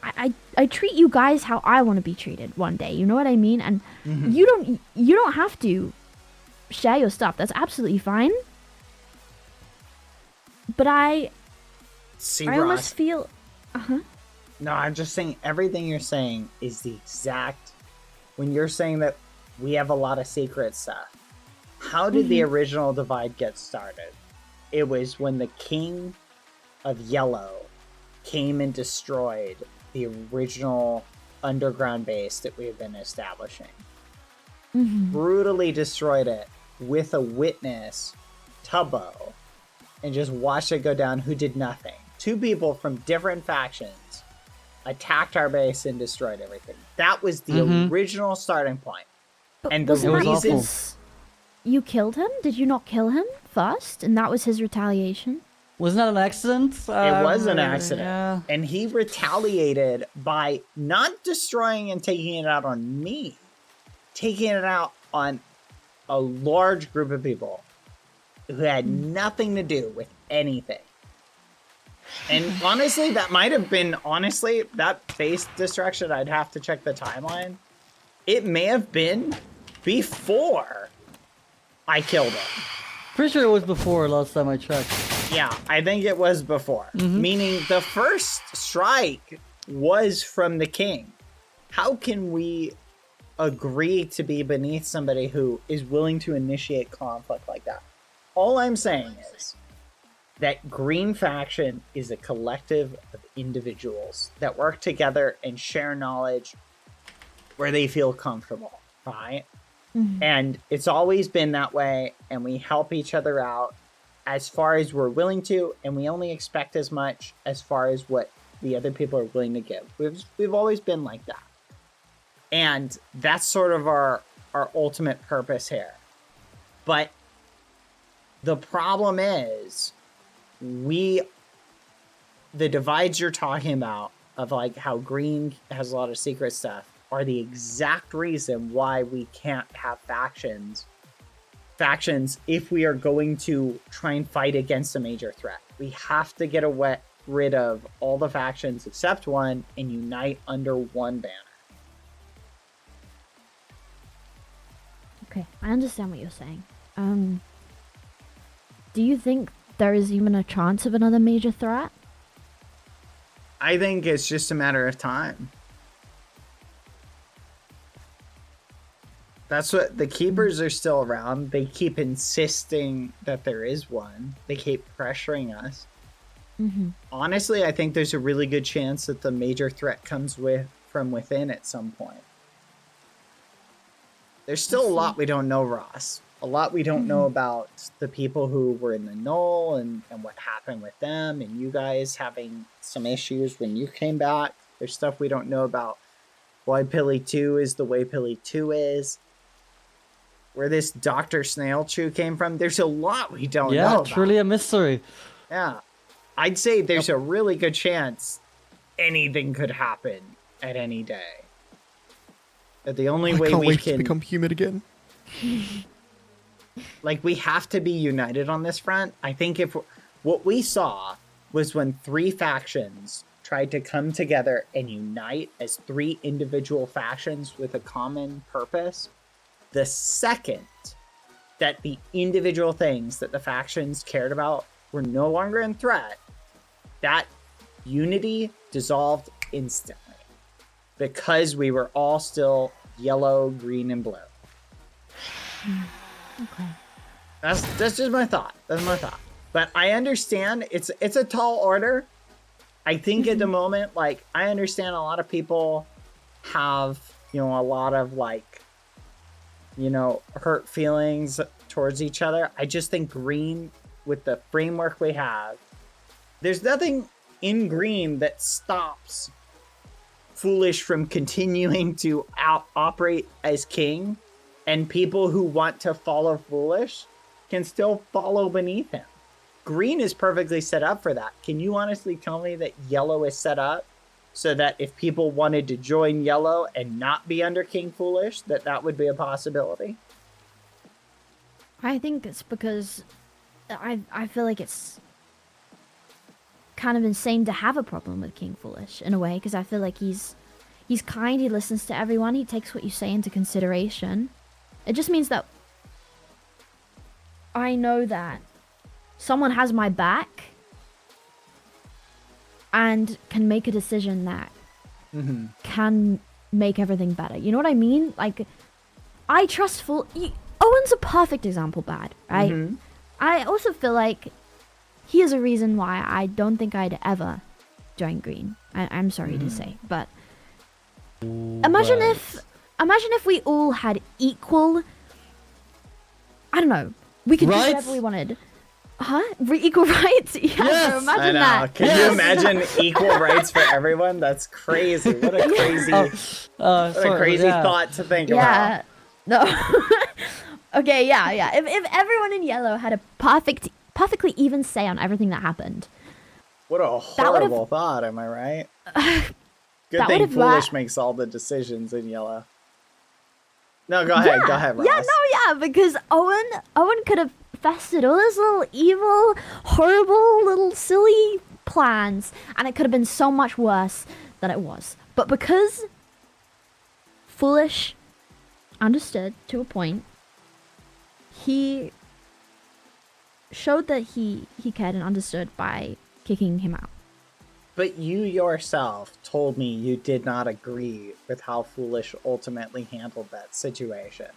I treat you guys how I want to be treated one day. You know what I mean? And you don't have to share your stuff. That's absolutely fine. But I almost feel No, I'm just saying everything you're saying is the exact. When you're saying that we have a lot of secret stuff, how did the original divide get started? It was when the king of Yellow came and destroyed the original underground base that we had been establishing. Brutally destroyed it with a witness, Tubbo, and just watched it go down, who did nothing. Two people from different factions attacked our base and destroyed everything. That was the original starting point. But and the reason you killed him? Did you not kill him first? And that was his retaliation? Wasn't that an accident? It was an accident. Yeah. And he retaliated by not destroying and taking it out on me, taking it out on a large group of people who had nothing to do with anything. And honestly, that might have been, that base destruction, I'd have to check the timeline. It may have been before I killed him. Pretty sure it was before last time I checked. Yeah, I think it was before. Meaning the first strike was from the king. How can we agree to be beneath somebody who is willing to initiate conflict like that? All I'm saying is that Green Faction is a collective of individuals that work together and share knowledge where they feel comfortable, right? And it's always been that way, and we help each other out as far as we're willing to, and we only expect as much as far as what the other people are willing to give. We've always been like that. And that's sort of our ultimate purpose here. But the problem is, the divides you're talking about, of like how Green has a lot of secret stuff, are the exact reason why we can't have factions if we are going to try and fight against a major threat. We have to get rid of all the factions except one and unite under one banner. Okay, I understand what you're saying. Do you think there is even a chance of another major threat? I think it's just a matter of time. That's what the keepers are still around. They keep insisting that there is one. They keep pressuring us. Honestly, I think there's a really good chance that the major threat comes from within at some point. There's still a lot we don't know, Ross. A lot we don't know about the people who were in the null and what happened with them, and you guys having some issues when you came back. There's stuff we don't know about why Pilly 2 is the way Pilly 2 is. Where this Dr. Snail Chew came from. There's a lot we don't know about. Yeah, truly a mystery. Yeah. I'd say there's a really good chance anything could happen at any day. That the only way we can to become human again. Like, we have to be united on this front. I think what we saw was when 3 factions tried to come together and unite as 3 individual factions with a common purpose. The second that the individual things that the factions cared about were no longer in threat, that unity dissolved instantly because we were all still yellow, green, and blue. Okay. That's just my thought. That's my thought. But I understand it's a tall order. I think at the moment, like, I understand a lot of people have, you know, a lot of like, you know, hurt feelings towards each other. I just think green, with the framework we have, there's nothing in green that stops Foolish from continuing to operate as king, and people who want to follow Foolish can still follow beneath him. Green is perfectly set up for that. Can you honestly tell me that yellow is set up so that if people wanted to join yellow and not be under King Foolish, that would be a possibility? I think it's because I feel like it's kind of insane to have a problem with King Foolish in a way, because I feel like he's kind, he listens to everyone, he takes what you say into consideration. It just means that I know that someone has my back and can make a decision that can make everything better. You know what I mean? Like, I trust Owen's a perfect example, Bad, right? I also feel like he is a reason why I don't think I'd ever join green. I'm sorry to say, but imagine if we all had equal, I don't know, we could do whatever we wanted. Huh? Equal rights? Yeah, Yes! imagine I know. that. Can you imagine equal rights for everyone? That's crazy. What a crazy, thought to think about. Yeah. No. Okay, yeah. If everyone in yellow had a perfectly even say on everything that happened. What a horrible thought, am I right? Good thing Foolish makes all the decisions in yellow. No, go ahead, Ross. Yeah, because Owen could have festered all his little evil, horrible, little silly plans, and it could have been so much worse than it was. But because Foolish understood to a point, he showed that he cared and understood by kicking him out. But you yourself told me you did not agree with how Foolish ultimately handled that situation.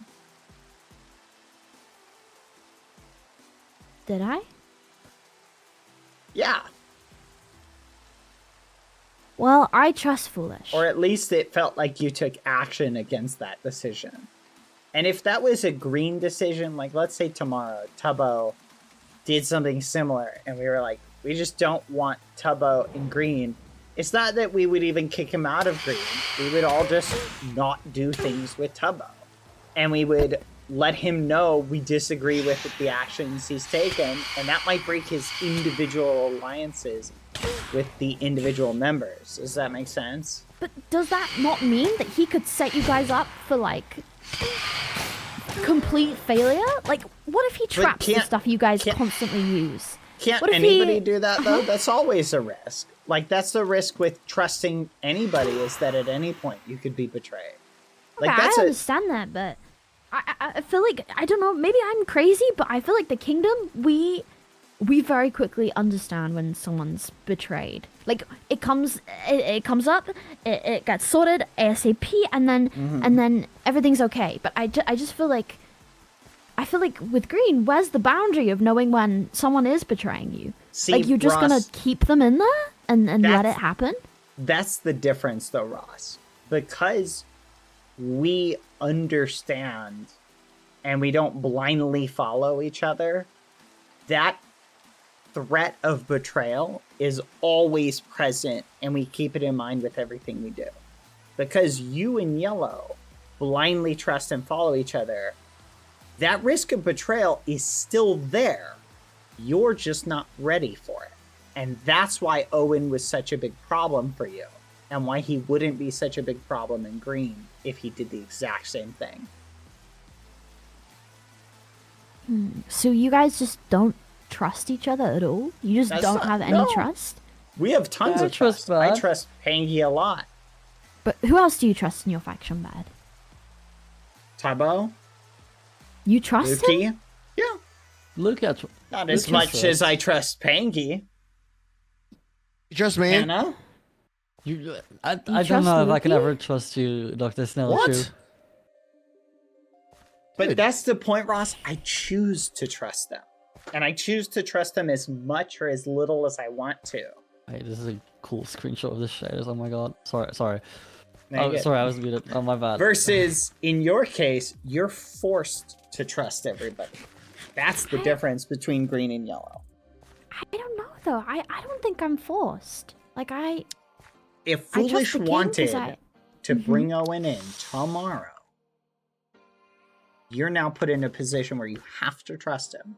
Did I? Yeah. Well, I trust Foolish. Or at least it felt like you took action against that decision. And if that was a green decision, like let's say tomorrow, Tubbo did something similar and we were like, we just don't want Tubbo in green. It's not that we would even kick him out of green. We would all just not do things with Tubbo. And we would let him know we disagree with the actions he's taken, and that might break his individual alliances with the individual members. Does that make sense? But does that not mean that he could set you guys up for, like, complete failure? Like, what if he traps the stuff you guys constantly use? Can't anybody do that, though? That's always a risk. Like, that's the risk with trusting anybody, is that at any point you could be betrayed. Like, okay, I understand that, but I feel like, I don't know, maybe I'm crazy, but I feel like the kingdom, we very quickly understand when someone's betrayed. Like, it comes up, it gets sorted ASAP, and then everything's okay. But I just feel like, with green, where's the boundary of knowing when someone is betraying you? See, like, you're just Ross, gonna keep them in there and let it happen? That's the difference, though, Ross. Because we understand and we don't blindly follow each other, that threat of betrayal is always present, and we keep it in mind with everything we do. Because you and Yellow blindly trust and follow each other, that risk of betrayal is still there. You're just not ready for it. And that's why Owen was such a big problem for you, and why he wouldn't be such a big problem in green if he did the exact same thing. So you guys just don't trust each other at all? You just don't have any trust? We have tons of trust. I trust Pangy a lot. But who else do you trust in your faction, Bad? Tubbo? You trust Luki? him? Yeah. Not as much as I trust Pangy. You trust me? Anna? I don't know if I can ever trust you, Dr. Snell. What? But that's the point, Ross. I choose to trust them. And I choose to trust them as much or as little as I want to. Hey, this is a cool screenshot of the shaders. Oh my god. Sorry. No, Oh, sorry, I was muted. Oh, my bad. Versus, in your case, you're forced to trust everybody. That's the difference between green and yellow. I don't know though. I don't think I'm forced. Like If Foolish wanted to Mhm. bring Owen in tomorrow, you're now put in a position where you have to trust him.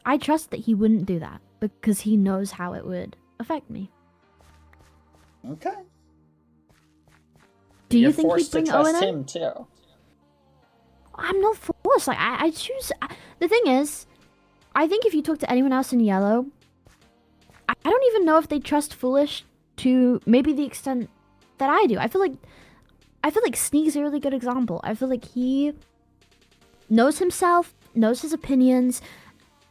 I trust that he wouldn't do that because he knows how it would affect me. Okay. Do you You're think he'd forced to bring Owen trust in? him too. I'm not forced. Like I choose. The thing is, I think if you talk to anyone else in yellow, I don't even know if they trust Foolish to maybe the extent that I do. I feel like Sneak's a really good example. I feel like he knows himself, knows his opinions,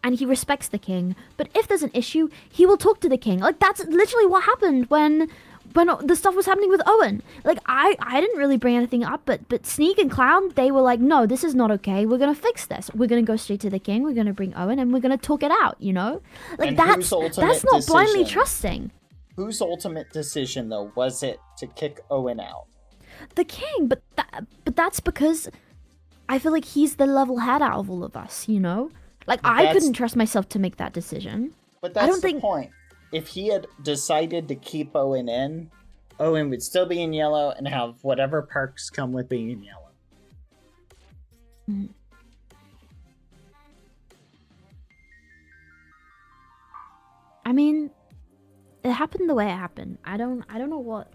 and he respects the king. But if there's an issue, he will talk to the king. Like that's literally what happened when the stuff was happening with Owen. Like I didn't really bring anything up, but Sneak and Clown, they were like, no, this is not okay. We're gonna fix this. We're gonna go straight to the king. We're gonna bring Owen and we're gonna talk it out. You know, like And that's whose not ultimate blindly decision? trusting Whose ultimate decision, though, was it to kick Owen out? the king. But that's because I feel like he's the level head out of all of us. You know, like I couldn't trust myself to make that decision. But that's the point. If he had decided to keep Owen in, Owen would still be in yellow and have whatever perks come with being in yellow. Mm. I mean, it happened the way it happened. I don't know what.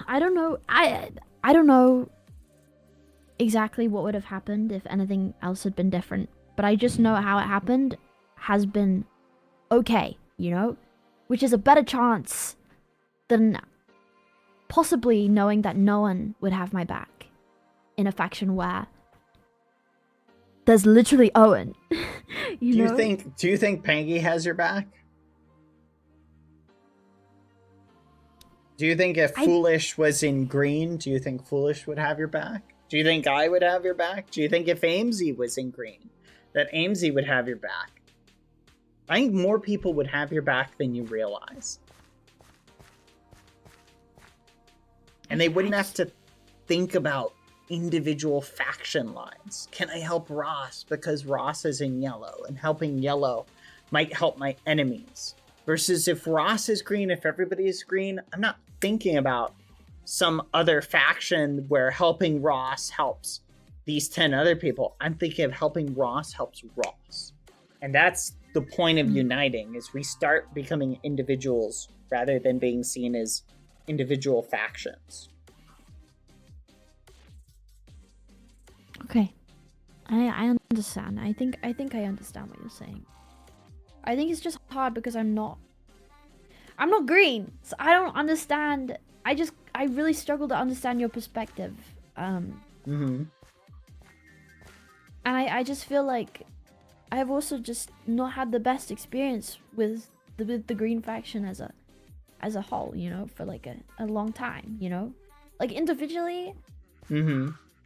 I don't know. I don't know exactly what would have happened if anything else had been different. But I just know how it happened has been okay, you know? Which is a better chance than possibly knowing that no one would have my back in a faction where there's literally Owen. Do you think Pangy has your back? Do you think if Foolish was in green, do you think Foolish would have your back? Do you think I would have your back? Do you think if Amesy was in green, that Amesy would have your back? I think more people would have your back than you realize. And they wouldn't have to think about individual faction lines. Can I help Ross because Ross is in yellow, and helping yellow might help my enemies? Versus if Ross is green, if everybody is green, I'm not thinking about some other faction where helping Ross helps these 10 other people. I'm thinking of helping Ross helps Ross. And that's the point of uniting, is we start becoming individuals rather than being seen as individual factions. Okay. I understand. I think I understand what you're saying. I think it's just hard because I'm not green, so I don't understand. I really struggle to understand your perspective. And I just feel like I've also just not had the best experience with the green faction as a whole, you know, for like a long time, you know, like individually.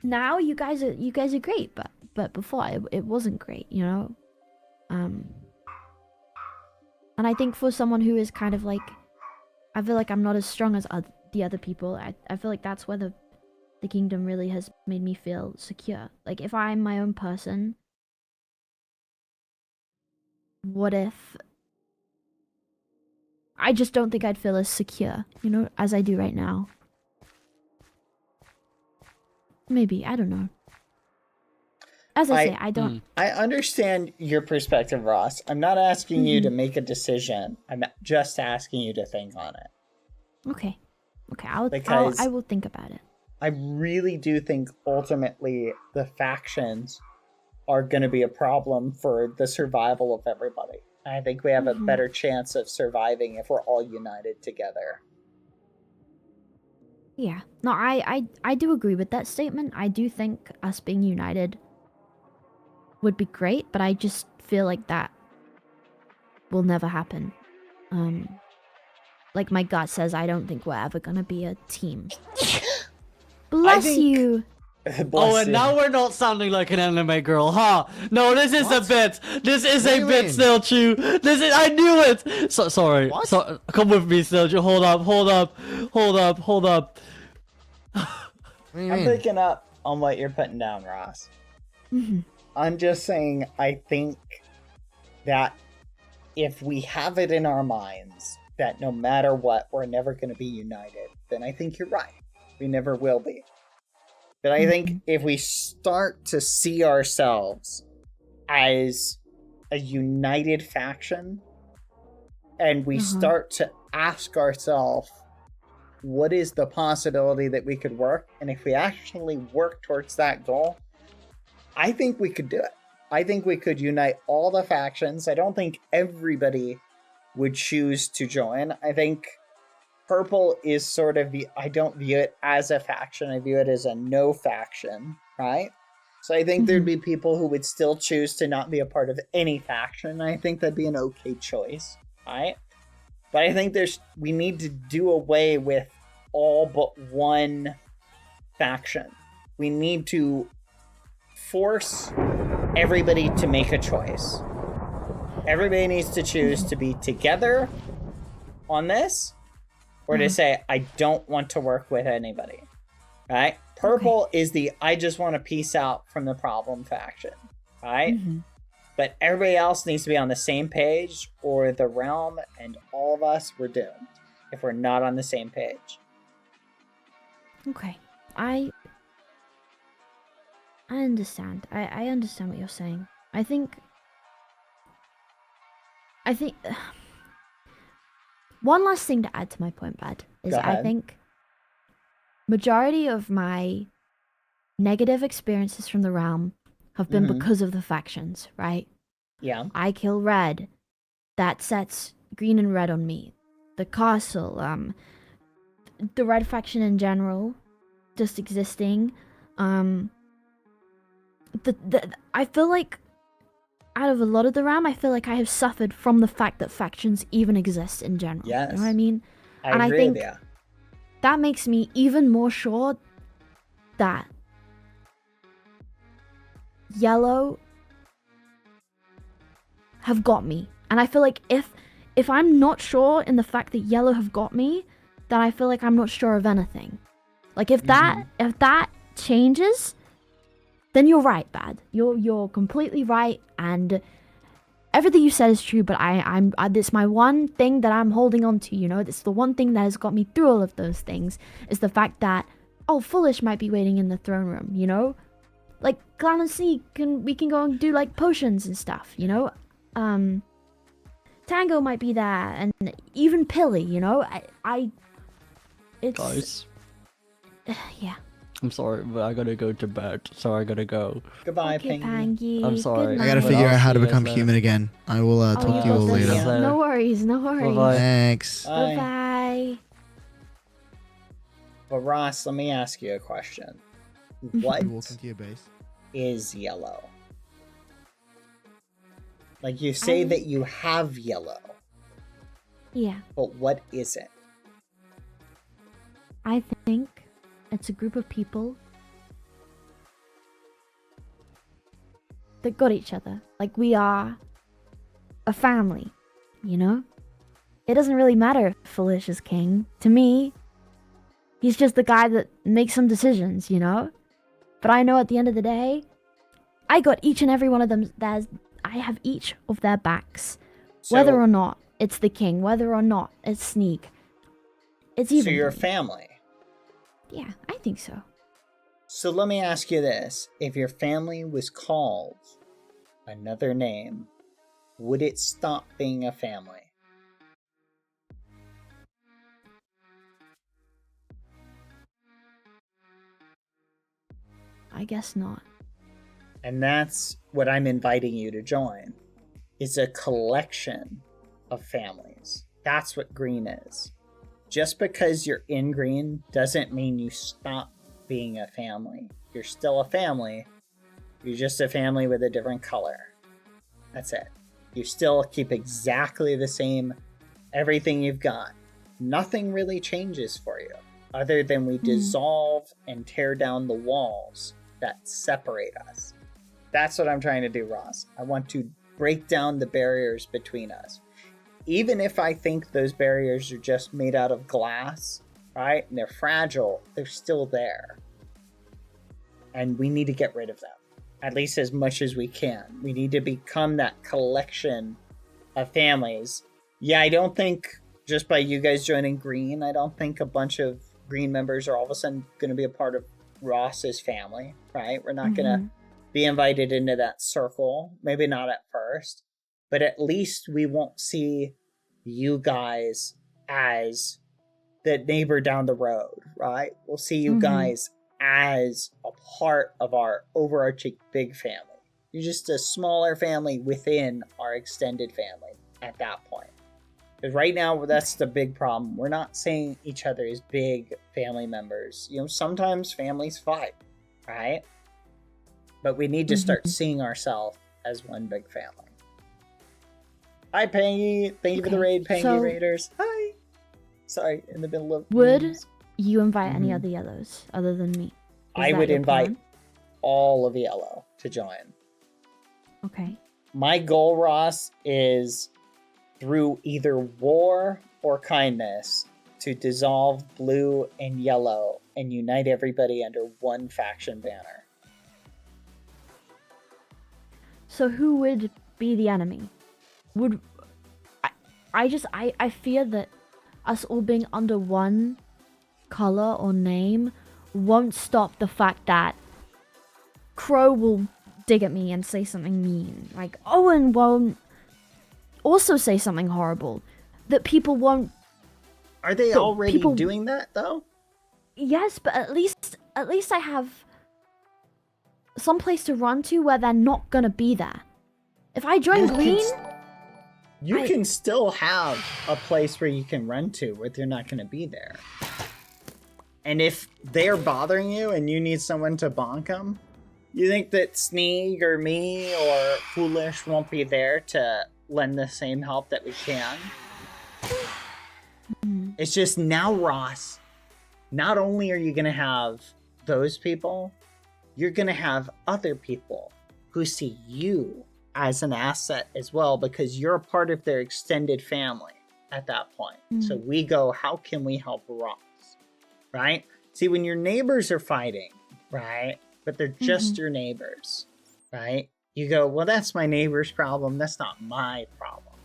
Now you guys are great, but before it wasn't great, you know. And I think for someone who is kind of like, I feel like I'm not as strong as the other people. I feel like that's where the kingdom really has made me feel secure. Like if I'm my own person, what if I just don't think I'd feel as secure, you know, as I do right now. Maybe, I don't know. As I say, I don't. I understand your perspective, Ross. I'm not asking you to make a decision. I'm just asking you to think on it. Okay. I will think about it. I really do think ultimately the factions are going to be a problem for the survival of everybody. I think we have a better chance of surviving if we're all united together. Yeah. No, I do agree with that statement. I do think us being united would be great, but I just feel like that will never happen. Like my gut says, I don't think we're ever gonna be a team. Bless you. Oh, and now we're not sounding like an anime girl, huh? No, this is a bit. This is What do a you bit, mean? Snilchu. This is. I knew it. So sorry. What? So come with me, Snilchu. Hold up. Hold up. Hold up. Hold up. What do you I'm mean? picking up on what you're putting down, Ross. I'm just saying, I think that if we have it in our minds that no matter what, we're never going to be united, then I think you're right. We never will be. But I think if we start to see ourselves as a united faction, and we start to ask ourselves, what is the possibility that we could work? And if we actually work towards that goal, I think we could do it. I think we could unite all the factions. I don't think everybody would choose to join. I think Purple is sort of I don't view it as a faction. I view it as a no faction, right? So I think there'd be people who would still choose to not be a part of any faction. I think that'd be an okay choice, right? But I think we need to do away with all but one faction. We need to force everybody to make a choice. Everybody needs to choose to be together on this, or to say, I don't want to work with anybody. Right? Purple is the I just want to peace out from the problem faction. Right? But everybody else needs to be on the same page, or the realm and all of us, we're doomed if we're not on the same page. Okay. I understand. I understand what you're saying. I think one last thing to add to my point, Bad, is Go I ahead. think majority of my negative experiences from the realm have been because of the factions, right? Yeah. I kill red. That sets green and red on me. The castle, the red faction in general, just existing. I feel like out of a lot of the realm, I feel like I have suffered from the fact that factions even exist in general. Yes. You know what I mean? I agree with you. That makes me even more sure that yellow have got me. And I feel like if I'm not sure in the fact that yellow have got me, then I feel like I'm not sure of anything. Like if that changes, then you're right, Bad. You're completely right, and everything you said is true. But it's my one thing that I'm holding on to. You know, it's the one thing that has got me through all of those things. Is the fact that Foolish might be waiting in the throne room. You know, like Clan and Sneak we can go and do like potions and stuff. You know, Tango might be there, and even Pilly. You know, it's Guys, yeah. I'm sorry, but I gotta go to bed. So I gotta go. Goodbye, Okay, Pangy. Pangy. I'm sorry. Good I gotta night. figure out how to I'll see you become guys human again. I will talk to you all got this. later. No worries, no worries. Bye-bye. Thanks. Bye. Bye-bye. But Ross, let me ask you a question. What You walk into your base. is yellow? Like you say that you have yellow, Yeah, but what is it? I think it's a group of people that got each other. Like we are a family, you know? It doesn't really matter if Foolish is king. To me, he's just the guy that makes some decisions, you know? But I know at the end of the day, I got each and every one of them. I have each of their backs. Whether or not it's the king, whether or not it's Sneak. It's even. So you're a family. Yeah, I think so. So let me ask you this. If your family was called another name, would it stop being a family? I guess not. And that's what I'm inviting you to join. It's a collection of families. That's what green is. Just because you're in green doesn't mean you stop being a family. You're still a family. You're just a family with a different color. That's it. You still keep exactly the same everything you've got. Nothing really changes for you. other than we dissolve and tear down the walls that separate us. That's what I'm trying to do, Ross. I want to break down the barriers between us. Even if I think those barriers are just made out of glass, right? And they're fragile, they're still there. And we need to get rid of them, at least as much as we can. We need to become that collection of families. Yeah, I don't think just by you guys joining Green, I don't think a bunch of Green members are all of a sudden going to be a part of Ross's family, right? We're not going to be invited into that circle. Maybe not at first, but at least we won't see you guys as the neighbor down the road, right? We'll see you guys as a part of our overarching big family. You're just a smaller family within our extended family at that point. Because right now, that's the big problem. We're not seeing each other as big family members. You know, sometimes families fight, right? But we need to start seeing ourselves as one big family. Hi, Pangy. Thank you for the raid, Pangy Raiders. Hi. Sorry, in the middle of... Would you invite any other yellows other than me? I would invite all of yellow to join. Okay. My goal, Ross, is through either war or kindness to dissolve blue and yellow and unite everybody under one faction banner. So who would be the enemy? Would I fear that us all being under one color or name won't stop the fact that Crow will dig at me and say something mean. Like Owen won't also say something horrible. That people won't... Are they already doing that, though? Yes, but at least I have some place to run to where they're not gonna be there. If I join Green... You can still have a place where you can run to where they're not gonna be there. And if they're bothering you and you need someone to bonk them, you think that Sneeg or me or Foolish won't be there to lend the same help that we can? It's just now, Ross, not only are you going to have those people, you're going to have other people who see you as an asset as well, because you're a part of their extended family at that point. So we go, how can we help Ross? Right? See, when your neighbors are fighting, right? But they're just your neighbors, right? You go, well, that's my neighbor's problem. That's not my problem.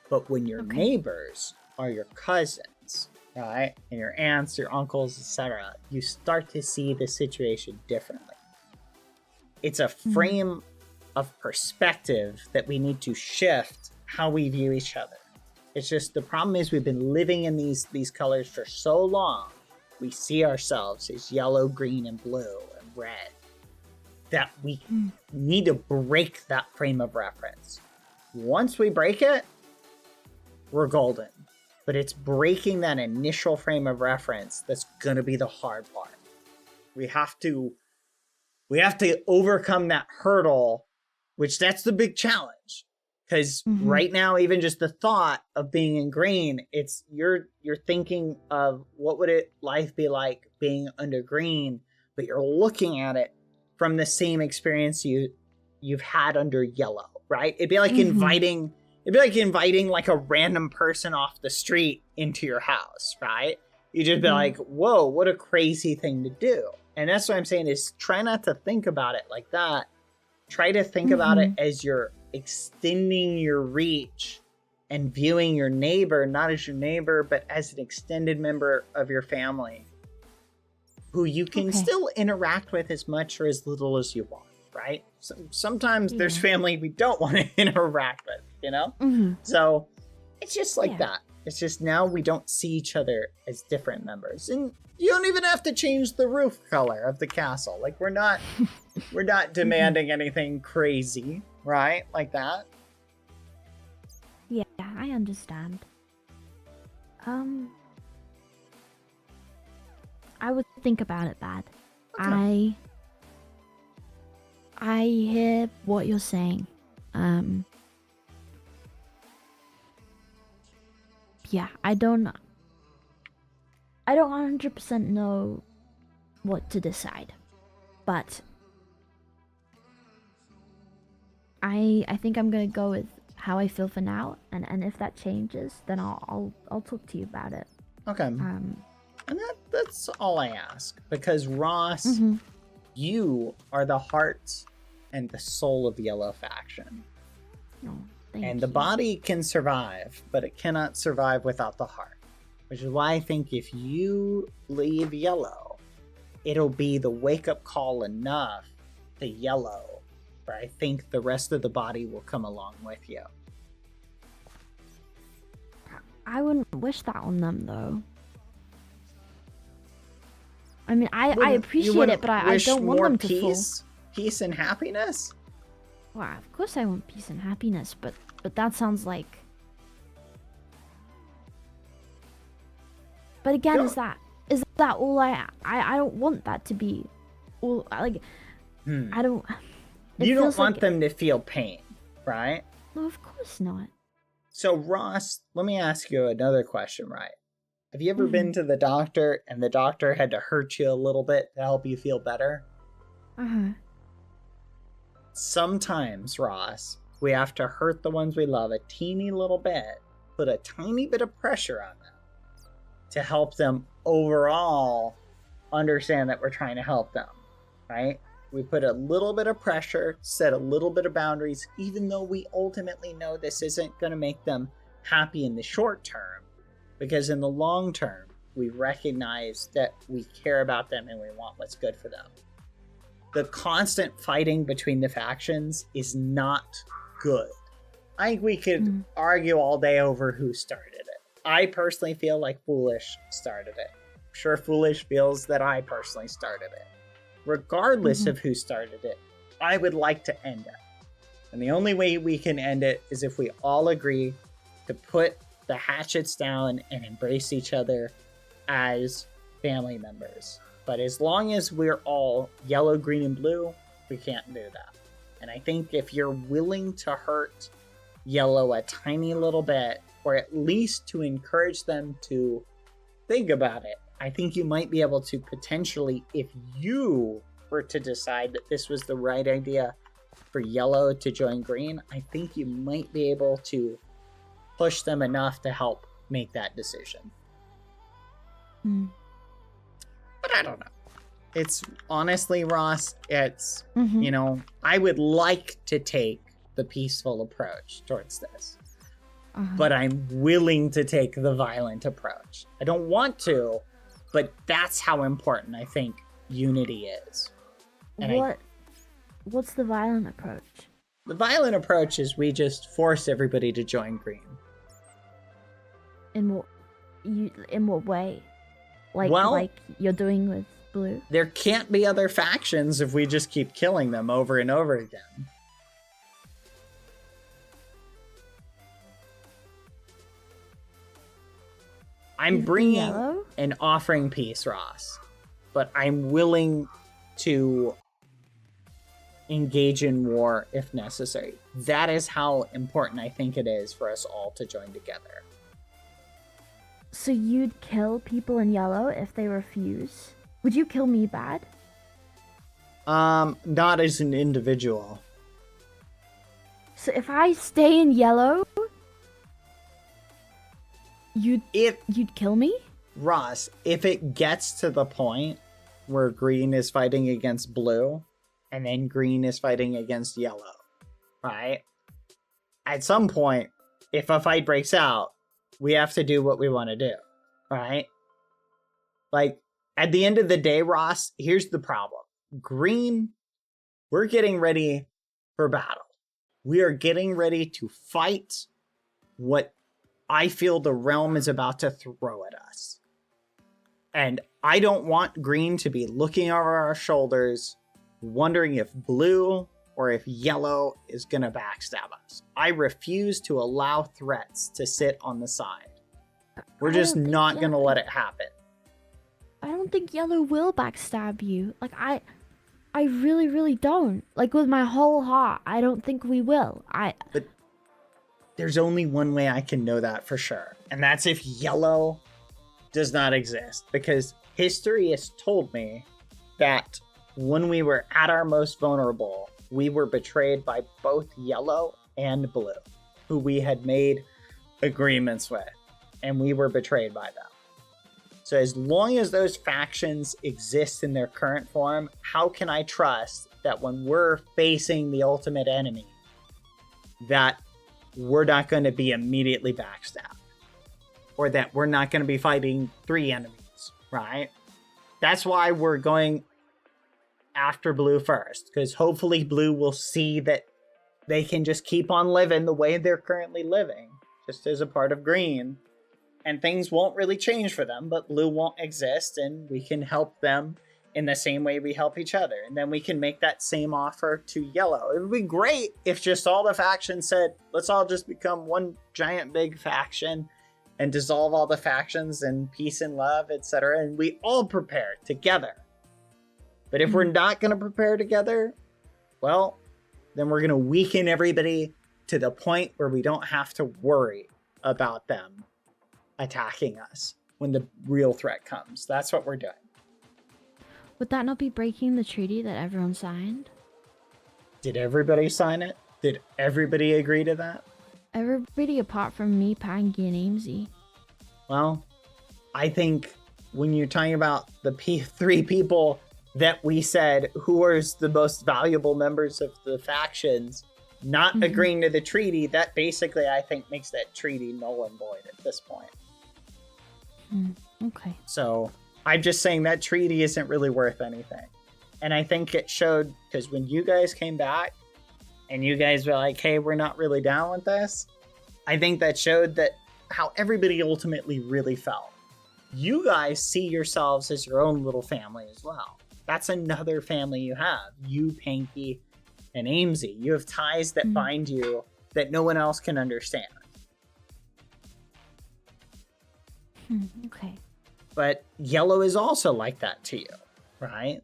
But when your neighbors are your cousins, right? And your aunts, your uncles, etc., you start to see the situation differently. It's a frame of perspective that we need to shift how we view each other. It's just the problem is we've been living in these colors for so long. We see ourselves as yellow, green, and blue, and red. That we need to break that frame of reference. Once we break it, we're golden. But it's breaking that initial frame of reference that's gonna be the hard part. We have to overcome that hurdle, which that's the big challenge. Because right now, even just the thought of being in green, it's you're thinking of what would life be like being under green, but you're looking at it from the same experience you've had under yellow, right? It'd be like inviting like a random person off the street into your house, right? You just be like, whoa, what a crazy thing to do. And that's what I'm saying is try not to think about it like that. Try to think about it as you're extending your reach and viewing your neighbor, not as your neighbor, but as an extended member of your family who you can still interact with as much or as little as you want, right? Sometimes there's family we don't want to interact with, you know? So it's just like that. It's just now we don't see each other as different members. And you don't even have to change the roof color of the castle. Like we're not demanding anything crazy, right? Like that. Yeah, I understand. I would think about it, Bad. I hear what you're saying. Yeah, I don't I don't 100% know what to decide, but I think I'm gonna go with how I feel for now, and if that changes, then I'll talk to you about it. Okay. And that's all I ask, because Ross, you are the heart and the soul of the Yellow faction. Oh, and the body can survive, but it cannot survive without the heart. Which is why I think if you leave Yellow, it'll be the wake-up call enough to Yellow, where I think the rest of the body will come along with you. I wouldn't wish that on them, though. I mean, I appreciate it, but I don't want them to fall. Peace and happiness? Well, of course I want peace and happiness, but that sounds like... But again, is that all I don't want that to be all, like, I don't... You don't want them to feel pain, right? No, of course not. So, Ross, let me ask you another question, right? Have you ever been to the doctor and the doctor had to hurt you a little bit to help you feel better? Sometimes, Ross, we have to hurt the ones we love a teeny little bit, put a tiny bit of pressure on them to help them overall understand that we're trying to help them, right? We put a little bit of pressure, set a little bit of boundaries, even though we ultimately know this isn't going to make them happy in the short term, because in the long term, we recognize that we care about them and we want what's good for them. The constant fighting between the factions is not good. I think we could argue all day over who started it. I personally feel like Foolish started it. I'm sure Foolish feels that I personally started it. Regardless of who started it, I would like to end it. And the only way we can end it is if we all agree to put the hatchets down and embrace each other as family members. But as long as we're all yellow, green, and blue, we can't do that. And I think if you're willing to hurt Yellow a tiny little bit, or at least to encourage them to think about it, I think you might be able to potentially, if you were to decide that this was the right idea for Yellow to join Green, I think you might be able to push them enough to help make that decision. But I don't know. It's honestly, Ross, it's, you know, I would like to take the peaceful approach towards this. But I'm willing to take the violent approach. I don't want to, but that's how important I think unity is. And what's the violent approach? The violent approach is we just force everybody to join Green. In what way? Like you're doing with Blue? There can't be other factions if we just keep killing them over and over again. I'm bringing and offering peace, Ross, but I'm willing to engage in war if necessary. That is how important I think it is for us all to join together. So you'd kill people in Yellow if they refuse? Would you kill me bad? Not as an individual. So if I stay in Yellow, you'd kill me? Ross, if it gets to the point where Green is fighting against Blue, and then Green is fighting against Yellow, right? At some point, if a fight breaks out, we have to do what we want to do, right? Like, at the end of the day, Ross, here's the problem. Green, we're getting ready for battle. We are getting ready to fight what I feel the realm is about to throw at us. And I don't want Green to be looking over our shoulders, wondering if Blue or if Yellow is going to backstab us. I refuse to allow threats to sit on the side. We're just not going to let it happen. I don't think Yellow will backstab you. Like, I really, really don't. Like, with my whole heart, I don't think we will. But there's only one way I can know that for sure. And that's if Yellow does not exist, because history has told me that when we were at our most vulnerable, we were betrayed by both yellow and blue, who we had made agreements with, and we were betrayed by them. So as long as those factions exist in their current form, how can I trust that when we're facing the ultimate enemy, that we're not going to be immediately backstabbed? Or that we're not going to be fighting 3 enemies, right? That's why we're going after blue first, because hopefully blue will see that they can just keep on living the way they're currently living, just as a part of green, and things won't really change for them, but blue won't exist, and we can help them in the same way we help each other. And then we can make that same offer to yellow. It would be great if just all the factions said, let's all just become one giant big faction and dissolve all the factions and peace and love, etc. And we all prepare together. But if we're not going to prepare together, well, then we're going to weaken everybody to the point where we don't have to worry about them attacking us when the real threat comes. That's what we're doing. Would that not be breaking the treaty that everyone signed? Did everybody sign it? Did everybody agree to that? Everybody apart from me, Pangy, and Amesy. Well, I think when you're talking about the 3 people that we said who are the most valuable members of the factions not agreeing to the treaty, that basically I think makes that treaty null and void at this point. Okay. So I'm just saying that treaty isn't really worth anything. And I think it showed, because when you guys came back and you guys were like, hey, we're not really down with this, I think that showed that how everybody ultimately really felt. You guys see yourselves as your own little family as well. That's another family you have. You, Panky, and Amesy. You have ties that bind you that no one else can understand. Okay. But yellow is also like that to you, right?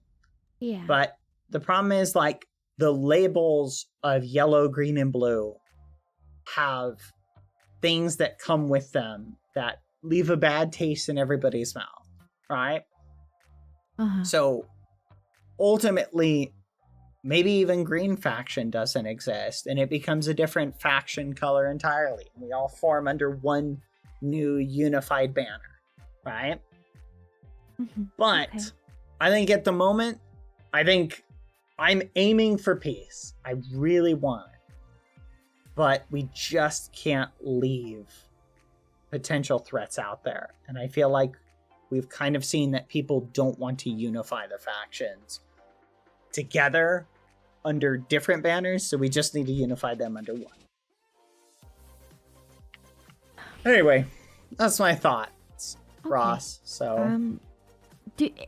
Yeah. But the problem is, like, the labels of yellow, green, and blue have things that come with them that leave a bad taste in everybody's mouth, right? So ultimately, maybe even green faction doesn't exist and it becomes a different faction color entirely. We all form under one new unified banner, right? But okay. I think at the moment, I think I'm aiming for peace. I really want it. But we just can't leave potential threats out there. And I feel like we've kind of seen that people don't want to unify the factions together under different banners, so we just need to unify them under one. Anyway, that's my thoughts, Ross. So,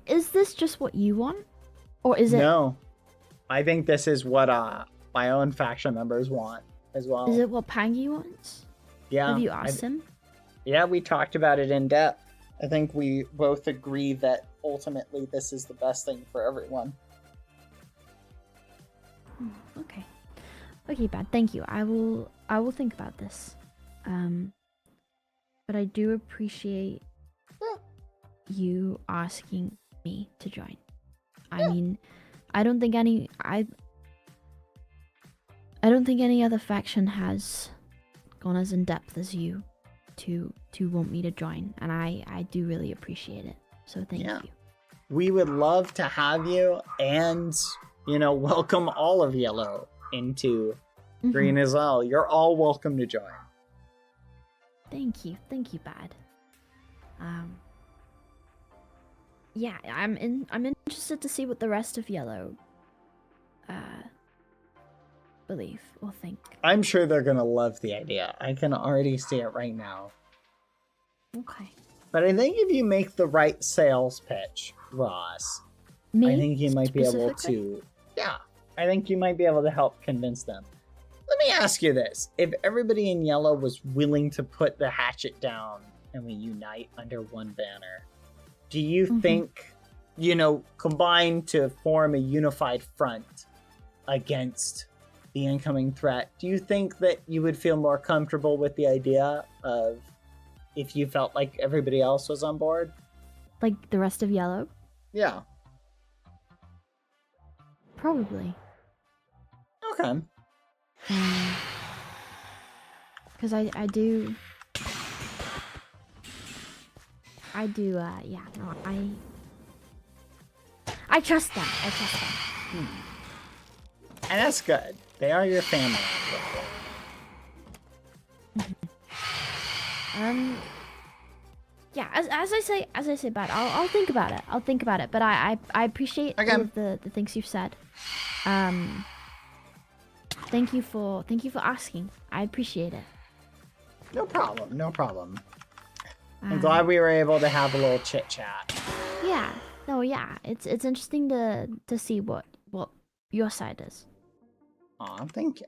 is this just what you want, or is it? No, I think this is what my own faction members want as well. Is it what Pangy wants? Yeah. Have you asked him? Yeah, we talked about it in depth. I think we both agree that ultimately this is the best thing for everyone. Okay. Okay, Bad. Thank you. I will think about this. But I do appreciate you asking me to join. I mean, I don't think any other faction has gone as in depth as you to want me to join, and I do really appreciate it. So thank you. We would love to have you, and welcome all of yellow into green as well. You're all welcome to join. Thank you, Bad. Yeah, I'm interested to see what the rest of yellow believe or think. I'm sure they're gonna love the idea. I can already see it right now. Okay. But I think if you make the right sales pitch, Ross, I think you might be able to. Yeah, I think you might be able to help convince them. Let me ask you this: if everybody in yellow was willing to put the hatchet down and we unite under one banner, do you think, combine to form a unified front against the incoming threat? Do you think that you would feel more comfortable with the idea of if you felt like everybody else was on board. Like the rest of yellow? Yeah. Probably. Okay. Because I do... yeah, no, I trust them. I trust them. And that's good. They are your family. Yeah, as I say, Bad, I'll think about it. I'll think about it. But I appreciate all of the things you've said. Thank you for asking. I appreciate it. No problem. No problem. I'm glad we were able to have a little chit chat. Yeah. No, yeah. It's interesting to see what your side is. Aw, thank you.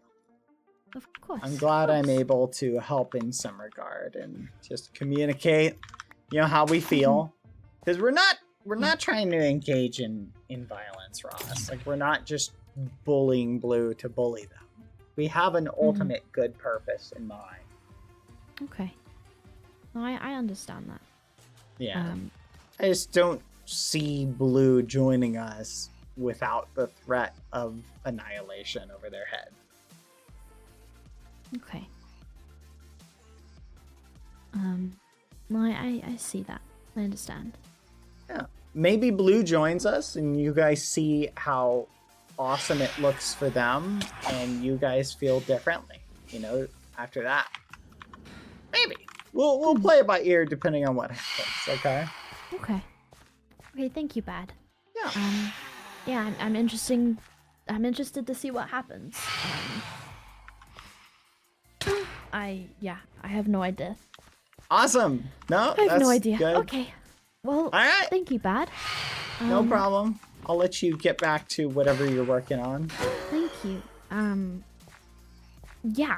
Of course. I'm glad I'm able to help in some regard and just communicate, you know, how we feel. Because we're not trying to engage in violence, Ross. Like, we're not just bullying Blue to bully them. We have an ultimate good purpose in mind. Okay. No, I understand that. Yeah. I just don't see Blue joining us without the threat of annihilation over their head. Okay. No, I see that. I understand. Yeah. Maybe Blue joins us and you guys see how awesome it looks for them and you guys feel differently, you know, after that. Maybe. We'll play it by ear depending on what happens, okay? Okay. Okay, thank you, Bad. Yeah. Yeah, I'm interested to see what happens. I have no idea. Awesome. No, I have no idea. Good. Okay. Well, all right. Thank you, Bad. No problem. I'll let you get back to whatever you're working on. Thank you. Yeah.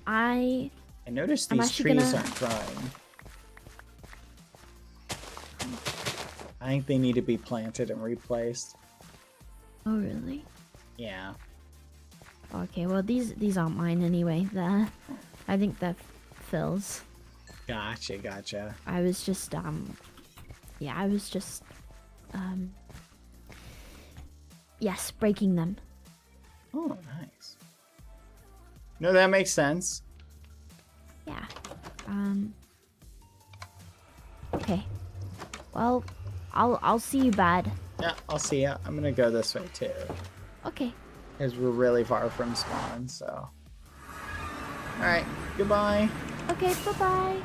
I noticed these trees aren't growing. I think they need to be planted and replaced. Oh, really? Yeah. Okay, well, these aren't mine anyway. I think they're Phil's. Gotcha. I was just, yes, breaking them. Oh, nice. No, that makes sense. Yeah. Okay. Well, I'll see you, Bad. Yeah, I'll see ya. I'm gonna go this way too. Okay. Because we're really far from spawn, so. Alright, goodbye. Okay, bye-bye.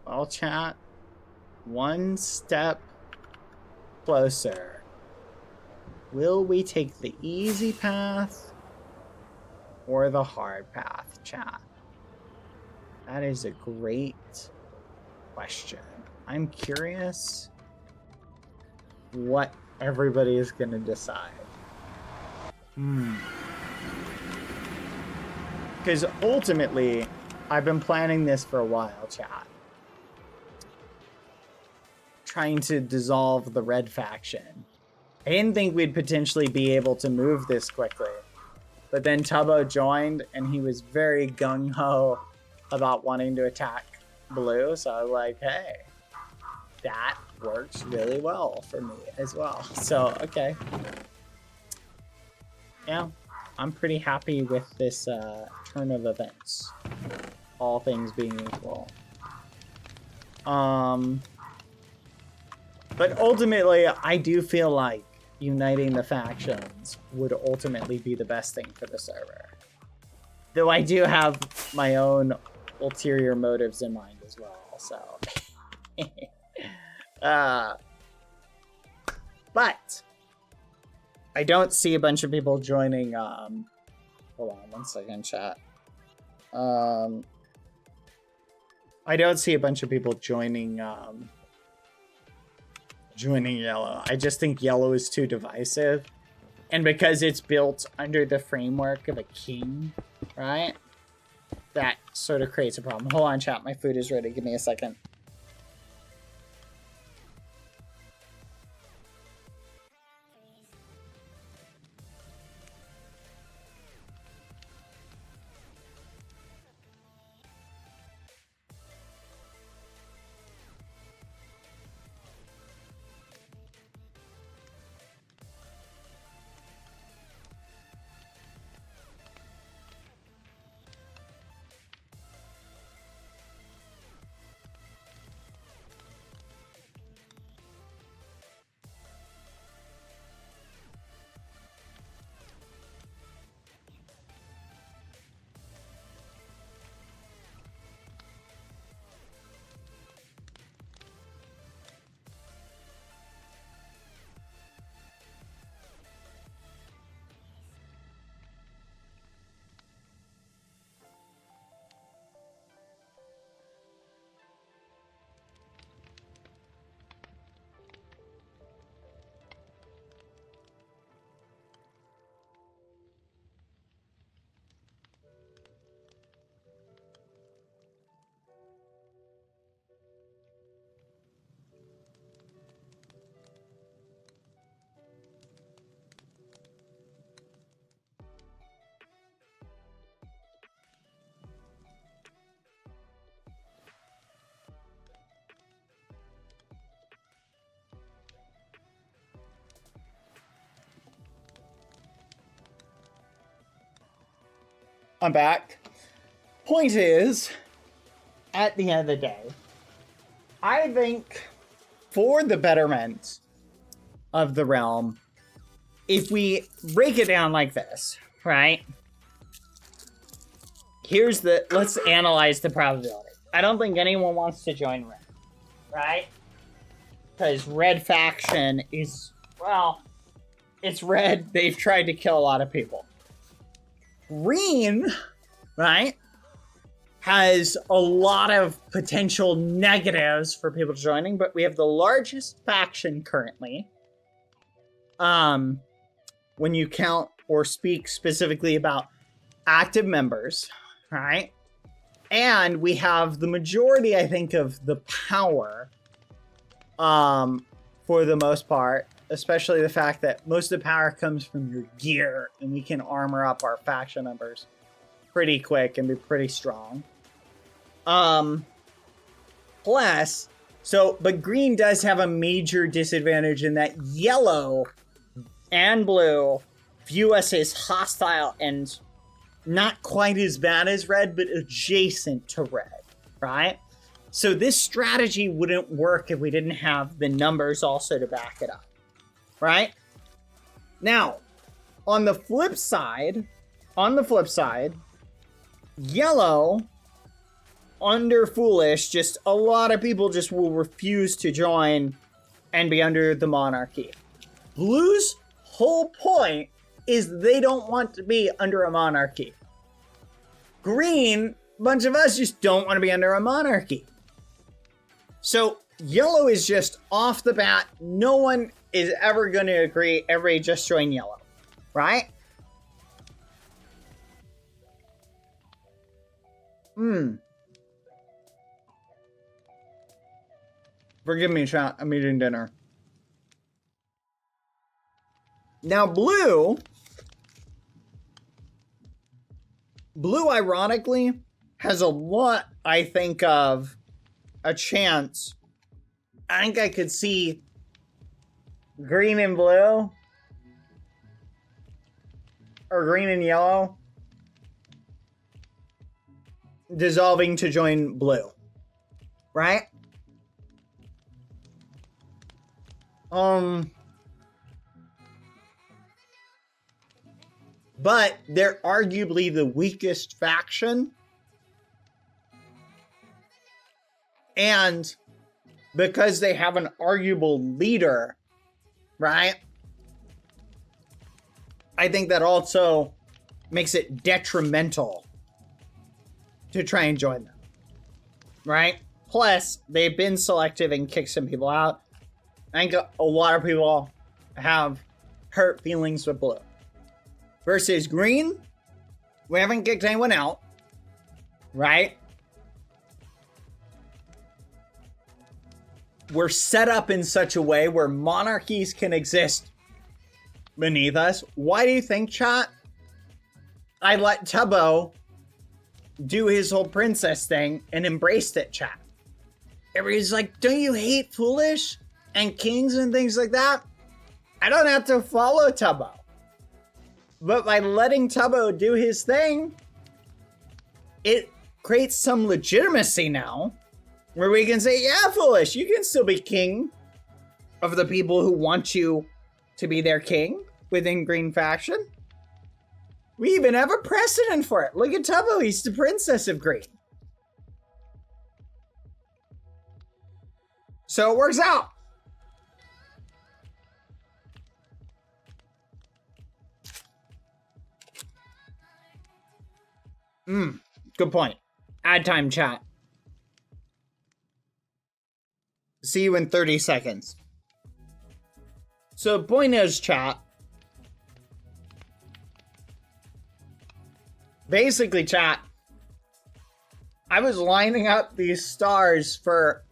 Well, chat. One step closer. Will we take the easy path or the hard path, chat? That is a great question. I'm curious what everybody is going to decide. Because ultimately, I've been planning this for a while, chat. Trying to dissolve the red faction. I didn't think we'd potentially be able to move this quickly. But then Tubbo joined, and he was very gung-ho about wanting to attack Blue. So I was like, hey, that works really well for me as well. So, okay. Yeah, I'm pretty happy with this turn of events. All things being equal. But ultimately, I do feel like uniting the factions would ultimately be the best thing for the server. Though I do have my own ulterior motives in mind as well, so. But I don't see a bunch of people joining, hold on one second, chat. I don't see a bunch of people joining, joining yellow. I just think yellow is too divisive. And because it's built under the framework of a king, right? That sort of creates a problem. Hold on, chat. My food is ready. Give me a second. I'm back. Point is, at the end of the day, I think for the betterment of the realm, if we break it down like this, right? Let's analyze the probability. I don't think anyone wants to join red, right? Because red faction is, well, it's red. They've tried to kill a lot of people. Green, right, has a lot of potential negatives for people joining, but we have the largest faction currently. When you count or speak specifically about active members, right? And we have the majority, I think, of the power, for the most part, especially the fact that most of the power comes from your gear, and we can armor up our faction members pretty quick and be pretty strong. Plus, but green does have a major disadvantage in that yellow and blue view us as hostile and not quite as bad as red, but adjacent to red, right? So this strategy wouldn't work if we didn't have the numbers also to back it up, right? Now, on the flip side, yellow, under foolish, just a lot of people just will refuse to join and be under the monarchy. Blue's whole point is they don't want to be under a monarchy. Green, a bunch of us just don't want to be under a monarchy. So yellow is just off the bat. No one is ever going to agree. Everybody just join yellow, right? Forgive me, chat. I'm eating dinner. Now, blue, ironically, has a lot, I think, of a chance. I think I could see green and blue, or green and yellow, dissolving to join blue, right? But they're arguably the weakest faction. And because they have an arguable leader, right? I think that also makes it detrimental to try and join them, right? Plus, they've been selective and kicked some people out. I think a lot of people have hurt feelings with blue. Versus green, we haven't kicked anyone out, right? We're set up in such a way where monarchies can exist beneath us. Why do you think, chat? I let Tubbo do his whole princess thing and embraced it, chat. Everybody's like, don't you hate Foolish and Kings and things like that? I don't have to follow Tubbo. But by letting Tubbo do his thing, it creates some legitimacy now where we can say, yeah, Foolish, you can still be king of the people who want you to be their king within Green Faction. We even have a precedent for it. Look at Tubbo, he's the princess of Green. So it works out. Good point. Ad time, chat. See you in 30 seconds. So the point is, chat. Basically, chat, I was lining up these stars or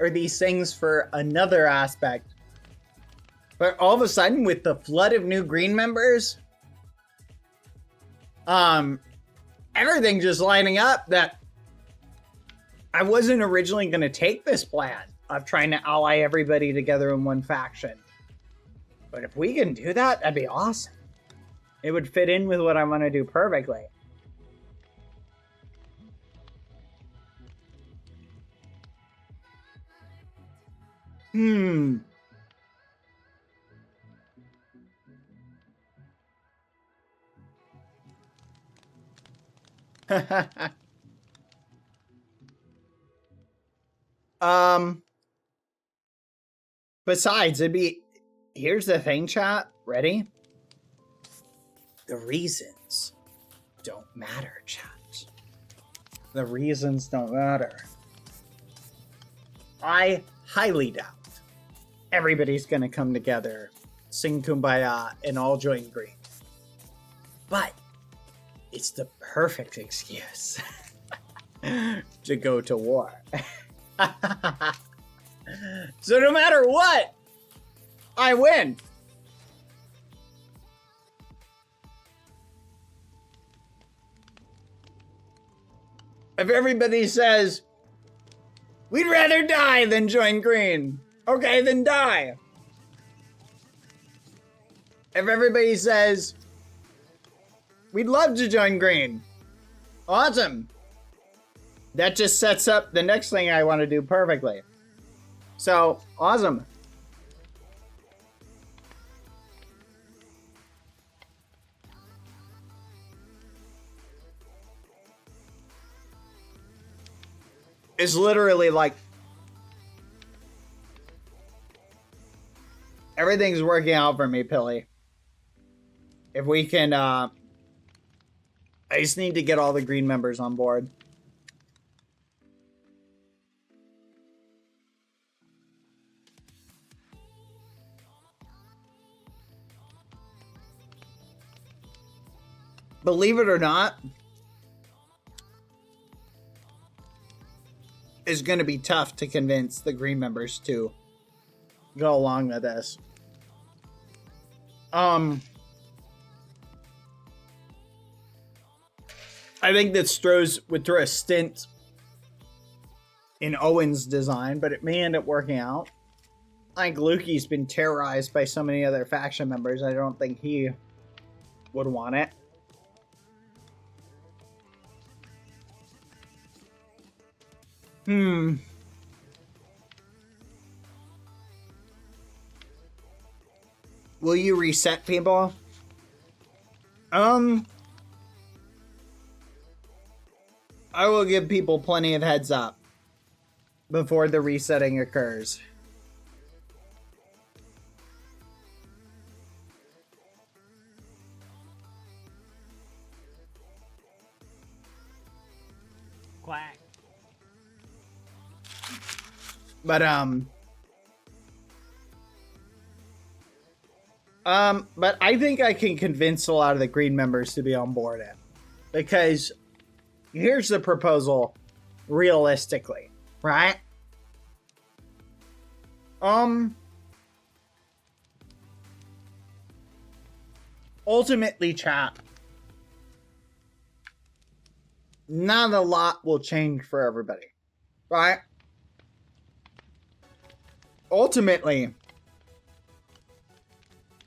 these things for another aspect. But all of a sudden, with the flood of new green members, everything just lining up that I wasn't originally going to take this plan of trying to ally everybody together in one faction. But if we can do that, that'd be awesome. It would fit in with what I want to do perfectly. Hmm. Besides, here's the thing, chat. Ready? The reasons don't matter, chat. The reasons don't matter. I highly doubt everybody's gonna come together, sing Kumbaya, and all join green. But it's the perfect excuse to go to war. So no matter what, I win. If everybody says, we'd rather die than join green, okay, then die. If everybody says, we'd love to join green, awesome. That just sets up the next thing I want to do perfectly. So, awesome. It's literally like everything's working out for me, Pilly. If we can, I just need to get all the green members on board. Believe it or not, it's going to be tough to convince the green members to go along with this. I think that Stroh's would throw a stint in Owen's design, but it may end up working out. I think Lukey's been terrorized by so many other faction members, I don't think he would want it. Will you reset people? I will give people plenty of heads up before the resetting occurs. Quack. But I think I can convince a lot of the green members to be on board it. Because here's the proposal realistically, right? Ultimately, chat, not a lot will change for everybody, right? Ultimately,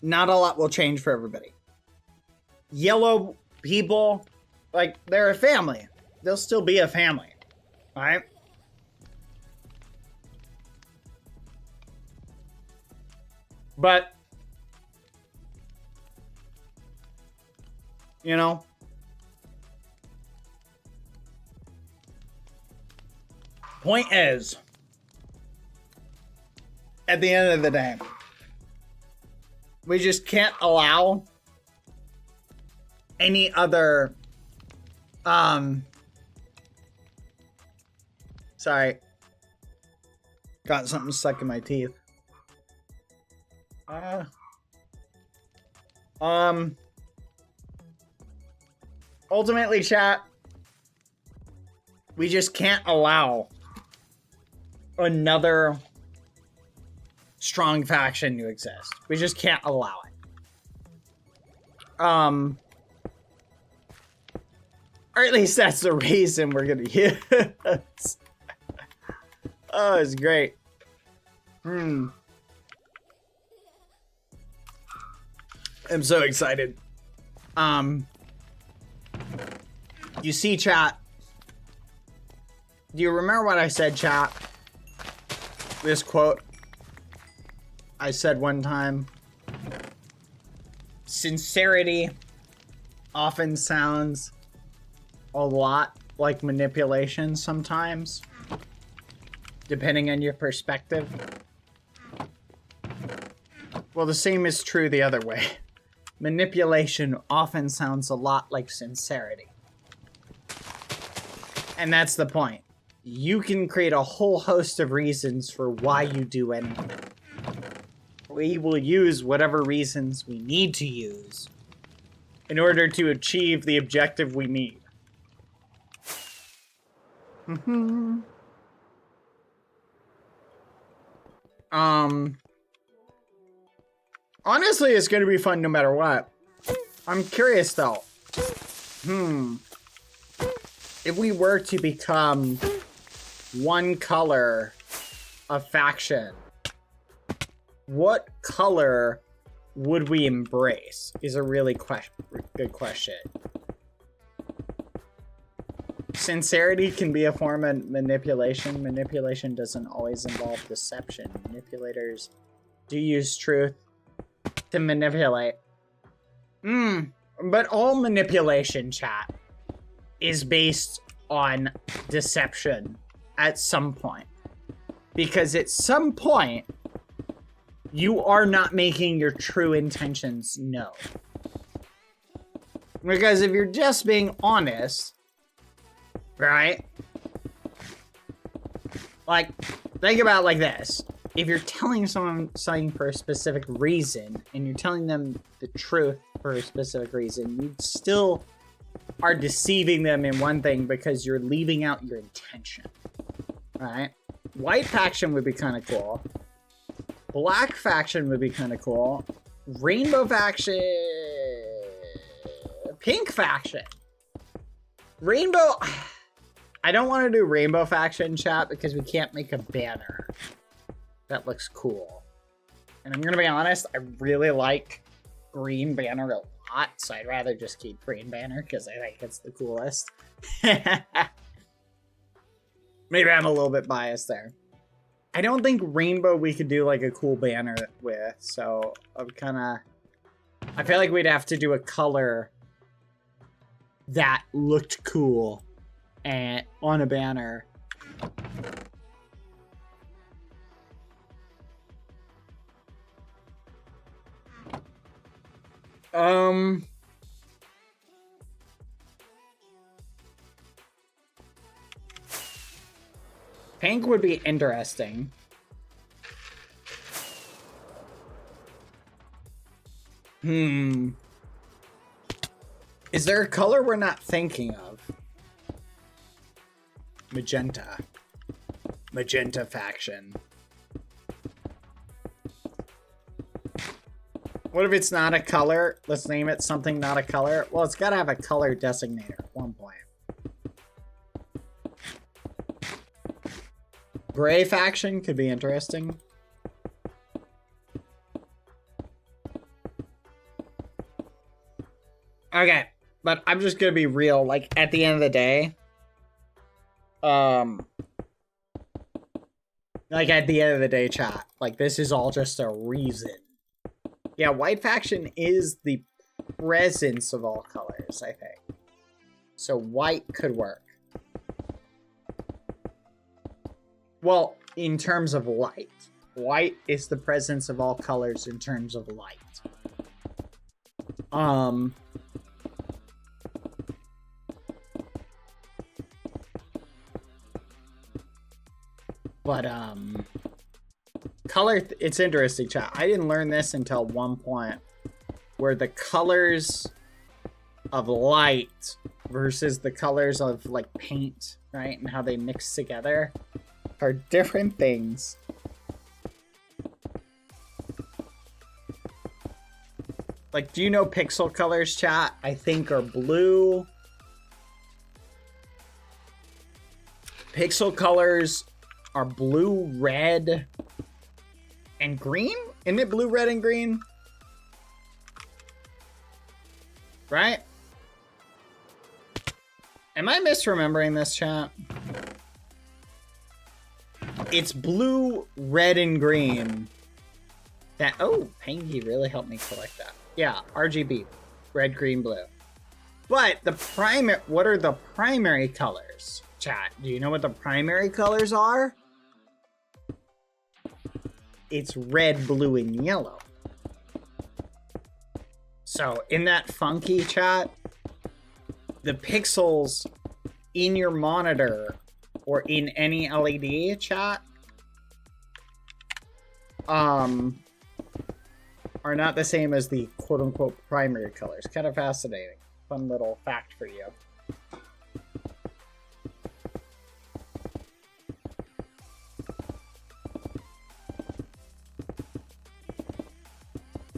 not a lot will change for everybody. Yellow people, like, they're a family. They'll still be a family, right? But, you know, point is, at the end of the day, we just can't allow any other, sorry, got something stuck in my teeth. Ultimately, chat, we just can't allow another strong faction to exist. We just can't allow it. Or at least that's the reason we're gonna use. Oh, it's great. I'm so excited. You see, chat. Do you remember what I said, chat? This quote. I said one time, sincerity often sounds a lot like manipulation sometimes, depending on your perspective. Well, the same is true the other way. Manipulation often sounds a lot like sincerity. And that's the point. You can create a whole host of reasons for why you do anything. We will use whatever reasons we need to use in order to achieve the objective we need. Honestly, it's gonna be fun no matter what. I'm curious though. If we were to become one color of faction, what color would we embrace? Is a really good question. Sincerity can be a form of manipulation. Manipulation doesn't always involve deception. Manipulators do use truth to manipulate. But all manipulation, chat, is based on deception at some point. Because at some point, you are not making your true intentions known. Because if you're just being honest, right? Like, think about it like this. If you're telling someone something for a specific reason, and you're telling them the truth for a specific reason, you still are deceiving them in one thing because you're leaving out your intention. Right? White faction would be kind of cool. Black faction would be kind of cool. Rainbow faction. Pink faction. Rainbow. I don't want to do rainbow faction, chat, because we can't make a banner that looks cool. And I'm gonna be honest, I really like green banner a lot, so I'd rather just keep green banner because I think it's the coolest. Maybe I'm a little bit biased there. I don't think rainbow we could do like a cool banner with, so I feel like we'd have to do a color that looked cool and on a banner. Pink would be interesting. Is there a color we're not thinking of? Magenta. Magenta faction. What if it's not a color? Let's name it something not a color. Well, it's gotta have a color designator at one point. Gray faction could be interesting. Okay, but I'm just gonna be real. Like, at the end of the day, like, at the end of the day, chat, like, this is all just a reason. Yeah, white faction is the presence of all colors, I think. So white could work. Well, in terms of light. White is the presence of all colors in terms of light. But, color, it's interesting, chat. I didn't learn this until one point, where the colors of light versus the colors of, like, paint, right, and how they mix together are different things. Like, do you know pixel colors, chat? I think are blue. Pixel colors are blue, red, and green? Isn't it blue, red, and green? Right? Am I misremembering this, chat? It's blue, red, and green. That, oh, Pangy really helped me collect that. Yeah, RGB, red, green, blue. But the primary, what are the primary colors? Chat, do you know what the primary colors are? It's red, blue, and yellow. So in that funky chat, the pixels in your monitor or in any LED chat are not the same as the quote-unquote primary colors. Kind of fascinating. Fun little fact for you.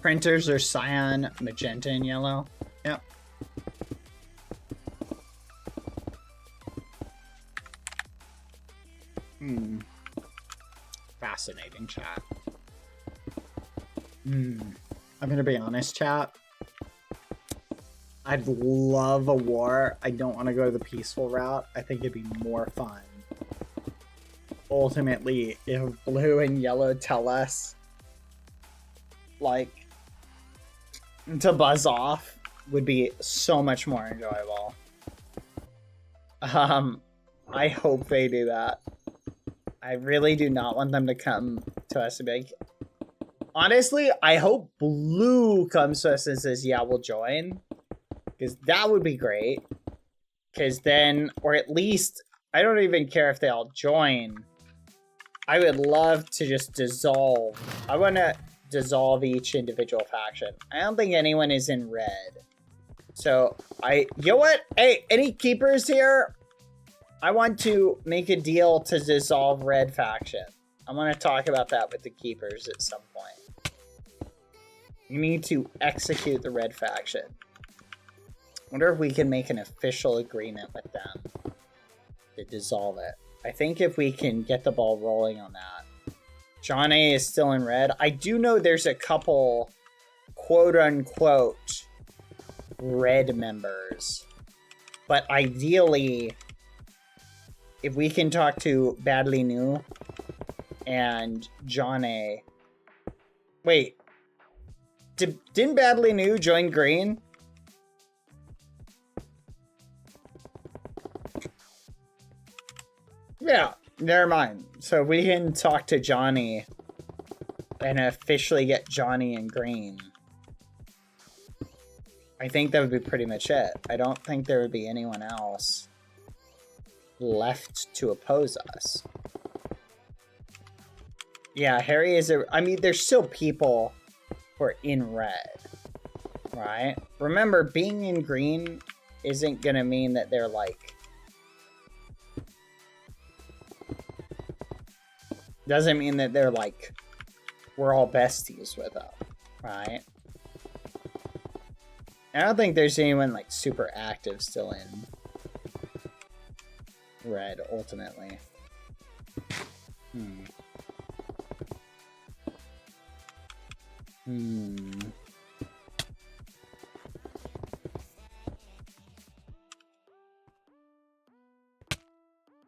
Printers are cyan, magenta, and yellow. Yep. Fascinating, chat. I'm gonna be honest, chat. I'd love a war. I don't want to go to the peaceful route. I think it'd be more fun. Ultimately, if blue and yellow tell us, like, to buzz off, would be so much more enjoyable. I hope they do that. I really do not want them to come to us and be like, honestly, I hope blue comes to us and says, yeah, we'll join. Because that would be great. Because then, or at least, I don't even care if they all join. I would love to just dissolve. I want to dissolve each individual faction. I don't think anyone is in red. So, you know what? Hey, any keepers here? I want to make a deal to dissolve red faction. I want to talk about that with the keepers at some point. You need to execute the red faction. Wonder if we can make an official agreement with them to dissolve it. I think if we can get the ball rolling on that. John A is still in red. I do know there's a couple quote-unquote red members. But ideally, if we can talk to Badly New and John A. Wait. Didn't Badly New join green? Yeah, never mind. So we can talk to Johnny and officially get Johnny in green. I think that would be pretty much it. I don't think there would be anyone else left to oppose us. Yeah, Harry is I mean, there's still people who are in red, right? Remember, being in green isn't gonna mean that they're like... Doesn't mean that they're like, we're all besties with them, right? I don't think there's anyone like super active still in red, ultimately.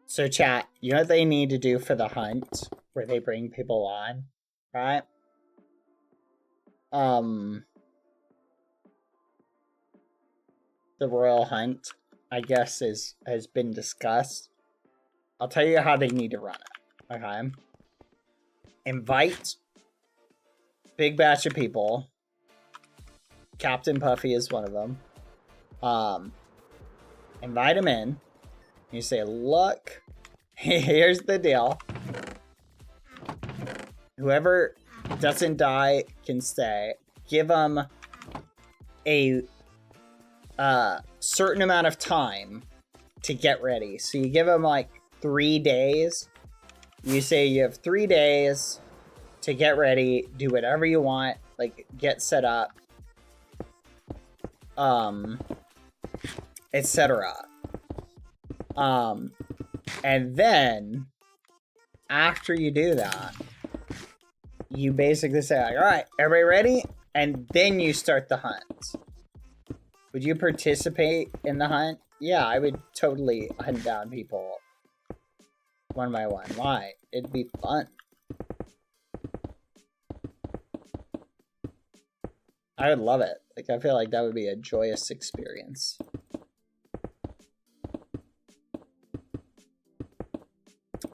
So chat, you know what they need to do for the hunt? Where they bring people on, right? The Royal Hunt, I guess, has been discussed. I'll tell you how they need to run it, okay? Invite big batch of people. Captain Puffy is one of them. Invite them in. You say, look, here's the deal. Whoever doesn't die can stay. Give them a certain amount of time to get ready. So you give them like 3 days. You say you have 3 days to get ready, do whatever you want, like get set up, etc. And then after you do that, you basically say, like, all right, everybody ready? And then you start the hunt. Would you participate in the hunt? Yeah, I would totally hunt down people one by one. Why? It'd be fun. I would love it. Like, I feel like that would be a joyous experience.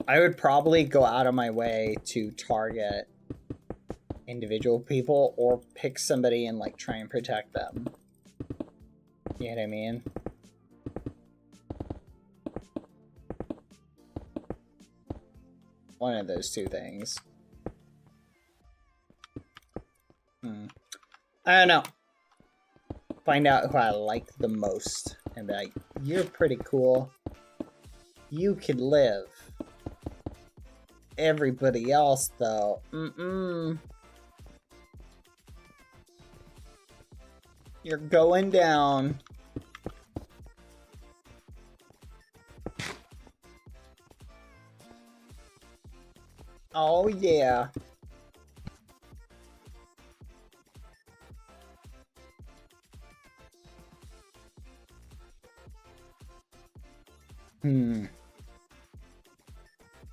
I would probably go out of my way to target individual people or pick somebody and like try and protect them. You know what I mean? One of those two things. I don't know. Find out who I like the most and be like, you're pretty cool. You could live. Everybody else, though, you're going down. Oh, yeah.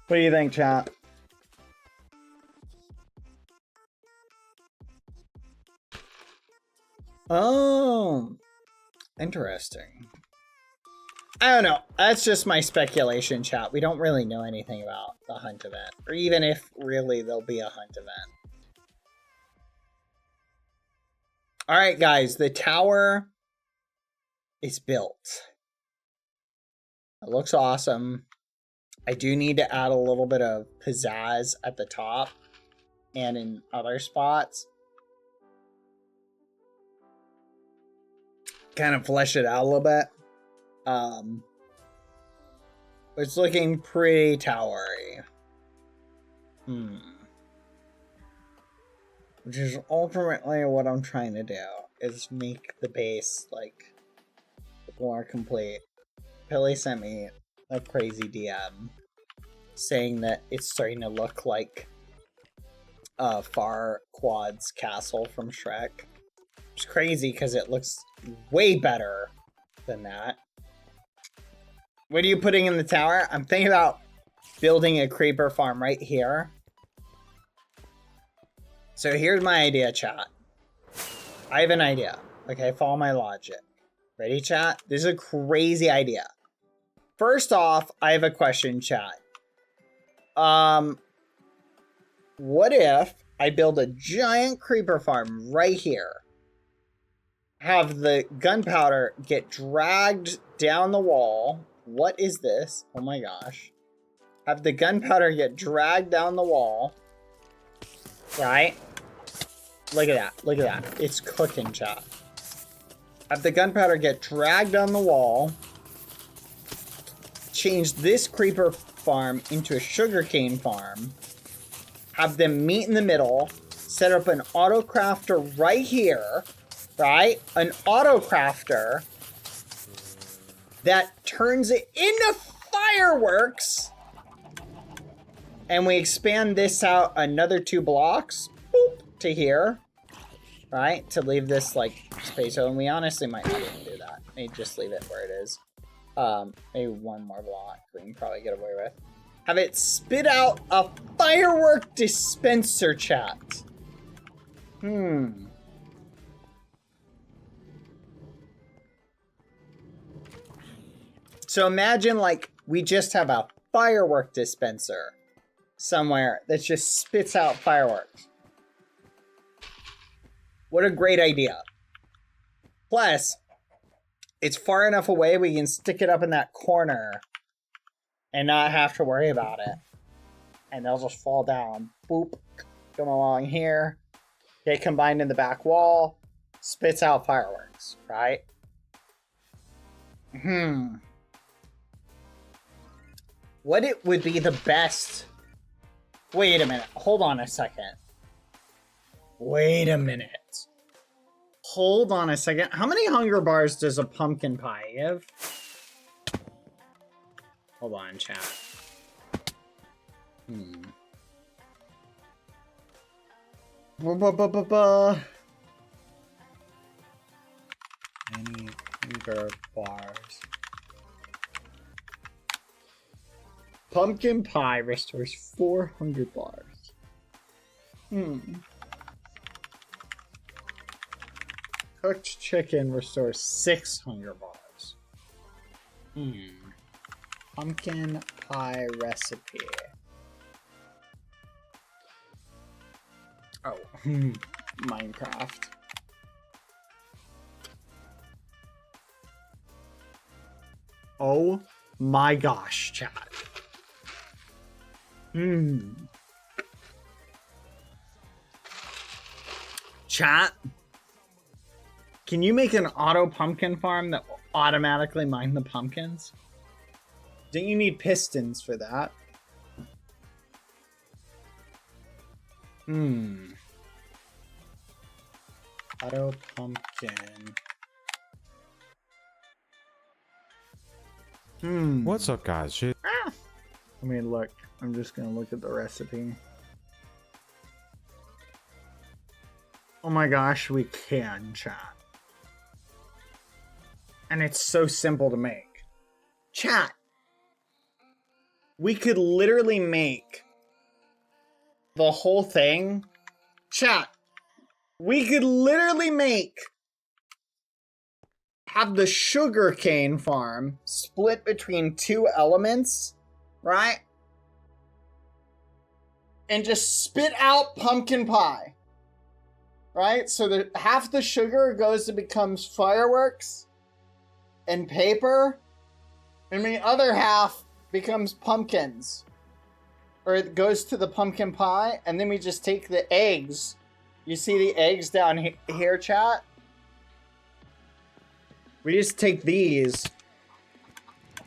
What do you think, chat? Oh, interesting. I don't know. That's just my speculation, chat. We don't really know anything about the hunt event, or even if really there'll be a hunt event. All right, guys, the tower is built. It looks awesome. I do need to add a little bit of pizzazz at the top and in other spots. Kind of flesh it out a little bit. It's looking pretty towery. Which is ultimately what I'm trying to do, is make the base like more complete. Billy sent me a crazy DM saying that it's starting to look like Farquaad's castle from Shrek. It's crazy because it looks way better than that. What are you putting in the tower? I'm thinking about building a creeper farm right here. So here's my idea, chat. I have an idea. Okay, follow my logic. Ready, chat? This is a crazy idea. First off, I have a question, chat. What if I build a giant creeper farm right here? Have the gunpowder get dragged down the wall. What is this? Oh my gosh. Have the gunpowder get dragged down the wall. Right? Look at that. Look at that. It's cooking, chat. Have the gunpowder get dragged down the wall. Change this creeper farm into a sugarcane farm. Have them meet in the middle. Set up an auto crafter right here. Right? An auto crafter that turns it into fireworks. And we expand this out another 2 blocks. Boop, to here. Right? To leave this, like, space open. We honestly might not even do that. Maybe just leave it where it is. Maybe 1 more block we can probably get away with. Have it spit out a firework dispenser, chat. So imagine, like, we just have a firework dispenser somewhere that just spits out fireworks. What a great idea. Plus, it's far enough away we can stick it up in that corner and not have to worry about it. And they'll just fall down. Boop. Come along here. Get combined in the back wall. Spits out fireworks, right? What it would be the best... Wait a minute. Hold on a second. Wait a minute. Hold on a second. How many hunger bars does a pumpkin pie give? Hold on, chat. Any hunger bars? Pumpkin pie restores 400 bars. Cooked chicken restores 6 hunger bars. Pumpkin pie recipe. Oh, Minecraft. Oh my gosh, chat. Chat. Can you make an auto pumpkin farm that will automatically mine the pumpkins? Don't you need pistons for that? Auto pumpkin. What's up, guys? I mean, look. I'm just gonna look at the recipe. Oh my gosh, we can, chat. And it's so simple to make. Chat. We could literally make the whole thing. Chat. We could literally have the sugarcane farm split between 2 elements, right? And just spit out pumpkin pie. Right? So that half the sugar goes to becomes fireworks and paper, and the other half becomes pumpkins. Or it goes to the pumpkin pie, and then we just take the eggs. You see the eggs down here, chat? We just take these,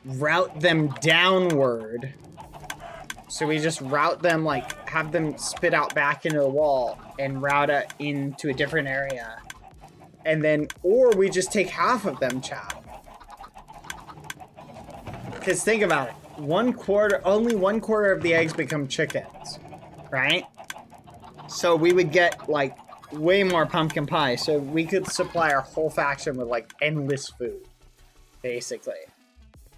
route them downward. So we just route them, like, have them spit out back into the wall and route it into a different area. And then, or we just take half of them, chat. Because think about it. Only 1/4 of the eggs become chickens, right? So we would get, like, way more pumpkin pie. So we could supply our whole faction with, like, endless food, basically.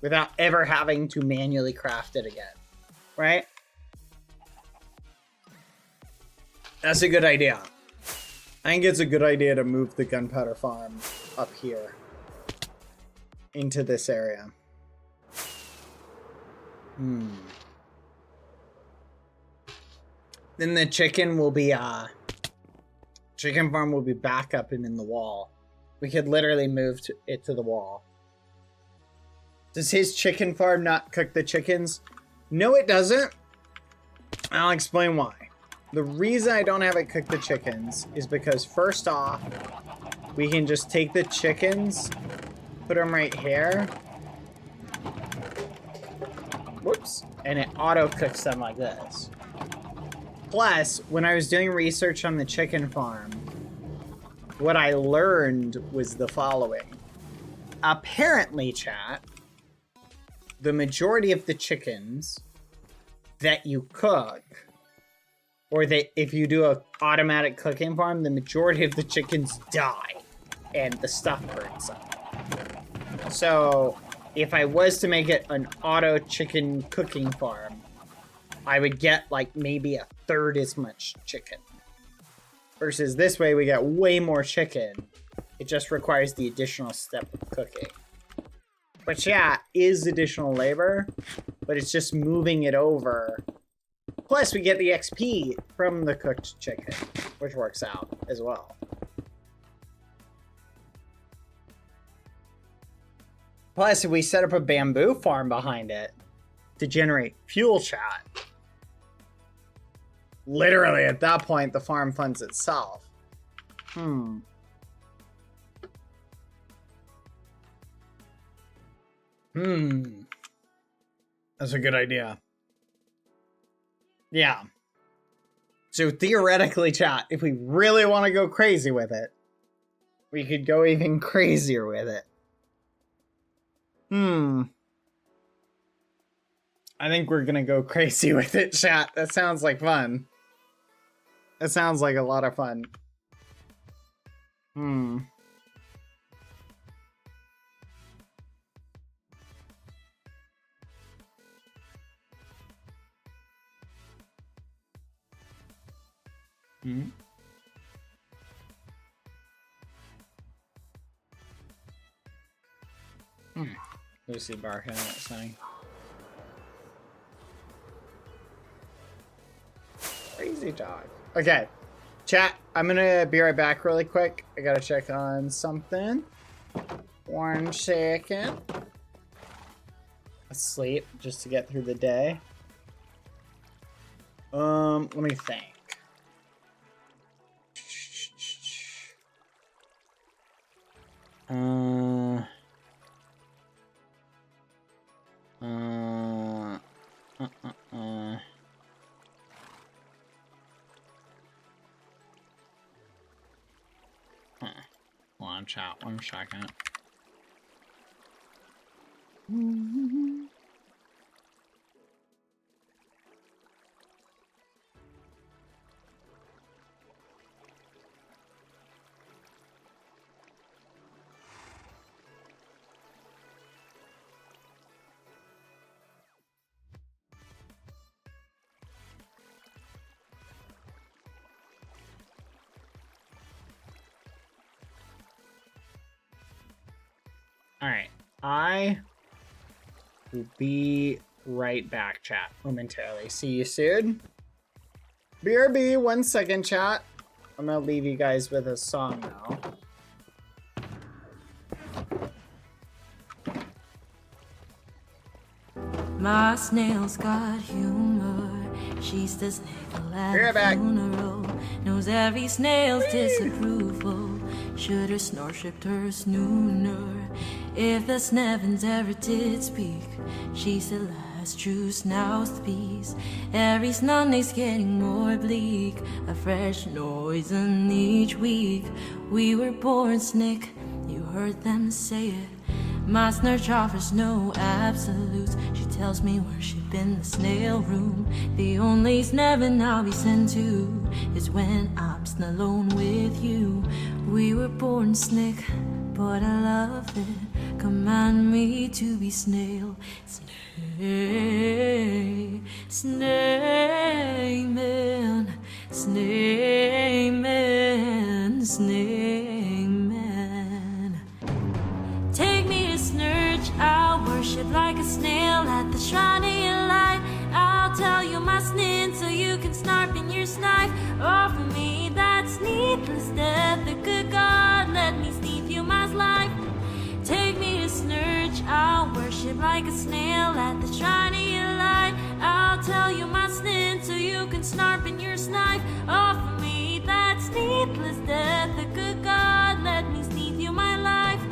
Without ever having to manually craft it again. Right? That's a good idea. I think it's a good idea to move the gunpowder farm up here. Into this area. Then the chicken will be, chicken farm will be back up and in the wall. We could literally move it to the wall. Does his chicken farm not cook the chickens? No, it doesn't. I'll explain why. The reason I don't have it cook the chickens is because, first off, we can just take the chickens, put them right here. Whoops. And it auto cooks them like this. Plus, when I was doing research on the chicken farm, what I learned was the following. Apparently, chat, the majority of the chickens that you cook, or that if you do an automatic cooking farm, the majority of the chickens die and the stuff burns up. So if I was to make it an auto chicken cooking farm, I would get like maybe 1/3 as much chicken. Versus this way we get way more chicken. It just requires the additional step of cooking. Which, yeah, is additional labor, but it's just moving it over. Plus, we get the XP from the cooked chicken, which works out as well. Plus, if we set up a bamboo farm behind it to generate fuel, chat, literally at that point, the farm funds itself. That's a good idea. Yeah. So theoretically, chat, if we really want to go crazy with it, we could go even crazier with it. I think we're gonna go crazy with it, chat. That sounds like fun. That sounds like a lot of fun. Lucy barking at something. Crazy dog. Okay, chat. I'm gonna be right back really quick. I gotta check on something. 1 second. Asleep just to get through the day. Let me think. Hold on, chat. 1 second. Alright, I will be right back, chat, momentarily. See you soon. BRB, 1 second, chat. I'm gonna leave you guys with a song now. My snail's got humor. She's the snail at a funeral. Knows every snail's disapproval. Should her snore shipped her snooner. If the Snevins ever did speak, she's the last true snouthed piece. Every Sunday's getting more bleak. A fresh noise in each week. We were born snick, you heard them say it. My snurch offers no absolutes. She tells me worship in the snail room. The only Snevin I'll be sent to is when I'm alone with you. We were born snick, but I love it. Command me to be snail. Snake, snake man, snake man, snake man. Take me to Snurch, I'll worship like a snail at the shrine of your light. I'll tell you my snin so you can snarp in your snipe. Offer me that needless death, the good God, let me sneak you my life. Take me to Snurch, I'll worship like a snail at the shrine of your light. I'll tell you my snin so you can snarp in your snipe. Offer me that needless death, the good God, let me sneak you my life.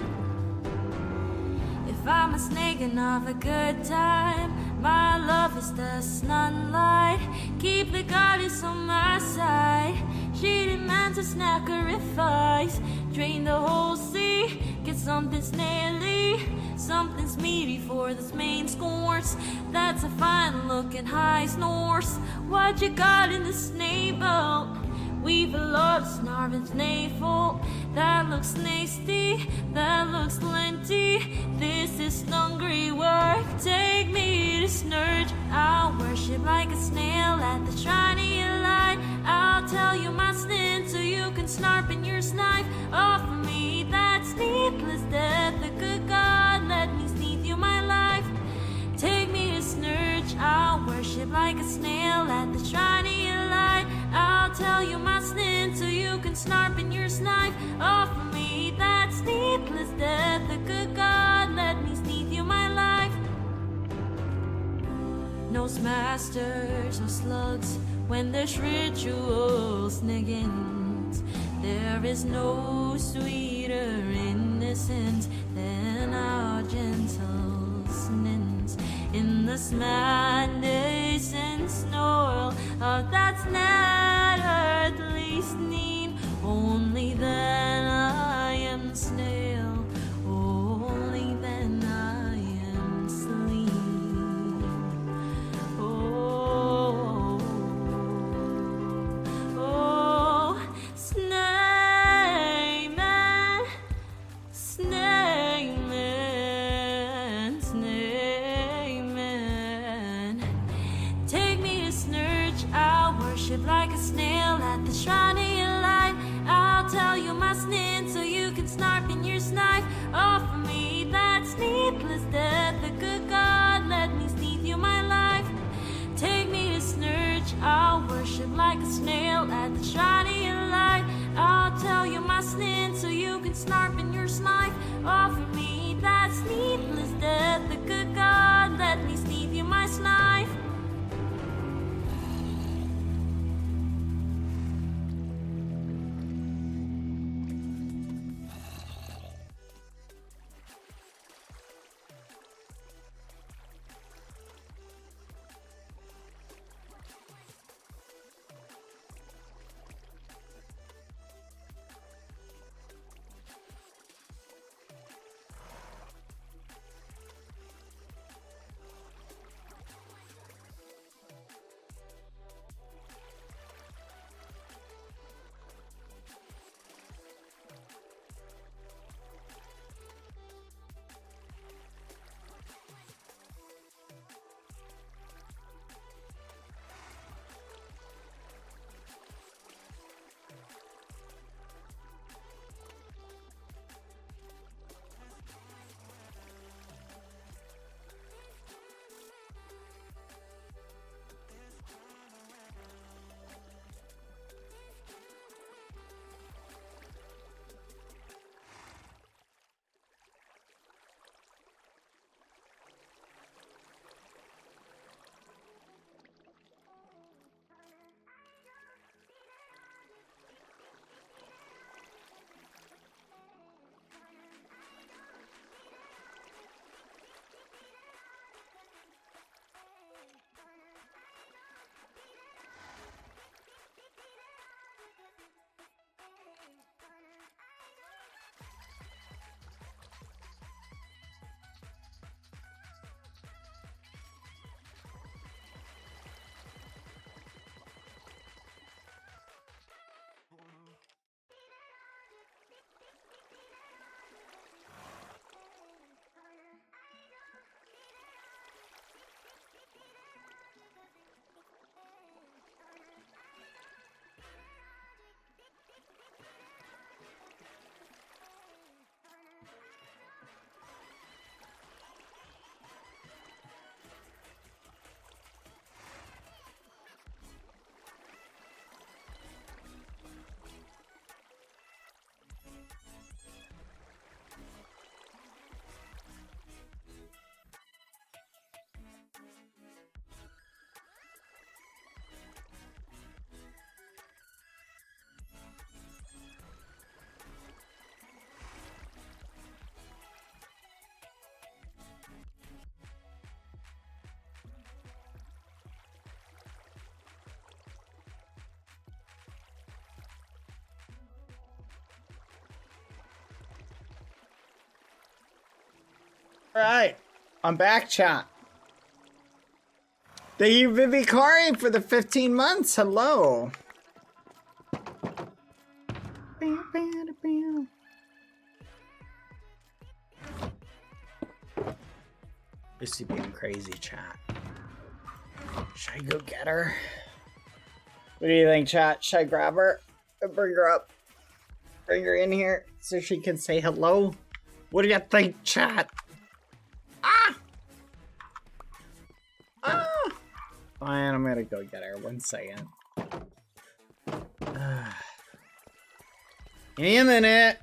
If I'm a snake and of a good time, my love is the sunlight. Keep the goddess on my side. She demands a sacrifice. Drain the whole sea, get something snaily, something's meaty for this main course. That's a fine looking high snores. What you got in the snail? We've a lot of snarving snail. That looks nasty, that looks plenty. This is hungry work. Take me to Snurch, I'll worship like a snail at the shrine of your light. I'll tell you my sin so you can snarp in your snipe. Offer me that needless death, the good God, let me sneak you my life. Take me to Snurch, I'll worship like a snail at the shrine of your light. I'll tell you my sin so you can snarp in your snipe. Offer me that needless death, the good God, let me sneak you my life. No masters or slugs when there's ritual sniggins. There is no sweeter innocence than our gentle snins. In the madness and snore of that not earthly sneen, only then I am snail, only then I am sleep. Oh, oh, snake man, snake man, snake man. Take me to Snurch, I'll worship like a snail at the shrine of your light. I'll tell you my snin so you can snarp in your snipe. Offer me that needless death, like a snail at the shiny light. I'll tell you my sin so you can snarp in your snipe. Offer me that needless death. The good God, let me sneak you my snipe. Alright, I'm back, chat. Thank you, Vivicari, for the 15 months. Hello. This is being crazy, chat. Should I go get her? What do you think, chat? Should I grab her and bring her up? Bring her in here so she can say hello? What do you think, chat? Ah! Ah! Fine, I'm gonna go get her. 1 second. Give me a minute.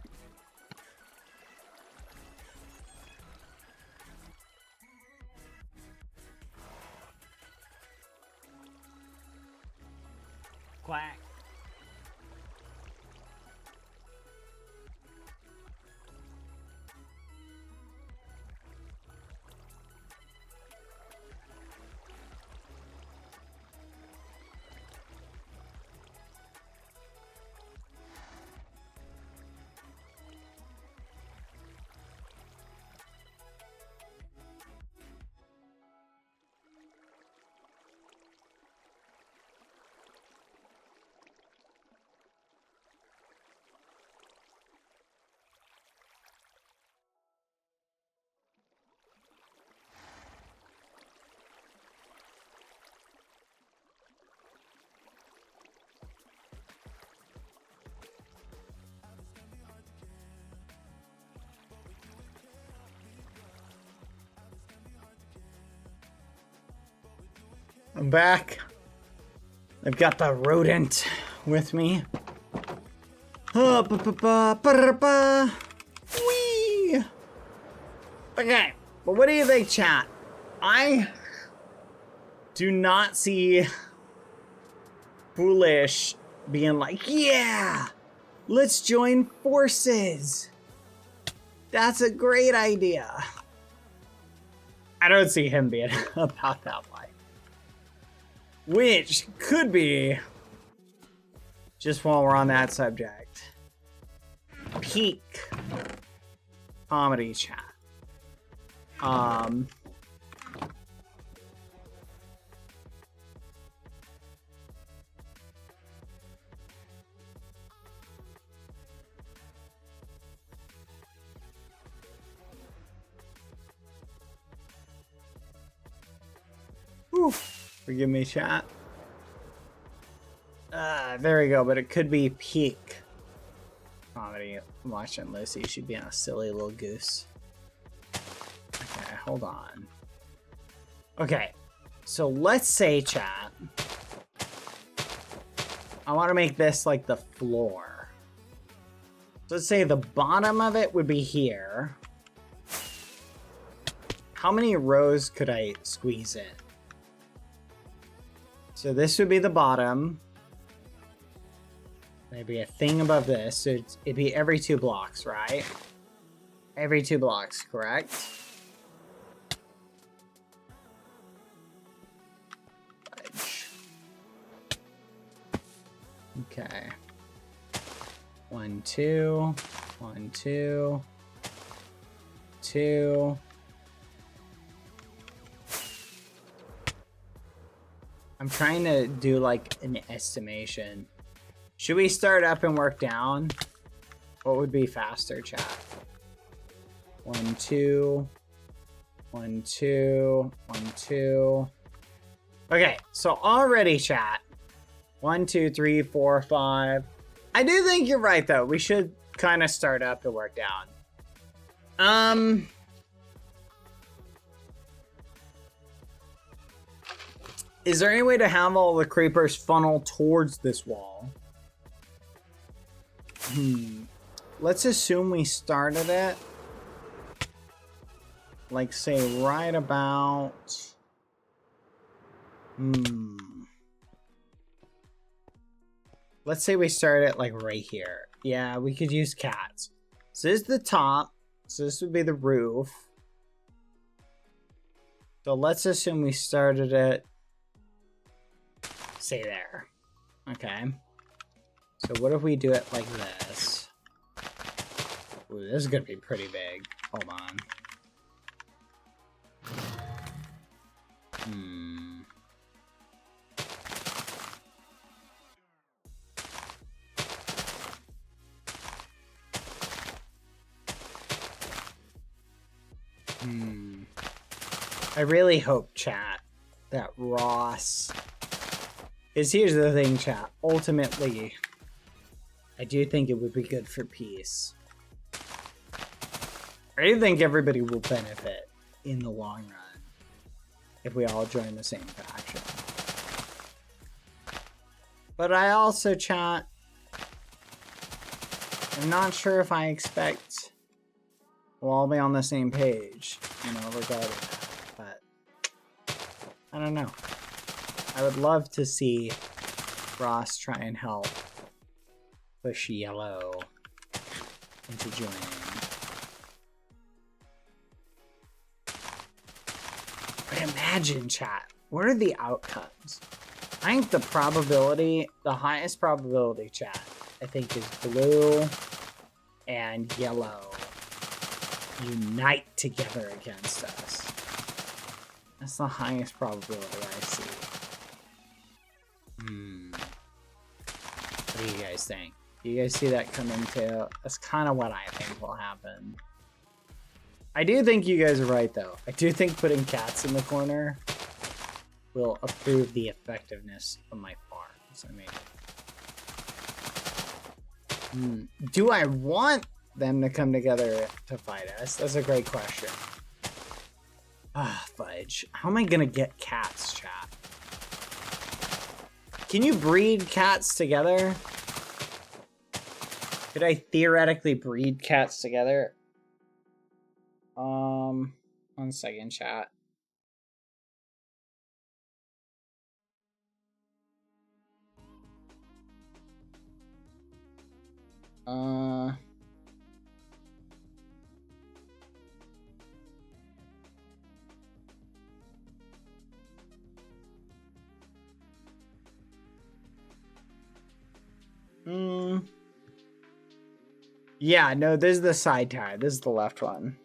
Quack. I'm back. I've got the rodent with me. Whee! Okay, but what do you think, chat? I do not see Foolish being like, yeah, let's join forces. That's a great idea. I don't see him being about that way. Which could be, just while we're on that subject, peak comedy chat. Whew. Forgive me, chat. There we go, but it could be peak comedy. I'm watching Lucy. She'd be on a silly little goose. Okay, hold on. Okay, so let's say, chat, I want to make this like the floor. So let's say the bottom of it would be here. How many rows could I squeeze in? So this would be the bottom. Maybe a thing above this. So it'd be every 2 blocks, right? Every 2 blocks, correct? Okay. 1, 2. 1, 2. 2. I'm trying to do like an estimation. Should we start up and work down? What would be faster, chat? 1, 2. 1, 2. 1, 2. Okay, so already, chat. 1, 2, 3, 4, 5. I do think you're right, though. We should kind of start up and work down. Is there any way to have all the creepers funnel towards this wall? Let's assume we started it. Like, say, right about... Let's say we start it, like, right here. Yeah, we could use cats. So this is the top. So this would be the roof. So let's assume we started it... say there. Okay. So what if we do it like this? Ooh, this is gonna be pretty big. Hold on. I really hope, chat, that Ross... Because here's the thing, chat. Ultimately, I do think it would be good for peace. I do think everybody will benefit in the long run if we all join the same faction. But I also, chat, I'm not sure if I expect we'll all be on the same page, you know, regarding that. But I don't know. I would love to see Ross try and help push Yellow into joining. But imagine, chat, what are the outcomes? I think the probability, the highest probability, chat, I think is blue and yellow unite together against us. That's the highest probability I see. What do you guys think? Do you guys see that coming too? That's kind of what I think will happen. I do think you guys are right, though. I do think putting cats in the corner will improve the effectiveness of my farms. I mean, do I want them to come together to fight us? That's a great question. Ah, fudge. How am I gonna get cats, chat? Can you breed cats together? Could I theoretically breed cats together? 1 second, chat. Yeah, no, this is the side tie. This is the left one.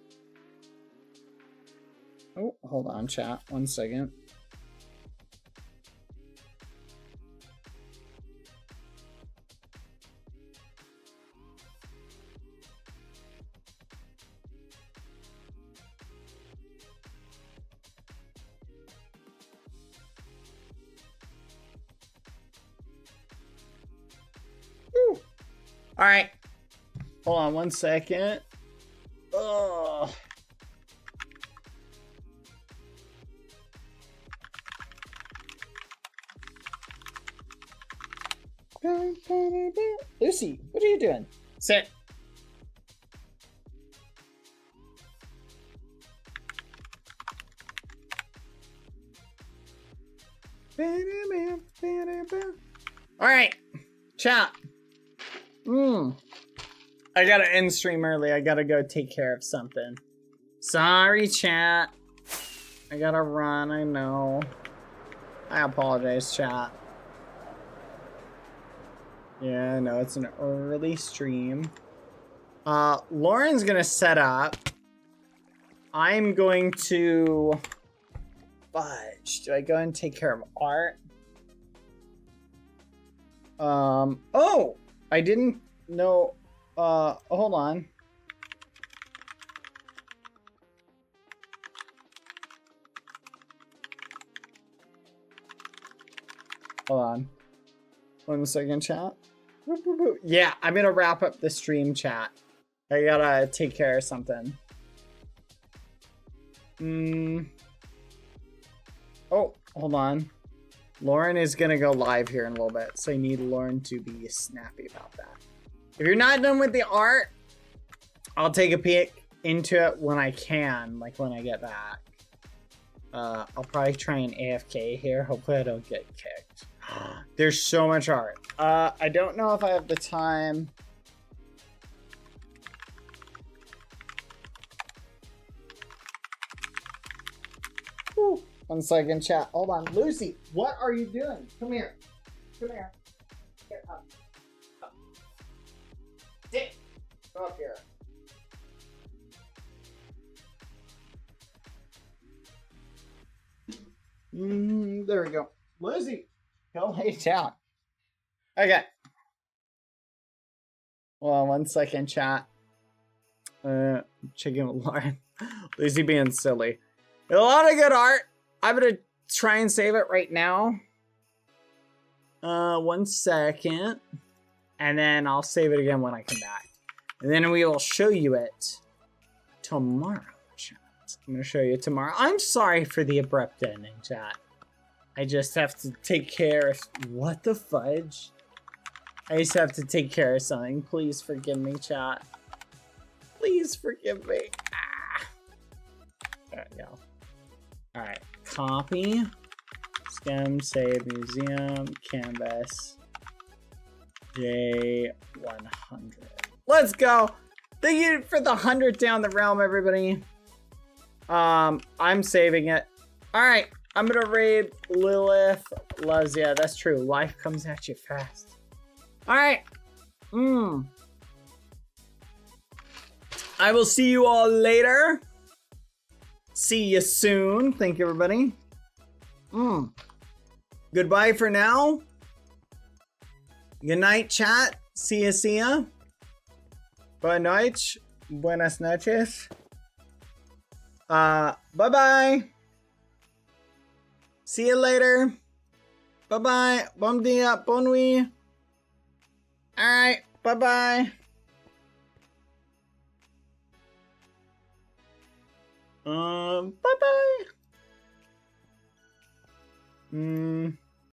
Oh, hold on, chat. 1 second. Woo. All right. Hold on 1 second. Oh. Lucy, what are you doing? Sit. All right, chat. I gotta end stream early. I gotta go take care of something. Sorry, chat. I gotta run, I know. I apologize, chat. Yeah, I know, it's an early stream. Lauren's gonna set up. I'm going to... Fudge. Do I go and take care of art? Oh! I didn't know... hold on. Hold on. 1 second, chat. Yeah, I'm gonna wrap up the stream, chat. I gotta take care of something. Oh, hold on. Lauren is gonna go live here in a little bit, so I need Lauren to be snappy about that. If you're not done with the art, I'll take a peek into it when I can, like when I get back. I'll probably try an AFK here. Hopefully I don't get kicked. There's so much art. I don't know if I have the time. Whew. 1 second, chat. Hold on. Lucy, what are you doing? Come here. Come here. Get up. Up. Dick. Go up here. There we go. Lucy, go lay down. Okay. Well, 1 second, chat. Checking with Lauren. Lucy being silly. A lot of good art. I'm gonna try and save it right now. 1 second. And then I'll save it again when I come back. And then we will show you it tomorrow, chat. I'm gonna show you tomorrow. I'm sorry for the abrupt ending, chat. I just have to take care of... What the fudge? I just have to take care of something. Please forgive me, chat. Please forgive me. Ah. There we go. Alright. Copy. Stem, save, museum, canvas. J100. Let's go! Thank you for the 100 down the realm, everybody. I'm saving it. Alright. I'm gonna raid Lilith Loves. Yeah, that's true. Life comes at you fast. Alright. I will see you all later. See you soon. Thank you, everybody. Goodbye for now. Good night, chat. See ya, see ya. Buenas noches. Buenas noches. Bye-bye. See you later. Bye-bye. Bon dia. Bon nuit. Alright. Bye-bye. Bye-bye.